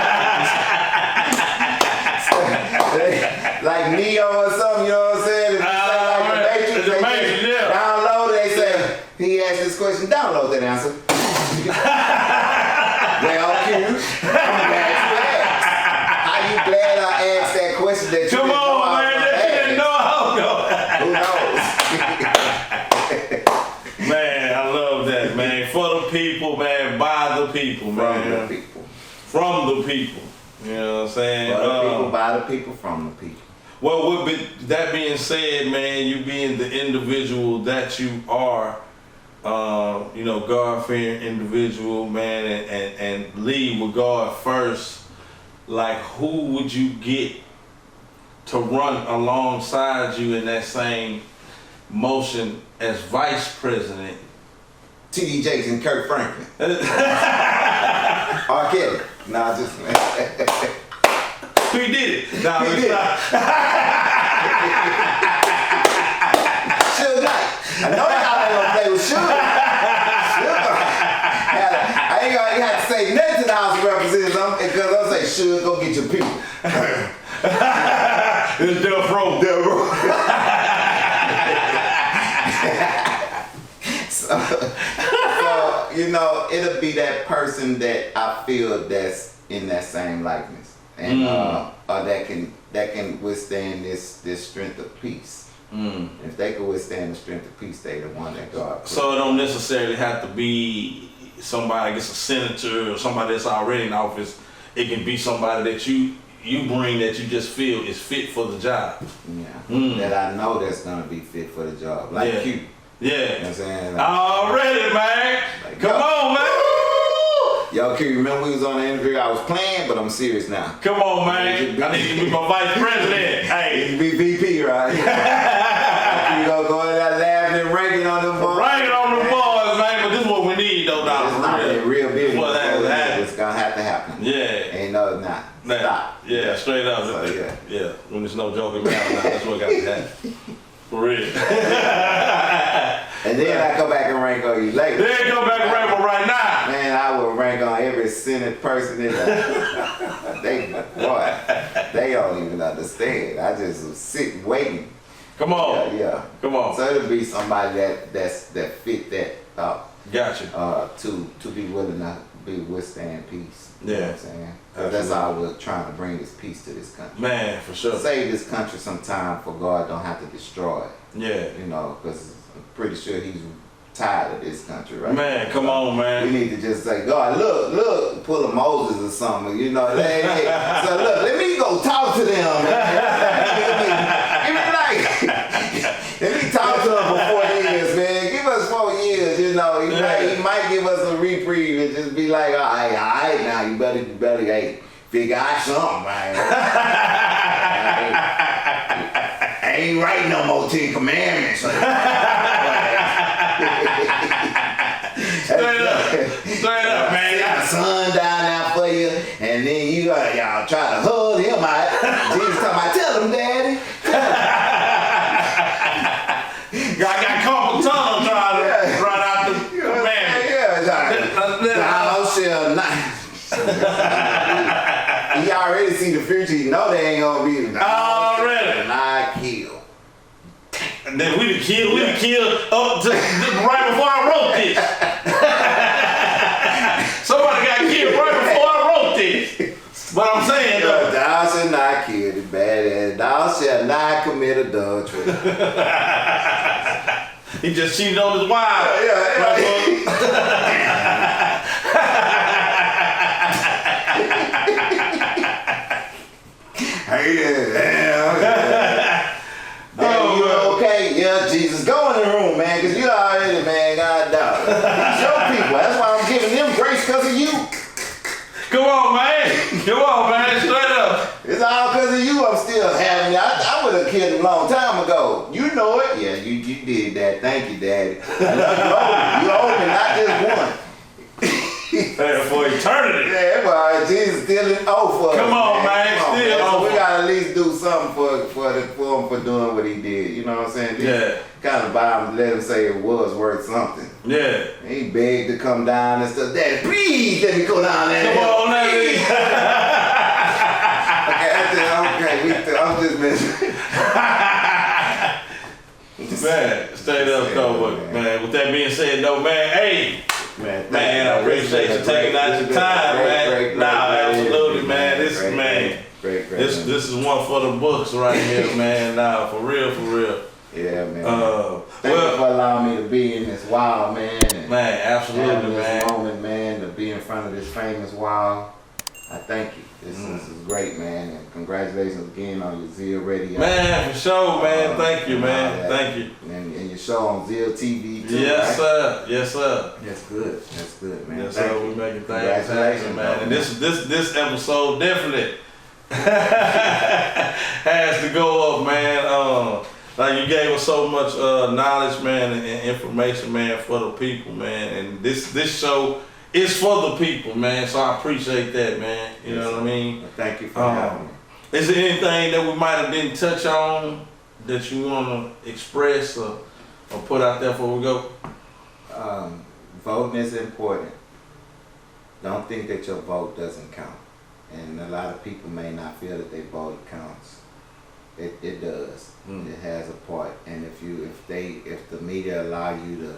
Like Neo or something, you know what I'm saying? Like the Matrix, download it, they say, he asked this question, download that answer. Well, Q, I'm glad you asked. How you glad I asked that question that you Come didn't on, know I man, was that you didn't know Who knows? Man, I love that, man. For the people, man, by the people, man. From the people. From the people. You know what I'm saying? For the people, by the people, from the people. Well, that being said, man, you being the individual that you are, God-fearing individual, man, and lead with God first, like who would you get to run alongside you in that same motion as vice president? T.D. Jakes and Kirk Franklin. R. Kelly. Nah, just He did it. Nah, he it's did. not. Suge Knight. I know y'all ain't gonna play with Suge. I ain't gonna have to say nothing to the House of Representatives because I'll say, Suge, go get your people. It's Death Row. So, it'll be that person that I feel that's in that same likeness. And or that can withstand this strength of peace. If they can withstand the strength of peace, they the one that God put. So it don't necessarily have to be somebody, I guess a senator or somebody that's already in office. It can be somebody that you bring that you just feel is fit for the job. Yeah. That I know that's gonna be fit for the job. Like Q. Yeah. You know what I'm saying? Already, man. Like, Come on, man. Yo, Q, remember we was on the interview? I was playing, but I'm serious now. Come on, man. I need to be my vice president. Hey. You be VP, right? You gonna go in there laughing and ranking on them boys. Ranking on them boys, man. But this is what we need, though, dog. It's not a real business. What has to happen. It's gonna have to happen. Yeah. Ain't no not. Man. Stop. Yeah, straight up. So, yeah. When there's no joking around, now, that's what got to happen. For real. And then I come back and rank on you later. Then come back and rank on right now. Man, I will rank on every Senate person in there. They don't even understand. I just was sitting waiting. Come on. Yeah. Come on. So it'll be somebody that fit that Gotcha. to be willing to withstand peace. You know Yeah. what I'm saying? 'Cause that's all we're trying to bring is peace to this country. Man, for sure. Save this country some time for God don't have to destroy it. Yeah. Because I'm pretty sure he's tired of this country, right? Man, come on, man. We need to just say, God, look, pull a Moses or something, Hey, so look, let me go talk to them, man. like, all right, now you better, hey, figure out something, man. I ain't writing no more 10 Commandments. Straight up, man. Send the sun down there for you, and then y'all try to hold him out. Jesus talking about, tell him, Daddy. I got carpal tunnel trying to run out the commandment. Thou shalt not. He already see the future. He know they ain't gonna be. Already. Not kill. And then we done killed up to right before I wrote this. Somebody got killed right before I wrote this. But I'm saying though. Thou shalt not kill, the bad ass. Thou shalt not commit adultery. He just cheated on his wife. You okay? Yeah, Jesus. Go in the room, man, because you already, man, God dog. These your people. That's why I'm giving them grace because of you. Come on, man. Come on, man. Straight up. It's all because of you I'm still having you. I would have killed him a long time ago. You know it. Yeah, you did that. Thank you, Daddy. You owe me, not just one. For eternity. Yeah, well, Jesus still in for us. Come on, man. Come on, Still man. So owe. we gotta at least do something for him for doing what he did. You know what I'm saying? Yeah. Kind of buy him, let him say it was worth something. Yeah. He begged to come down and stuff. Daddy, please let me go down there. Come on, man. Okay, I'm just messing. Man, straight up, though, man. With that being said, though, man, hey. Man, I appreciate you taking out your time, man. Absolutely, man. This is one for the books right here, man. Nah, for real. Yeah, man. Thank you for allowing me to be in this wild, man. Man, absolutely, this moment, man, to be in front of this famous wild. I thank you. This is great, man. And congratulations again on your Zeal Radio. Man, for sure, man. Thank you, man. Thank you. And your show on Zeal TV too. Yes, right? sir. Yes, sir. That's good, man. Yes, sir. We making things happen, man. And this episode definitely has to go up, man. Like you gave us so much knowledge, man, and information, man, for the people, man. And this show is for the people, man. So I appreciate that, man. You know what I mean? Thank you for having me. Is there anything that we might have didn't touch on that you want to express or put out there before we go? Voting is important. Don't think that your vote doesn't count. And a lot of people may not feel that their vote counts. It does. It has a part. And if the media allow you to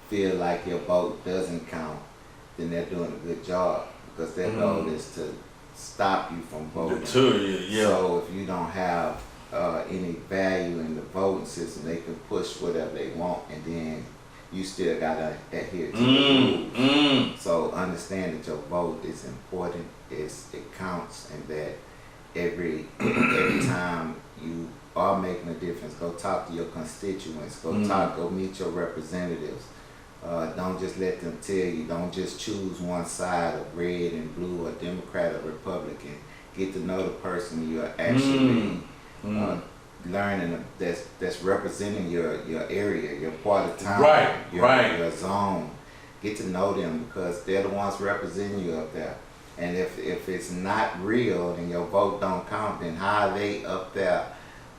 feel like your vote doesn't count, then they're doing a good job, because their goal is to stop you from voting. So if you don't have any value in the voting system, they can push whatever they want, and then you still gotta adhere to the rules. So understand that your vote is important. It counts, and that every time you are making a difference, go talk to your constituents. Go meet your representatives. Don't just let them tell you. Don't just choose one side of red and blue or Democrat or Republican. Get to know the person you're actually learning that's representing your area, your part of town, your zone. Get to know them, because they're the ones representing you up there. And if it's not real and your vote don't count, then how are they up there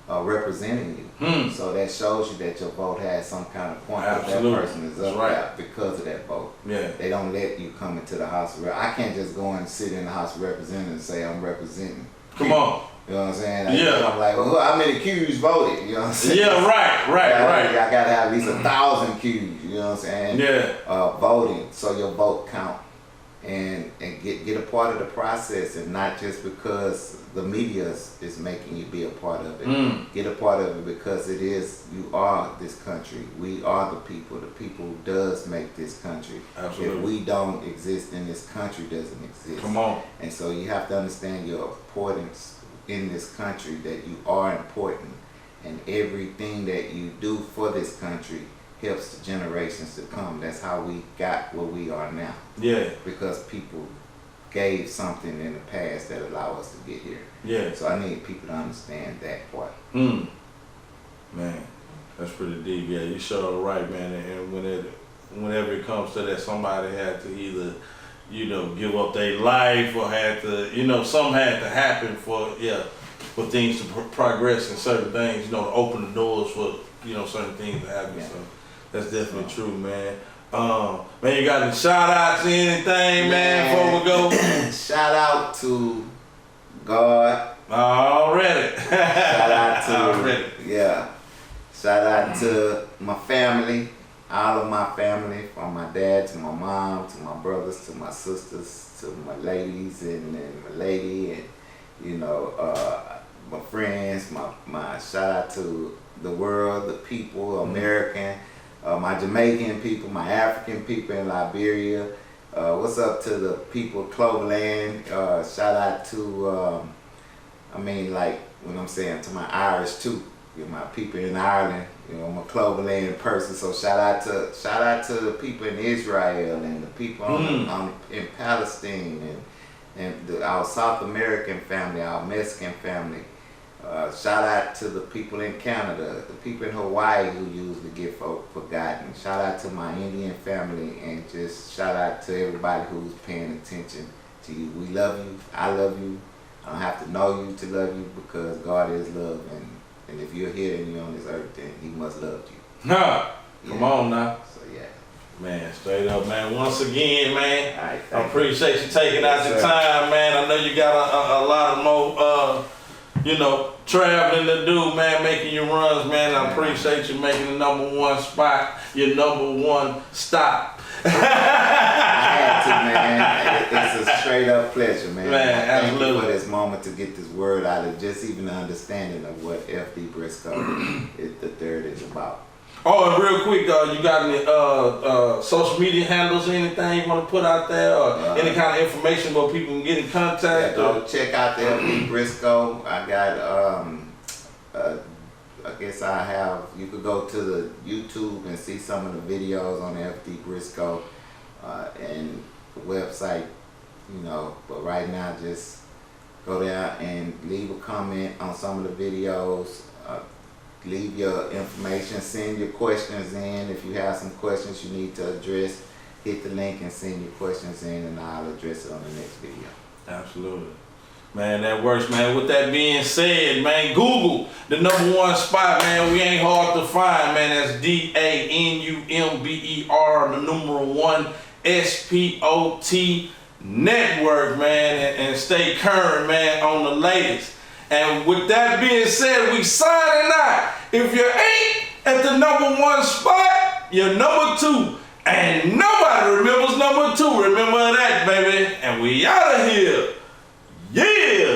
representing you? So that shows you that your vote has some kind of point. That person is up there because of that vote. They don't let you come into the House of Representatives. I can't just go and sit in the House of Representatives and say I'm representing. Come on. You know what I'm saying? I'm like, well, how many Q.U.Es voted? You know what I'm saying? Yeah, right. I gotta have at least 1,000 Q.U.Es. You know what I'm saying? Voting, so your vote count. And get a part of the process, and not just because the media is making you be a part of it. Get a part of it because you are this country. We are the people who does make this country. Absolutely. If we don't exist, then this country doesn't exist. Come on. And so you have to understand your importance in this country, that you are important, and everything that you do for this country helps the generations to come. That's how we got where we are now. Yeah. Because people gave something in the past that allowed us to get here. Yeah. So I need people to understand that part. Man, that's pretty deep. Yeah, you sure are right, man. And whenever it comes to that, somebody had to either, you know, give up their life or had to, you know, something had to happen for things to progress and certain things, you know, to open the doors for, you know, certain things to happen. Yeah. So that's definitely true, man. Man, you got any shout outs or anything, man, before we go? Shout out to God. Already. Shout out to already. Yeah. Shout out to my family, all of my family, from my dad to my mom to my brothers to my sisters to my ladies and my lady and you know my friends. My shout out to the world, the people, American. My Jamaican people, my African people in Liberia. What's up to the people of Cloverland? Shout out to, I mean, like, when I'm saying to my Irish too, you know, my people in Ireland. You know, I'm a Cloverland person, so shout out to the people in Israel and the people in Palestine and our South American family, our Mexican family. Shout out to the people in Canada, the people in Hawaii who usually get forgotten. Shout out to my Indian family and just shout out to everybody who's paying attention to you. We love you. I love you. I don't have to know you to love you because God is love. And if you're here and you're on this earth, then He must love you. Come on now. So yeah. Man, straight up, man. Once again, man, All right, I appreciate you taking out your time, man. I know you got a lot of more, you know, traveling to do, man, making your runs, man. I appreciate you making the #1 spot, your #1 stop. I had to, man. It's a straight up pleasure, man. Man, Thank absolutely. you for this moment to get this word out of just even the understanding of what FD Brisco the third is about. Oh, and real quick, you got any social media handles or anything you want to put out there, or any kind of information where people can get in contact? Yeah, go check out the FD Brisco. I got, I guess I have, you could go to the YouTube and see some of the videos on the FD Brisco and the website, you know, but right now just go there and leave a comment on some of the videos. Leave your information, send your questions in. If you have some questions you need to address, hit the link and send your questions in and I'll address it on the next video. Absolutely. Man, that works, man. With that being said, man, Google the #1 spot, man. We ain't hard to find, man. That's DANUMBER, the #1 SPOT network, man. And stay current, man, on the latest. And with that being said, we signing out. If you ain't at the #1 spot, you're #2. And nobody remembers #2. Remember that, baby. And we out of here. Yeah.